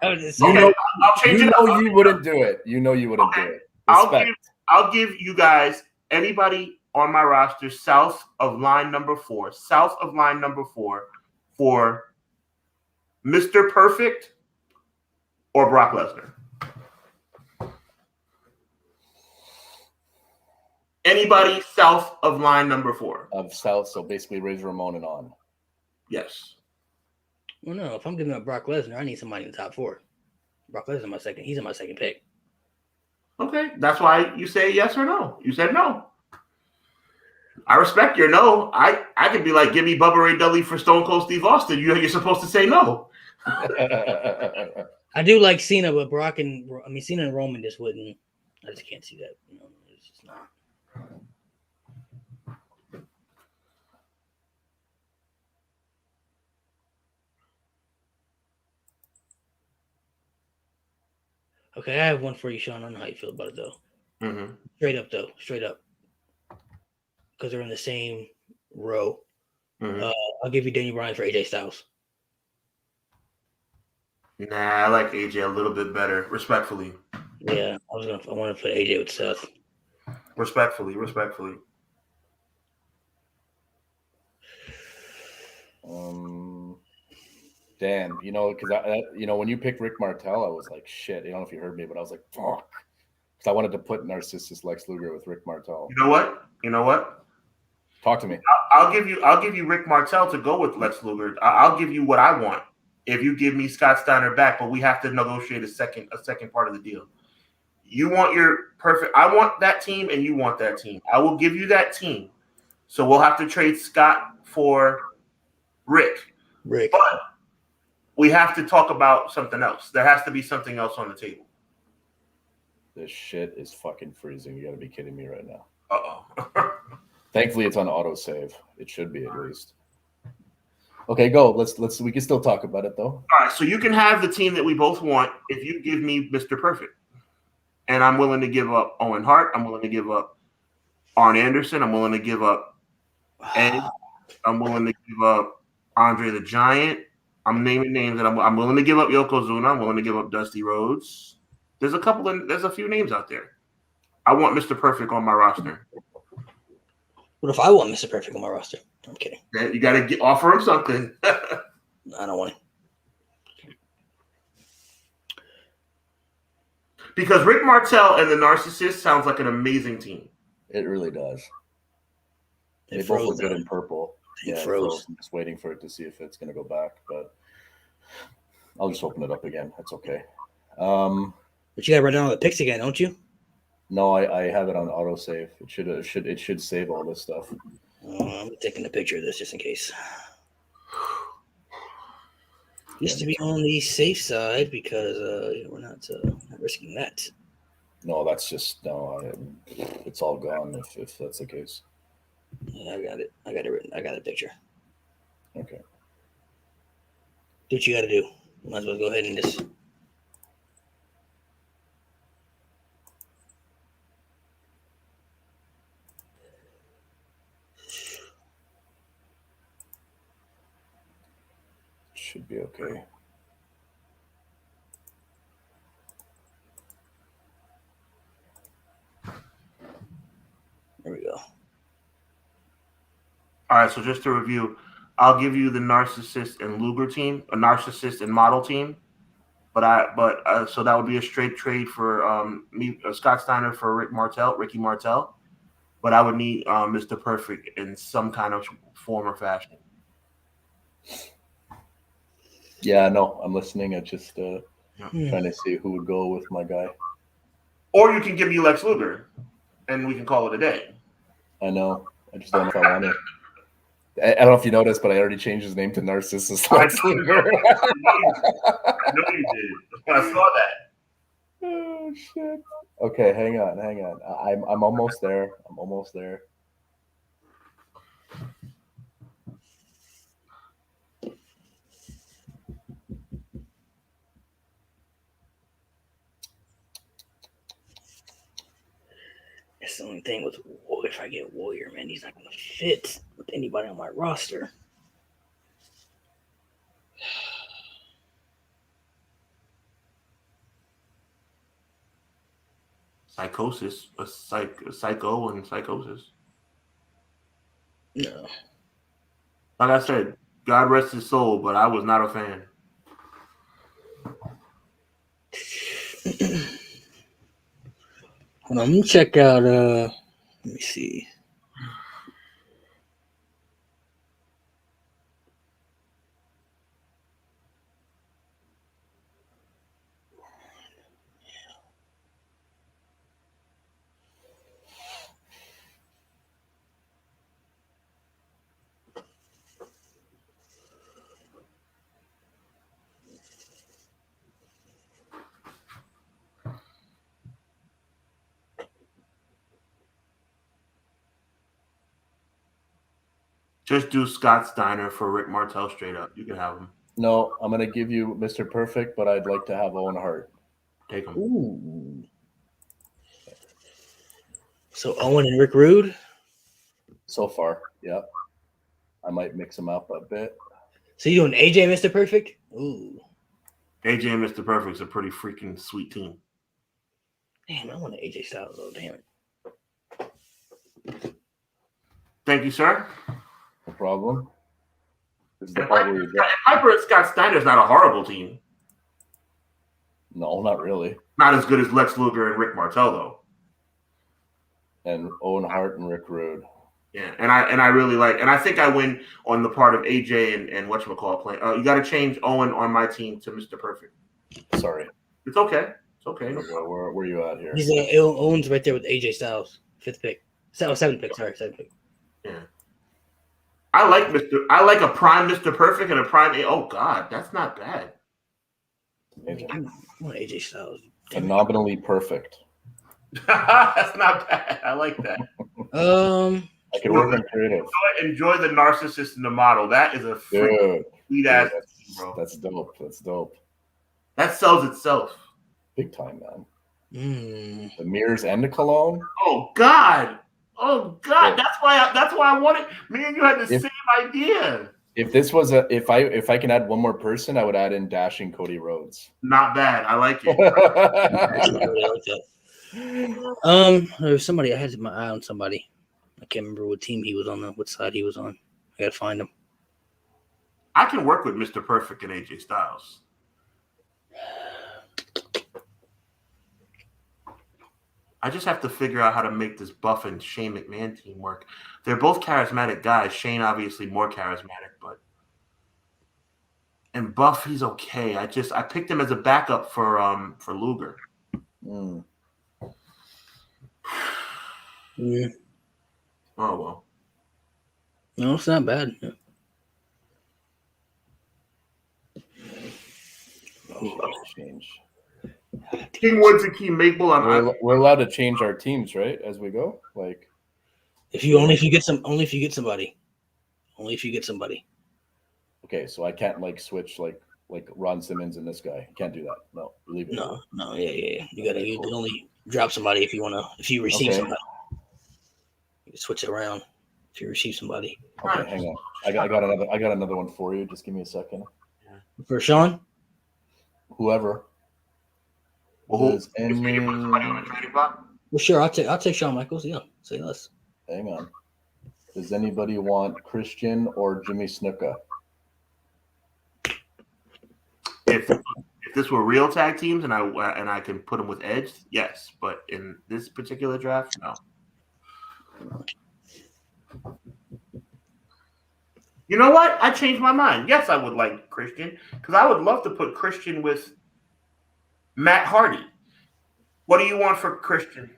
Speaker 3: I'll change it up.
Speaker 4: You wouldn't do it. You know you wouldn't do it.
Speaker 3: I'll give you guys anybody on my roster south of line number 4. South of line number 4 for Mr. Perfect or Brock Lesnar. Anybody south of line number 4.
Speaker 4: Of south, so basically Razor Ramon and on.
Speaker 3: Yes.
Speaker 1: Well, no, if I'm giving up Brock Lesnar, I need somebody in the top 4. Brock Lesnar he's in my second pick.
Speaker 3: Okay, that's why you say yes or no. You said no. I respect your no. I could be like, give me Bubba Ray Dudley for Stone Cold Steve Austin. You're supposed to say no.
Speaker 1: I do like Cena, but Cena and Roman just wouldn't. I just can't see that. It's just not. Okay, I have one for you, Sean. I don't know how you feel about it, though.
Speaker 3: Mm-hmm.
Speaker 1: Straight up. Because they're in the same row.
Speaker 3: Mm-hmm.
Speaker 1: I'll give you Daniel Bryan for AJ Styles.
Speaker 3: Nah, I like AJ a little bit better, respectfully.
Speaker 1: Yeah, I want to put AJ with Seth.
Speaker 3: Respectfully.
Speaker 4: Damn, because when you picked Rick Martel, I was like, shit. I don't know if you heard me, but I was like, fuck, because I wanted to put Narcissus Lex Luger with Rick Martel.
Speaker 3: You know what?
Speaker 4: Talk to me.
Speaker 3: I'll give you Rick Martel to go with Lex Luger. I'll give you what I want if you give me Scott Steiner back, but we have to negotiate a second part of the deal. You want your perfect. I want that team, and you want that team. I will give you that team. So we'll have to trade Scott for Rick. But we have to talk about something else. There has to be something else on the table.
Speaker 4: This shit is fucking freezing. You got to be kidding me right now.
Speaker 3: Uh-oh.
Speaker 4: Thankfully, it's on autosave. It should be, at least. Okay, go. Let's. We can still talk about it, though.
Speaker 3: All right, so you can have the team that we both want if you give me Mr. Perfect. And I'm willing to give up Owen Hart. I'm willing to give up Arn Anderson. I'm willing to give up Edge. I'm willing to give up Andre the Giant. I'm naming names, and I'm willing to give up Yokozuna. I'm willing to give up Dusty Rhodes. There's a few names out there. I want Mr. Perfect on my roster.
Speaker 1: What if I want Mr. Perfect on my roster? I'm kidding.
Speaker 3: Yeah, you got to offer him something.
Speaker 1: I don't want it.
Speaker 3: Because Rick Martel and the Narcissist sounds like an amazing team.
Speaker 4: It really does. They both look good in purple. It froze. I'm just waiting for it to see if it's going to go back, but I'll just open it up again. That's okay.
Speaker 1: But you got to write down all the picks again, don't you?
Speaker 4: No, I have it on autosave. It should save all this stuff.
Speaker 1: I'm taking a picture of this just in case. Just to be on the safe side because we're not risking that.
Speaker 4: No, that's just it's all gone if that's the case.
Speaker 1: Yeah, I got it. I got it written. I got a picture.
Speaker 4: Okay.
Speaker 1: Do what you got to do. Might as well go ahead and just.
Speaker 4: Should be okay.
Speaker 1: There we go.
Speaker 3: All right, so just to review, I'll give you the narcissist and Luger team, a narcissist and model team. So that would be a straight trade for Scott Steiner for Ricky Martel. But I would need Mr. Perfect in some kind of form or fashion.
Speaker 4: Yeah, no, I'm listening. I just trying to see who would go with my guy.
Speaker 3: Or you can give me Lex Luger, and we can call it a day.
Speaker 4: I know. I just don't know if I want to. I don't know if you noticed, but I already changed his name to Narcissus Lex Luger.
Speaker 3: I know you did. I saw that.
Speaker 4: Oh shit. Okay, hang on. I'm almost there.
Speaker 1: That's the only thing with if I get Warrior, man, he's not gonna fit with anybody on my roster.
Speaker 3: Psychosis, psycho and psychosis.
Speaker 1: No.
Speaker 3: Like I said, God rest his soul, but I was not a fan.
Speaker 1: Hold on, let me check out. Let me see.
Speaker 3: Just do Scott Steiner for Rick Martel straight up. You can have him.
Speaker 4: No, I'm gonna give you Mr. Perfect, but I'd like to have Owen Hart.
Speaker 3: Take him.
Speaker 1: Ooh. So Owen and Rick Rude.
Speaker 4: So far, yep. I might mix them up a bit.
Speaker 1: So you doing AJ, Mr. Perfect? Ooh.
Speaker 3: AJ and Mr. Perfect's a pretty freaking sweet team.
Speaker 1: Damn, I want an AJ Styles though. Damn it.
Speaker 3: Thank you, sir.
Speaker 4: No problem. This is the part where you get.
Speaker 3: Piper and Scott Steiner's not a horrible team.
Speaker 4: No, not really.
Speaker 3: Not as good as Lex Luger and Rick Martel, though.
Speaker 4: And Owen Hart and Rick Rude.
Speaker 3: Yeah, and I really like, and I think I win on the part of AJ and whatchamacallit playing. You got to change Owen on my team to Mr. Perfect.
Speaker 4: Sorry.
Speaker 3: It's okay. It's okay. No
Speaker 4: Where are you at here?
Speaker 1: He's Owen's right there with AJ Styles, 5th pick. 7th pick. Sorry, 7th pick.
Speaker 3: Yeah. I like a prime Mr. Perfect and a prime. Oh God, that's not bad.
Speaker 4: Amazing.
Speaker 1: I want AJ Styles.
Speaker 4: Phenomenally perfect.
Speaker 3: That's not bad. I like that.
Speaker 4: I can work on creative.
Speaker 3: Enjoy the narcissist and the model. That is a sweet ass, bro.
Speaker 4: That's dope. That's dope.
Speaker 3: That sells itself.
Speaker 4: Big time, man.
Speaker 1: Mm.
Speaker 4: The mirrors and the cologne.
Speaker 3: Oh God. Oh God. That's why I wanted. Me and you had the same idea.
Speaker 4: If this was if I can add one more person, I would add in Dashing Cody Rhodes.
Speaker 3: Not bad. I like it.
Speaker 1: There was somebody. I had my eye on somebody. I can't remember what team he was on. What side he was on. I gotta find him.
Speaker 3: I can work with Mr. Perfect and AJ Styles. I just have to figure out how to make this Buff and Shane McMahon team work. They're both charismatic guys. Shane obviously more charismatic, and Buff, he's okay. I picked him as a backup for Luger.
Speaker 4: Mm.
Speaker 1: Yeah.
Speaker 3: Oh well.
Speaker 1: No, it's not bad. Yeah.
Speaker 4: Change.
Speaker 3: King Woods and King Maple.
Speaker 4: We're allowed to change our teams, right? As we go, like
Speaker 1: if you get somebody.
Speaker 4: Okay, so I can't like switch like Ron Simmons and this guy. You can't do that. No, leave it.
Speaker 1: No, yeah. You can only drop somebody if you receive somebody. You can switch it around if you receive somebody.
Speaker 4: Okay, hang on. I got another one for you. Just give me a second.
Speaker 1: For Sean?
Speaker 4: Whoever.
Speaker 3: Well,
Speaker 4: Does
Speaker 3: if we
Speaker 4: any...
Speaker 3: put somebody on the trading block,
Speaker 1: Well, sure. I'll take Shawn Michaels. Yeah, say less.
Speaker 4: Hang on. Does anybody want Christian or Jimmy Snuka?
Speaker 3: if this were real tag teams and I can put them with Edge, yes. But in this particular draft, no. You know what? I changed my mind. Yes, I would like Christian because I would love to put Christian with Matt Hardy. What do you want for Christian?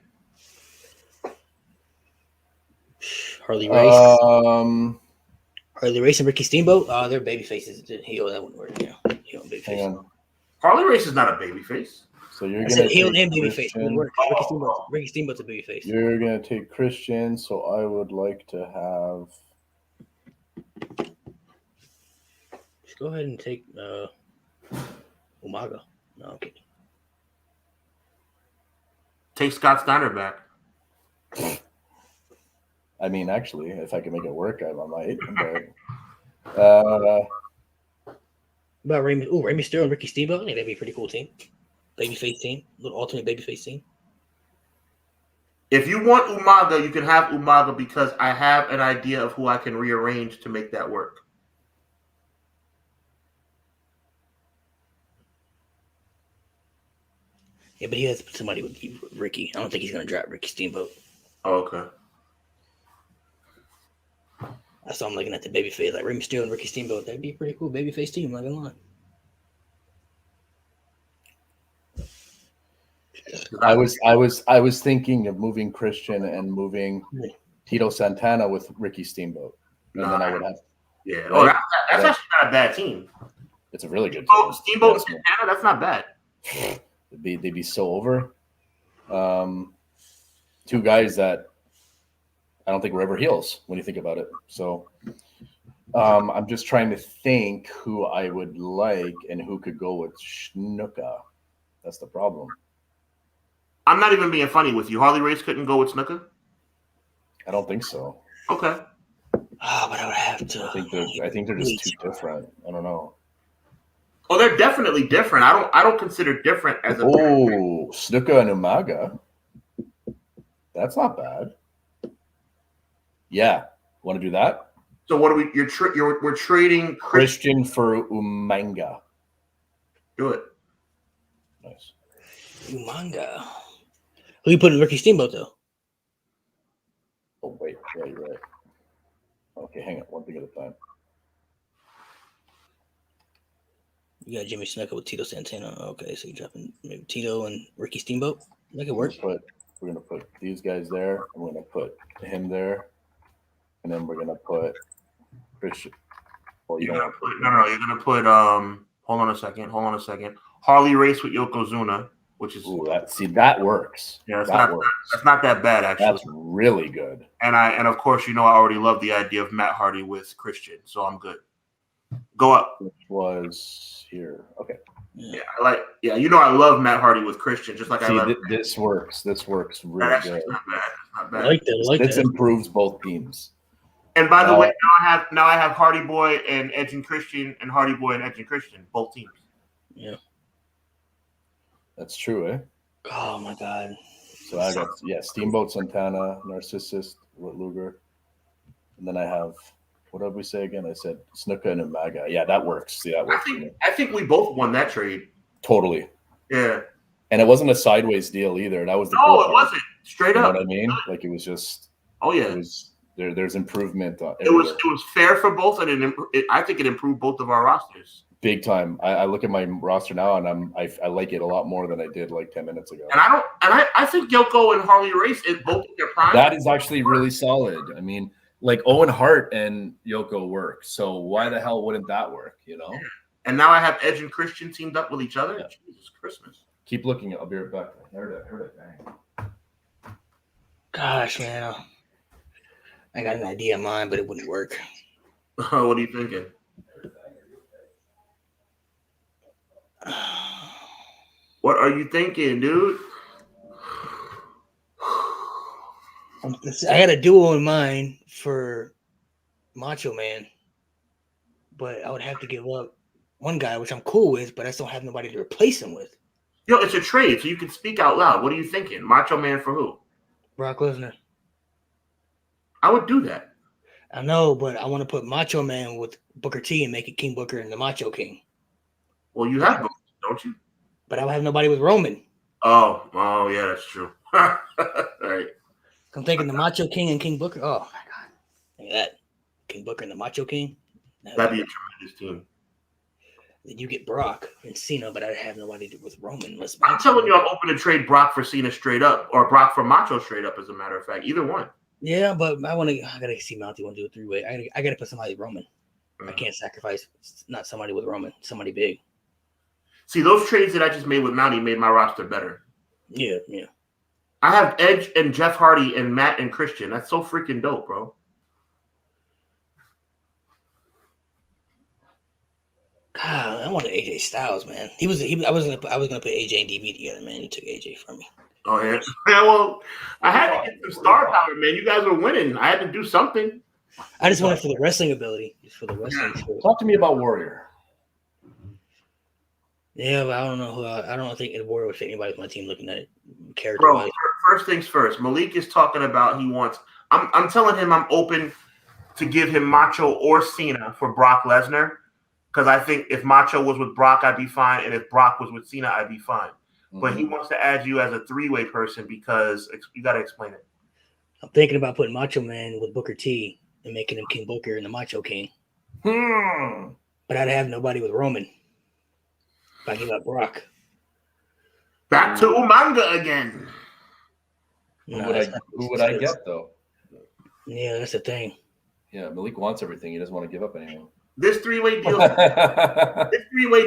Speaker 1: Harley Race.
Speaker 4: Um,
Speaker 1: Harley Race and Ricky Steamboat. They're baby faces. Heel, that wouldn't work. Yeah, heel and baby
Speaker 4: hang
Speaker 1: face.
Speaker 4: on.
Speaker 3: Harley Race is not a babyface.
Speaker 4: So you're
Speaker 1: I
Speaker 4: gonna
Speaker 1: said heel
Speaker 4: take
Speaker 1: and baby face. Would
Speaker 4: Christian.
Speaker 1: work. Ricky Steamboat's a baby face.
Speaker 4: You're gonna take Christian. So I would like to have.
Speaker 1: Just go ahead and take Umaga. No, I'm kidding.
Speaker 3: Take Scott Steiner back.
Speaker 4: I mean, actually, if I can make it work, I might. But
Speaker 1: What about Rey Mysterio and Ricky Steamboat? I think that'd be a pretty cool team. Babyface team. Little alternate babyface team.
Speaker 3: If you want Umaga, you can have Umaga because I have an idea of who I can rearrange to make that work.
Speaker 1: Yeah, but he has somebody with Ricky. I don't think he's going to drop Ricky Steamboat.
Speaker 3: Oh, okay.
Speaker 1: I saw him looking at the babyface, like Rey Mysterio and Ricky Steamboat. That'd be a pretty cool babyface team, I'm not going to lie.
Speaker 4: I was thinking of moving Christian and moving Tito Santana with Ricky Steamboat, and then I would have.
Speaker 3: Yeah.
Speaker 4: Right?
Speaker 3: Oh, that's actually not a bad team.
Speaker 4: It's a really good
Speaker 3: team.
Speaker 4: team.
Speaker 3: Steamboat and Santana, that's not bad.
Speaker 4: They'd be so over. Two guys that I don't think were ever heels when you think about it. So I'm just trying to think who I would like and who could go with Snuka. That's the problem.
Speaker 3: I'm not even being funny with you. Harley Race couldn't go with Snuka?
Speaker 4: I don't think so.
Speaker 3: Okay.
Speaker 1: But I would have to.
Speaker 4: I think they're just too different. I don't know.
Speaker 3: Oh, they're definitely different. I don't consider different as a.
Speaker 4: Oh, Snuka and Umaga. That's not bad. Yeah, want to do that?
Speaker 3: So what are we? We're trading
Speaker 4: Christian for Umanga.
Speaker 3: Do it.
Speaker 4: Nice.
Speaker 1: Umanga. Who you putting Ricky Steamboat though?
Speaker 4: Oh wait, yeah, you're right. Okay, hang on, one thing at a time.
Speaker 1: You got Jimmy Snuka with Tito Santana. Okay, so you're dropping maybe Tito and Ricky Steamboat. Make it work.
Speaker 4: We're gonna put these guys there, and we're gonna put him there, and then we're gonna put Christian. Well,
Speaker 3: You're gonna put hold on a second. Harley Race with Yokozuna, which is
Speaker 4: that works.
Speaker 3: Yeah,
Speaker 4: works.
Speaker 3: That's not that bad actually.
Speaker 4: That's really good.
Speaker 3: And of course I already love the idea of Matt Hardy with Christian, so I'm good. Go up.
Speaker 4: Which was here. Okay.
Speaker 3: Yeah, I love Matt Hardy with Christian, just like I love.
Speaker 4: This works. This works really good.
Speaker 3: Not bad. Not bad.
Speaker 1: I like that.
Speaker 4: This improves both teams.
Speaker 3: And by the way, now I have Hardy Boy and Edge and Christian, and Hardy Boy and Edge and Christian, both teams.
Speaker 1: Yeah.
Speaker 4: That's true, eh?
Speaker 1: Oh my God.
Speaker 4: So I got Steamboat Santana, Narcissus with Luger, and then I have what did we say again? I said Snuka and Umaga. Yeah, that works. See, that works.
Speaker 3: I think we both won that trade.
Speaker 4: Totally.
Speaker 3: Yeah.
Speaker 4: And it wasn't a sideways deal either. That was the
Speaker 3: cool it wasn't. Straight up.
Speaker 4: You know what I mean? Like it was just.
Speaker 3: Oh yeah.
Speaker 4: It was there's improvement.
Speaker 3: It was fair for both, and I think it improved both of our rosters.
Speaker 4: Big time. I look at my roster now, and I like it a lot more than I did like 10 minutes ago.
Speaker 3: And I think Yoko and Harley Race is both in their prime.
Speaker 4: That is actually really solid. I mean, like Owen Hart and Yoko work, so why the hell wouldn't that work? You know.
Speaker 3: And now I have Edge and Christian teamed up with each other. Yeah. Jesus Christmas.
Speaker 4: Keep looking. I'll be right back. I heard it. Bang.
Speaker 1: Gosh, man. I got an idea of mine, but it wouldn't work.
Speaker 3: What are you thinking? What are you thinking, dude?
Speaker 1: I had a duo in mind for Macho Man, but I would have to give up one guy, which I'm cool with, but I just don't have nobody to replace him with.
Speaker 3: Yo, it's a trade, so you can speak out loud. What are you thinking? Macho Man for who?
Speaker 1: Brock Lesnar.
Speaker 3: I would do that.
Speaker 1: I know, but I want to put Macho Man with Booker T and make it King Booker and the Macho King.
Speaker 3: Well, you have both, don't you?
Speaker 1: But I would have nobody with Roman.
Speaker 3: Oh, yeah, that's true. Right.
Speaker 1: I'm thinking the Macho King and King Booker. Oh my god, look at that, King Booker and the Macho King.
Speaker 3: That'd be a tremendous team.
Speaker 1: Then you get Brock and Cena, but I have nobody with Roman.
Speaker 3: I'm telling you, I'm open to trade Brock for Cena straight up, or Brock for Macho straight up. As a matter of fact, either one.
Speaker 1: Yeah, but I gotta see Mountie want to do a 3-way. I gotta put somebody with Roman. I can't sacrifice not somebody with Roman, somebody big.
Speaker 3: See, those trades that I just made with Mountie made my roster better.
Speaker 1: Yeah.
Speaker 3: I have Edge and Jeff Hardy and Matt and Christian. That's so freaking dope, bro.
Speaker 1: God, I wanted AJ Styles, man. I was gonna put AJ and DB together, man. You took AJ from me.
Speaker 3: Oh yeah. Well, I had to get some star power, man. You guys were winning. I had to do something.
Speaker 1: I just wanted for the wrestling ability, just for the wrestling.
Speaker 4: Talk to me about Warrior.
Speaker 1: Yeah, but I don't know I don't think the Warrior would fit anybody with my team looking at it. Character
Speaker 3: Bro,
Speaker 1: wise.
Speaker 3: first things first. Malik is talking about he wants. I'm telling him I'm open to give him Macho or Cena for Brock Lesnar, because I think if Macho was with Brock, I'd be fine, and if Brock was with Cena, I'd be fine. But he wants to add you as a 3-way person because you got to explain it.
Speaker 1: I'm thinking about putting Macho Man with Booker T and making him King Booker and the Macho King. But I'd have nobody with Roman if I give up Brock.
Speaker 3: Back to Umanga again.
Speaker 1: No,
Speaker 4: Who would I get, though?
Speaker 1: Yeah, that's the thing.
Speaker 4: Yeah, Malik wants everything. He doesn't want to give up anything.
Speaker 3: This 3-way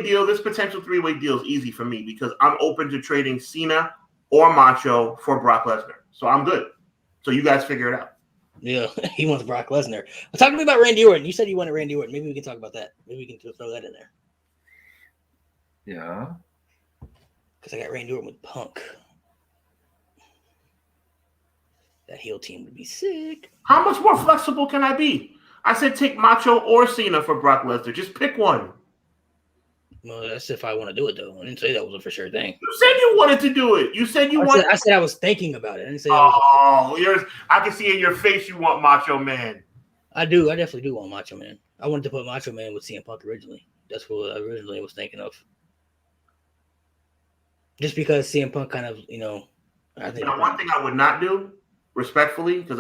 Speaker 3: deal, this potential 3-way deal is easy for me because I'm open to trading Cena or Macho for Brock Lesnar. So I'm good. So you guys figure it out.
Speaker 1: Yeah, he wants Brock Lesnar. Talk to me about Randy Orton. You said you wanted Randy Orton. Maybe we can talk about that. Maybe we can throw that in there.
Speaker 4: Yeah.
Speaker 1: Because I got Randy Orton with Punk. That heel team would be sick.
Speaker 3: How much more flexible can I be? I said take Macho or Cena for Brock Lesnar. Just pick one.
Speaker 1: Well, that's if I want to do it, though. I didn't say that was a for sure thing.
Speaker 3: You said you wanted to do it. You said you wanted.
Speaker 1: I said I was thinking about it. I didn't say.
Speaker 3: I can see in your face you want Macho Man.
Speaker 1: I do. I definitely do want Macho Man. I wanted to put Macho Man with CM Punk originally. That's what I originally was thinking of. Just because CM Punk kind of, I think.
Speaker 3: One thing I would not do, respectfully, because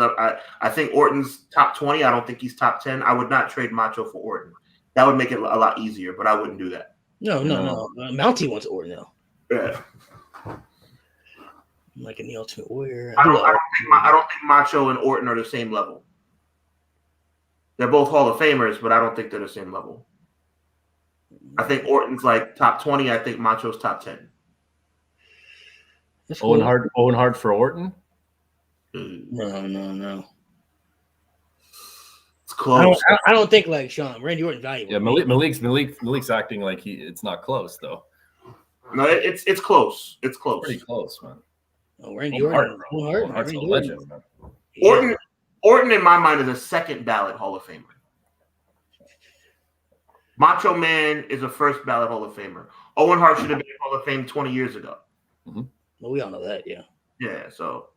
Speaker 3: I think Orton's top 20. I don't think he's top 10. I would not trade Macho for Orton. That would make it a lot easier, but I wouldn't do that.
Speaker 1: No. Mountie wants Orton though.
Speaker 3: Yeah.
Speaker 1: Like in the Ultimate Warrior.
Speaker 3: I don't think Macho and Orton are the same level. They're both Hall of Famers, but I don't think they're the same level. I think Orton's like top 20. I think Macho's top 10.
Speaker 1: Cool.
Speaker 4: Owen Hart for Orton?
Speaker 1: No.
Speaker 3: It's close.
Speaker 1: I don't think like Sean Randy Orton valuable.
Speaker 4: Yeah, Malik's acting like it's not close though.
Speaker 3: No, it's close. It's close.
Speaker 4: Pretty close, man.
Speaker 1: Oh, Randy Orton.
Speaker 4: Owen Hart's a legend, man.
Speaker 3: Orton in my mind is a second ballot Hall of Famer. Macho Man is a first ballot Hall of Famer. Owen Hart should have been Hall of Fame 20 years ago.
Speaker 4: Mm-hmm.
Speaker 1: Well, we all know that, yeah.
Speaker 3: Yeah, so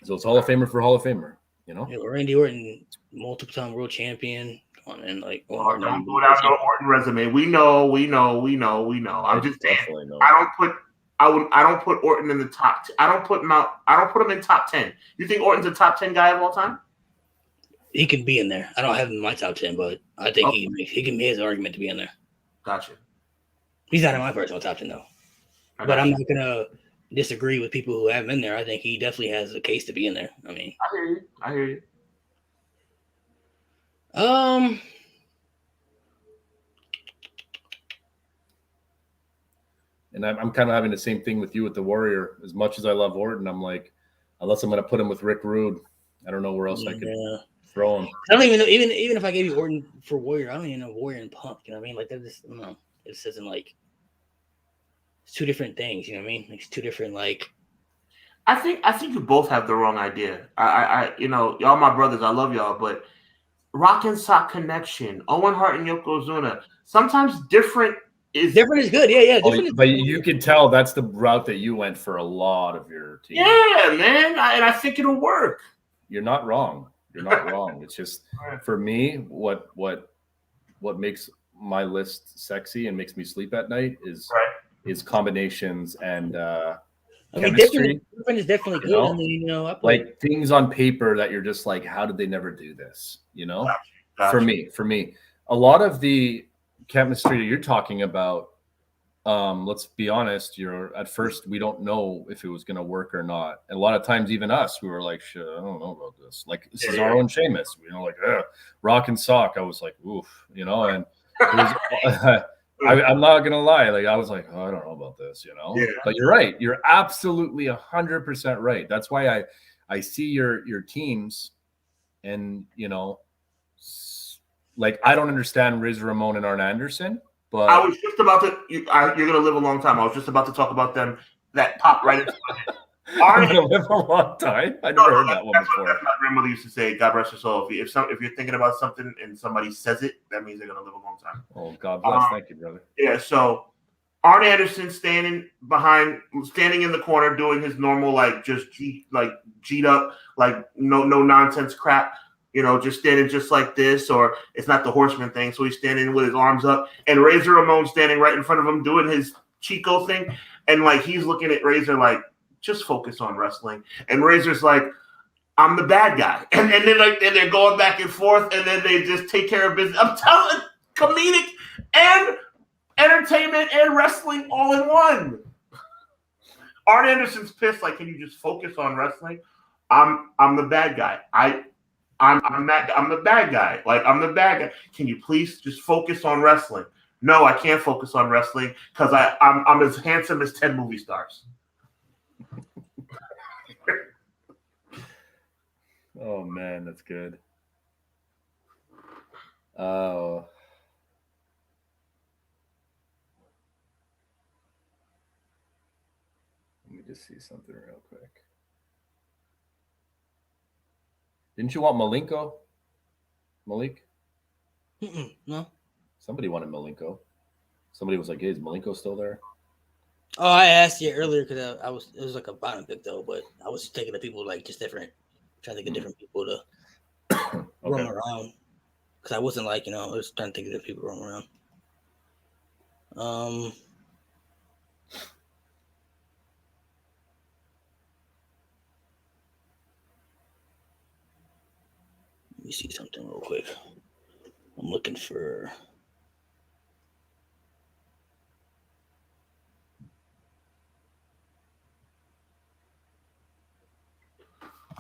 Speaker 4: it's Hall of Famer for Hall of Famer,
Speaker 1: Yeah, Randy Orton, multiple-time world champion. Come on, man, like
Speaker 3: don't go down no Orton resume. We know. I'm just saying. I don't put Orton in the top. I don't put him in top 10. You think Orton's a top 10 guy of all time?
Speaker 1: He can be in there. I don't have him in my top 10, but I think he can make his argument to be in there.
Speaker 3: Gotcha.
Speaker 1: He's not in my personal top 10 though. But I'm not gonna disagree with people who have him in there. I think he definitely has a case to be in there. I mean,
Speaker 3: I hear you.
Speaker 4: And I'm kind of having the same thing with you with the Warrior. As much as I love Orton, I'm like, unless I'm going to put him with Rick Rude, I don't know where else I could throw him.
Speaker 1: I don't even know. Even if I gave you Orton for Warrior, I don't even know Warrior and Punk. You know what I mean? Like that just it just isn't like it's two different things. You know what I mean? It's two different like.
Speaker 3: I think you both have the wrong idea. Y'all my brothers. I love y'all, but Rock and Sock Connection, Owen Hart and Yokozuna, sometimes different
Speaker 1: Different is good. Yeah.
Speaker 4: Oh,
Speaker 1: Different is
Speaker 4: but you could tell that's the route that you went for a lot of your team.
Speaker 3: Yeah, man, and I think it'll work.
Speaker 4: You're not wrong. You're not wrong. It's just for me, what makes my list sexy and makes me sleep at night is combinations and chemistry.
Speaker 1: different is definitely good.
Speaker 4: know?
Speaker 1: I mean, I put
Speaker 4: Like things on paper that you're just like, how did they never do this?
Speaker 3: Gotcha.
Speaker 4: For me, a lot of the chemistry that you're talking about, let's be honest, at first we don't know if it was going to work or not. And a lot of times, even us, we were like, shit, I don't know about this. Like Cesaro and Sheamus, like, Rock and Sock. I was like, oof, and it was, I'm not going to lie. Like, I was like, oh, I don't know about this,
Speaker 3: Yeah.
Speaker 4: But you're right. You're absolutely 100% right. That's why I see your teams and, like, I don't understand Razor Ramon and Arn Anderson. But
Speaker 3: I was just about to. You're going to live a long time. I was just about to talk about them. That popped right into my head.
Speaker 4: I'm going to live a long time. I never heard that one before.
Speaker 3: That's what my grandmother used to say. God rest her soul. If you're thinking about something and somebody says it, that means they're going to live a long time.
Speaker 4: Oh, God bless. Thank you, brother.
Speaker 3: Yeah. So Arn Anderson standing in the corner, doing his normal G'd up, like no nonsense crap. Just standing just like this, or it's not the Horseman thing. So he's standing with his arms up, and Razor Ramon standing right in front of him doing his Chico thing, and like he's looking at Razor like, just focus on wrestling. And Razor's like, I'm the bad guy, and then they're going back and forth, and then they just take care of business. I'm telling, comedic and entertainment and wrestling all in one. Arn Anderson's pissed. Like, can you just focus on wrestling? I'm the bad guy. I'm the bad guy. Like, I'm the bad guy. Can you please just focus on wrestling? No, I can't focus on wrestling because I'm as handsome as 10 movie stars.
Speaker 4: Oh man, that's good. Oh. Let me just see something real quick. Didn't you want Malenko? Malik?
Speaker 1: no.
Speaker 4: Somebody wanted Malenko. Somebody was like, hey, is Malenko still there?
Speaker 1: Oh, I asked you earlier because it was like a bottom pick though, but I was thinking of people like just different, trying to get different people to roam around. Because I wasn't like, I was trying to think of people roam around. Let me see something real quick. I'm looking for.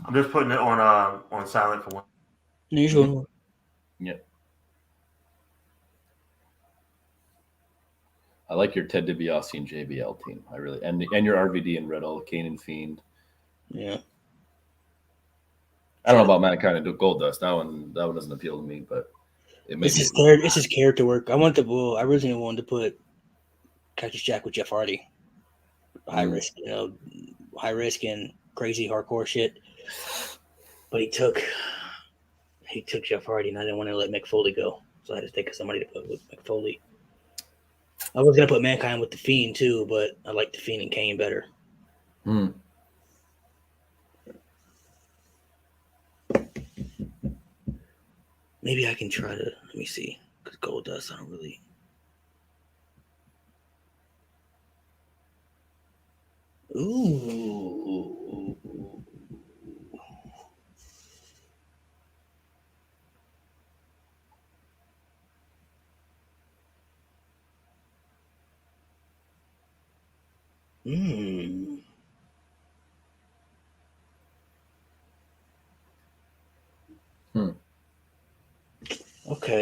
Speaker 3: I'm just putting it on silent for one.
Speaker 1: Usual.
Speaker 4: Yeah. I like your Ted DiBiase and JBL team. I really and your RVD and Riddle, Kane and Fiend.
Speaker 1: Yeah.
Speaker 4: I don't know about Mankind and Goldust. That one doesn't appeal to me, but
Speaker 1: it's his character work. I originally wanted to put Cactus Jack with Jeff Hardy. High risk, high risk and crazy hardcore shit. But he took Jeff Hardy, and I didn't want to let Mick Foley go, so I had to think of somebody to put with Mick Foley. I was gonna put Mankind with the Fiend too, but I like the Fiend and Kane better. Maybe I can try to let me see because Goldust I don't really. Ooh.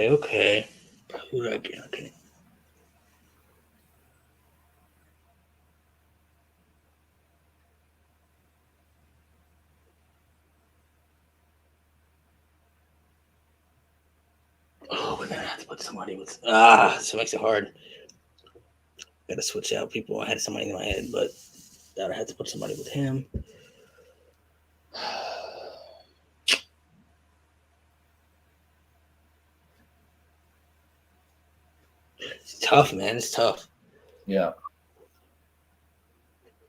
Speaker 1: Okay. Who did I get? Okay. Oh, we're gonna have to put somebody with. So it makes it hard. Gotta switch out people. I had somebody in my head, but I had to put somebody with him. It's tough, man. It's tough.
Speaker 4: Yeah.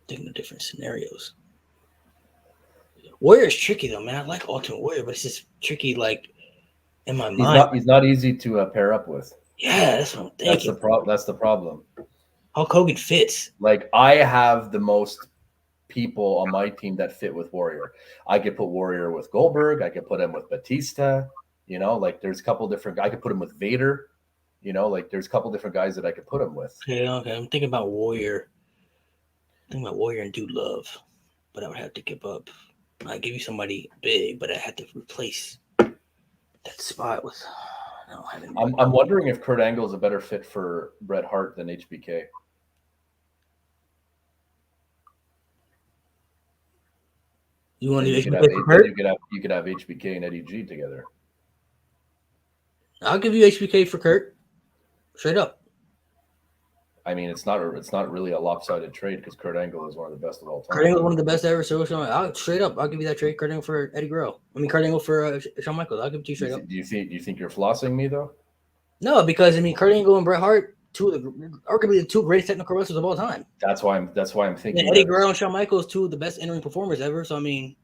Speaker 1: Thinking of different scenarios. Warrior's tricky though, man. I like Ultimate Warrior, but it's just tricky, like in my mind.
Speaker 4: He's not easy to pair up with.
Speaker 1: Yeah, that's what I'm thinking.
Speaker 4: That's the problem.
Speaker 1: Hulk Hogan fits.
Speaker 4: Like I have the most people on my team that fit with Warrior. I could put Warrior with Goldberg. I could put him with Batista. You know, like there's a couple different. I could put him with Vader. You know, like there's a couple different guys that I could put him with.
Speaker 1: Okay. I'm thinking about Warrior. And Dude Love, but I would have to give up. I'd give you somebody big, but I had to replace that spot with. I don't have any.
Speaker 4: I'm wondering if Kurt Angle is a better fit for Bret Hart than HBK.
Speaker 1: You want to
Speaker 4: You
Speaker 1: do
Speaker 4: could
Speaker 1: HBK for Kurt?
Speaker 4: you could have HBK and Eddie G together.
Speaker 1: I'll give you HBK for Kurt. Straight up.
Speaker 4: I mean, it's not really a lopsided trade because Kurt Angle is one of the best of all time.
Speaker 1: Kurt Angle, one of the best ever. So I'll straight up. I'll give you that trade. Kurt Angle for Eddie Guerrero. Kurt Angle for Shawn Michaels. I'll give it to you straight up.
Speaker 4: Do you think you're flossing me though?
Speaker 1: No, because Kurt Angle and Bret Hart, arguably the two greatest technical wrestlers of all time.
Speaker 4: That's why I'm thinking.
Speaker 1: And Eddie Guerrero and Shawn Michaels, two of the best in-ring performers ever. So people.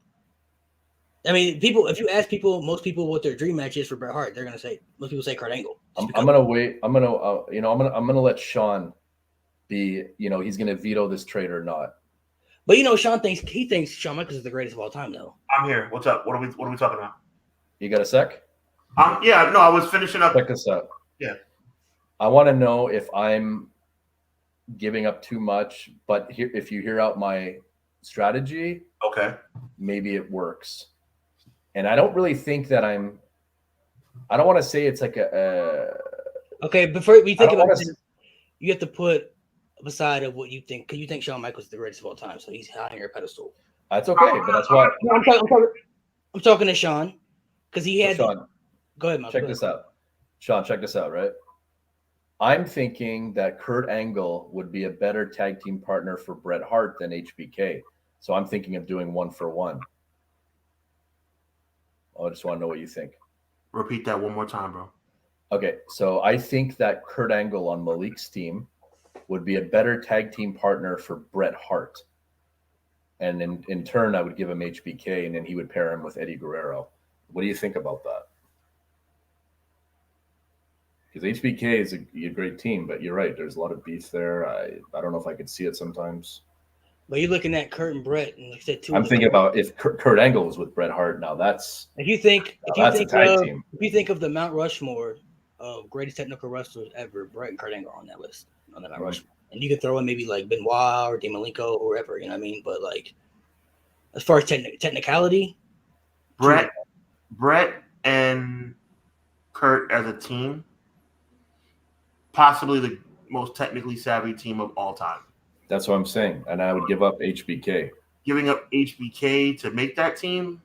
Speaker 1: If you ask people, most people what their dream match is for Bret Hart, they're gonna say most people say Kurt Angle.
Speaker 4: I'm gonna wait. I'm gonna let Sean be. He's gonna veto this trade or not.
Speaker 1: But Sean thinks Shawn Michaels is the greatest of all time, though.
Speaker 3: I'm here. What's up? What are we talking about?
Speaker 4: You got a sec?
Speaker 3: Yeah. No, I was finishing up.
Speaker 4: Check this out.
Speaker 3: Yeah.
Speaker 4: I want to know if I'm giving up too much, but if you hear out my strategy,
Speaker 3: Okay.
Speaker 4: maybe it works. And I don't really think that I don't want to say it's like
Speaker 1: Okay, before we think about it, you have to put beside of what you think, because you think Shawn Michaels is the greatest of all time, so he's high on your pedestal.
Speaker 4: That's okay, but that's why
Speaker 1: I'm talking to Sean, because he had.
Speaker 4: Sean,
Speaker 1: go ahead, Mike.
Speaker 4: check this out. Sean, check this out, right? I'm thinking that Kurt Angle would be a better tag team partner for Bret Hart than HBK. So I'm thinking of doing 1-for-1. I just want to know what you think.
Speaker 3: Repeat that one more time, bro.
Speaker 4: Okay, so I think that Kurt Angle on Malik's team would be a better tag team partner for Bret Hart. And in turn, I would give him HBK, and then he would pair him with Eddie Guerrero. What do you think about that? Because HBK is a great team, but you're right. There's a lot of beef there. I don't know if I could see it sometimes.
Speaker 1: But you're looking at Kurt and Bret, and like I said,
Speaker 4: I'm thinking about if Kurt Angle was with Bret Hart. Now that's
Speaker 1: a tag
Speaker 4: team.
Speaker 1: If you think of the Mount Rushmore of greatest technical wrestlers ever, Bret and Kurt Angle are on that list, on that Mount Rushmore. And you could throw in maybe like Benoit or Dean Malenko or whoever, you know what I mean? But like, as far as technicality,
Speaker 3: Bret and Kurt as a team, possibly the most technically savvy team of all time.
Speaker 4: That's what I'm saying. And I would give up HBK.
Speaker 3: Giving up HBK to make that team?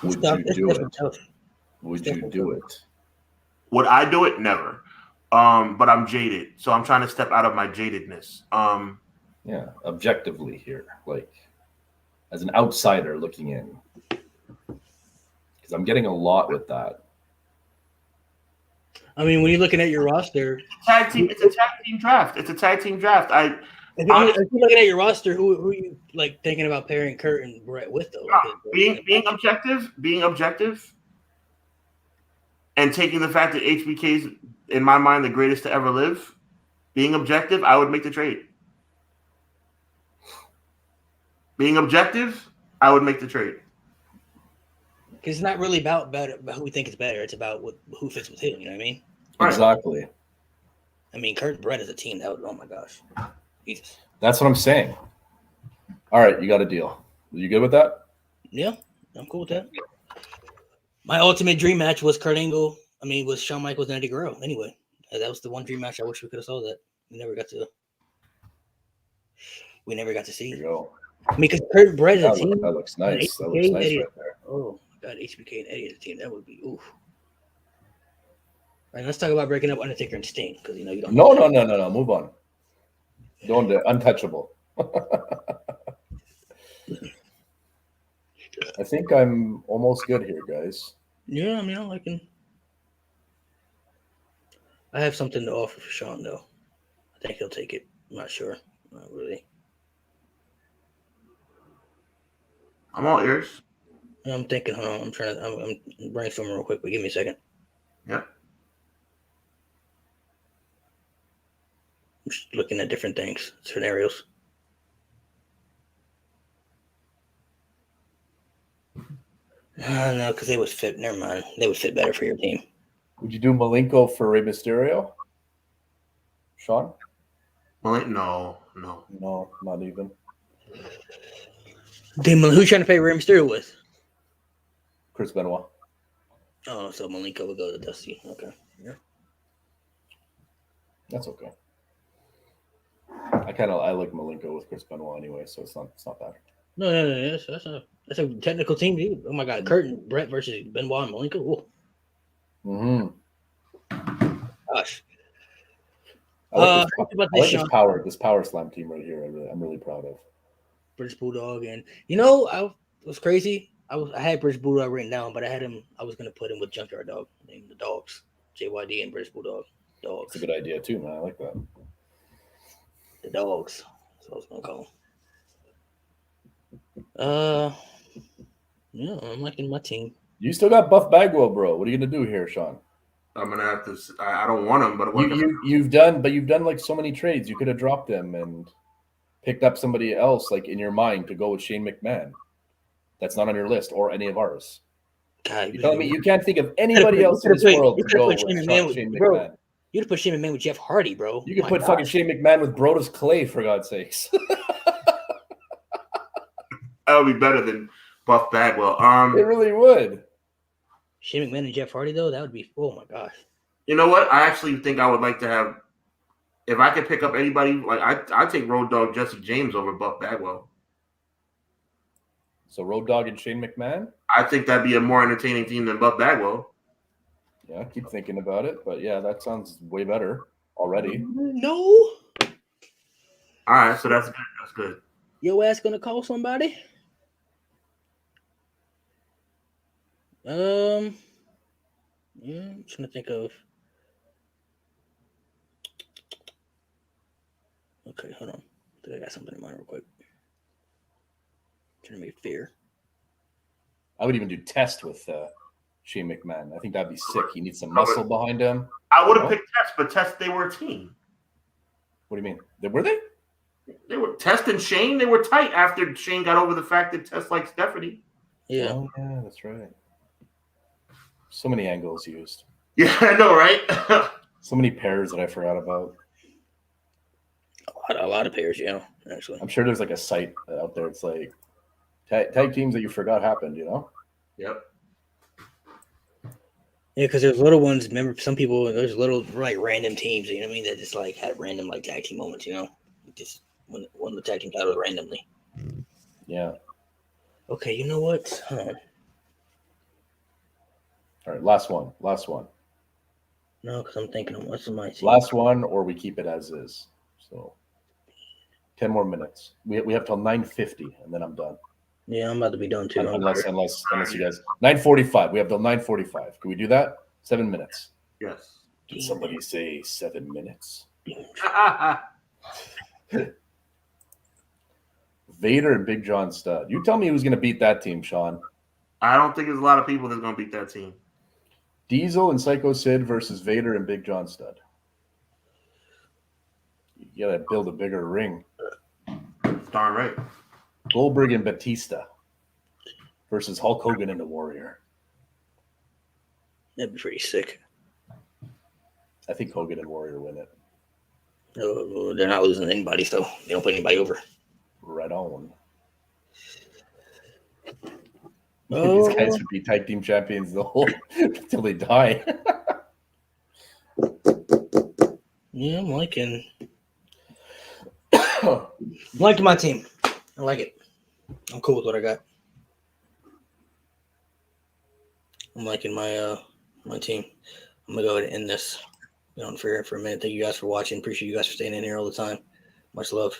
Speaker 4: Would you do it? Would you do it?
Speaker 3: Would I do it? Never. But I'm jaded, so I'm trying to step out of my jadedness.
Speaker 4: Yeah, objectively here, like as an outsider looking in, because I'm getting a lot with that.
Speaker 1: I mean, when you're looking at your roster,
Speaker 3: It's a tag team draft. If
Speaker 1: you're looking at your roster, who are you like thinking about pairing Kurt and Bret with though?
Speaker 3: Being objective, and taking the fact that HBK is, in my mind, the greatest to ever live. Being objective, I would make the trade. Being objective, I would make the trade.
Speaker 1: Because it's not really about who we think is better. It's about who fits with who. You know what I mean?
Speaker 4: Exactly.
Speaker 1: I mean, Kurt and Bret as a team. That was, oh my gosh, Jesus.
Speaker 4: That's what I'm saying. All right, you got a deal. You good with that?
Speaker 1: Yeah, I'm cool with that. My ultimate dream match was was Shawn Michaels and Eddie Guerrero. Anyway, that was the one dream match I wish we could have saw that. We never got to see.
Speaker 4: There you go.
Speaker 1: I mean, because Kurt and Bret as a team.
Speaker 4: That looks nice. That looks nice right there.
Speaker 1: Oh, my God, HBK and Eddie as a team. That would be, oof. All right, let's talk about breaking up Undertaker and Sting, because you don't.
Speaker 4: No. Move on. Don't do it. Untouchable. I think I'm almost good here, guys.
Speaker 1: Yeah, I mean, I'm liking. I have something to offer for Sean though. I think he'll take it. I'm not sure. Not really.
Speaker 3: I'm all ears.
Speaker 1: I'm thinking. Hold on. I'm brainstorming real quick, but give me a second.
Speaker 3: Yep.
Speaker 1: I'm just looking at different things, scenarios. No, because they would fit. Never mind. They would fit better for your team.
Speaker 4: Would you do Malenko for Rey Mysterio? Sean?
Speaker 3: Well, no.
Speaker 4: No, not even.
Speaker 1: Who's trying to pay Rey Mysterio with?
Speaker 4: Chris Benoit.
Speaker 1: Oh, so Malenko would go to Dusty. Okay. Yeah.
Speaker 4: That's okay. I like Malenko with Chris Benoit anyway, so it's not bad.
Speaker 1: No. That's a technical team, dude. Oh my God, Curtin Brett versus Benoit and Malenko. Oh
Speaker 4: Mm-hmm.
Speaker 1: gosh.
Speaker 4: I like
Speaker 1: Sean?
Speaker 4: this power slam team right here. I'm really proud of.
Speaker 1: British Bulldog, and I was crazy. I had British Bulldog written down, but I was gonna put him with Junkyard Dog, named the Dogs, JYD and British Bulldog Dogs.
Speaker 4: It's a good idea too, man. I like that.
Speaker 1: The Dogs. That's what I was gonna call them. Yeah, I'm liking my team.
Speaker 4: You still got Buff Bagwell, bro. What are you gonna do here, Sean?
Speaker 3: I'm gonna have to. I don't want him, but
Speaker 4: you've done like so many trades. You could have dropped them and picked up somebody else, like in your mind, to go with Shane McMahon. That's not on your list or any of ours.
Speaker 1: God,
Speaker 4: you're telling me you can't think of anybody else in this world to go with Shane McMahon?
Speaker 1: You'd put Shane McMahon with Jeff Hardy, bro.
Speaker 4: You could put fucking Shane McMahon with Brodus Clay, for God's sakes.
Speaker 3: That would be better than Buff Bagwell.
Speaker 4: It really would.
Speaker 1: Shane McMahon and Jeff Hardy, though, that would be, oh my gosh.
Speaker 3: You know what? I actually think I would like to have, if I could pick up anybody, like I'd take Road Dogg Jesse James over Buff Bagwell.
Speaker 4: So Road Dogg and Shane McMahon?
Speaker 3: I think that'd be a more entertaining team than Buff Bagwell.
Speaker 4: Yeah, I keep thinking about it, but yeah, that sounds way better already.
Speaker 1: No.
Speaker 3: All right, so that's good. That's good.
Speaker 1: Your ass gonna call somebody? Yeah, I'm trying to think of. Okay, hold on. I think I got something in mind real quick. Trying to make it fair.
Speaker 4: I would even do Test with Shane McMahon. I think that'd be sick. He needs some muscle behind him.
Speaker 3: I would have picked Test, but Test, they were a team.
Speaker 4: What do you mean? Were they?
Speaker 3: They were Test and Shane. They were tight after Shane got over the fact that Test liked Stephanie.
Speaker 1: Yeah.
Speaker 4: Oh, yeah, that's right. So many angles used.
Speaker 3: Yeah, I know, right?
Speaker 4: So many pairs that I forgot about.
Speaker 1: A lot of pairs, yeah, actually.
Speaker 4: I'm sure there's like a site out there. It's like tag teams that you forgot happened, you know?
Speaker 3: Yep.
Speaker 1: Yeah, because there's little ones. Remember, some people, there's little like random teams, you know what I mean? That just like had random like tag team moments, you know? Just won the tag team title randomly.
Speaker 4: Yeah.
Speaker 1: Okay, you know what? Huh.
Speaker 4: All right, last one.
Speaker 1: No, because I'm thinking of what's my team.
Speaker 4: Last one, or we keep it as is. So 10 more minutes. We have till 9:50, and then I'm done.
Speaker 1: Yeah, I'm about to be done too.
Speaker 4: Unless you guys 9:45. We have till 9:45. Can we do that? 7 minutes.
Speaker 3: Yes.
Speaker 4: Did somebody say 7 minutes? Vader and Big John Studd. You tell me who's going to beat that team, Sean.
Speaker 3: I don't think there's a lot of people that's going to beat that team.
Speaker 4: Diesel and Psycho Sid versus Vader and Big John Studd. You got to build a bigger ring.
Speaker 3: Darn right.
Speaker 4: Goldberg and Batista versus Hulk Hogan and the Warrior.
Speaker 1: That'd be pretty sick.
Speaker 4: I think Hogan and Warrior win it.
Speaker 1: No, they're not losing anybody, so they don't put anybody over.
Speaker 4: Right on.
Speaker 1: Oh.
Speaker 4: These guys would be tag team champions the whole until they die.
Speaker 1: Yeah, I'm liking my team. I like it. I'm cool with what I got. I'm liking my team. I'm gonna go ahead and end this. For a minute. Thank you guys for watching. Appreciate you guys for staying in here all the time. Much love.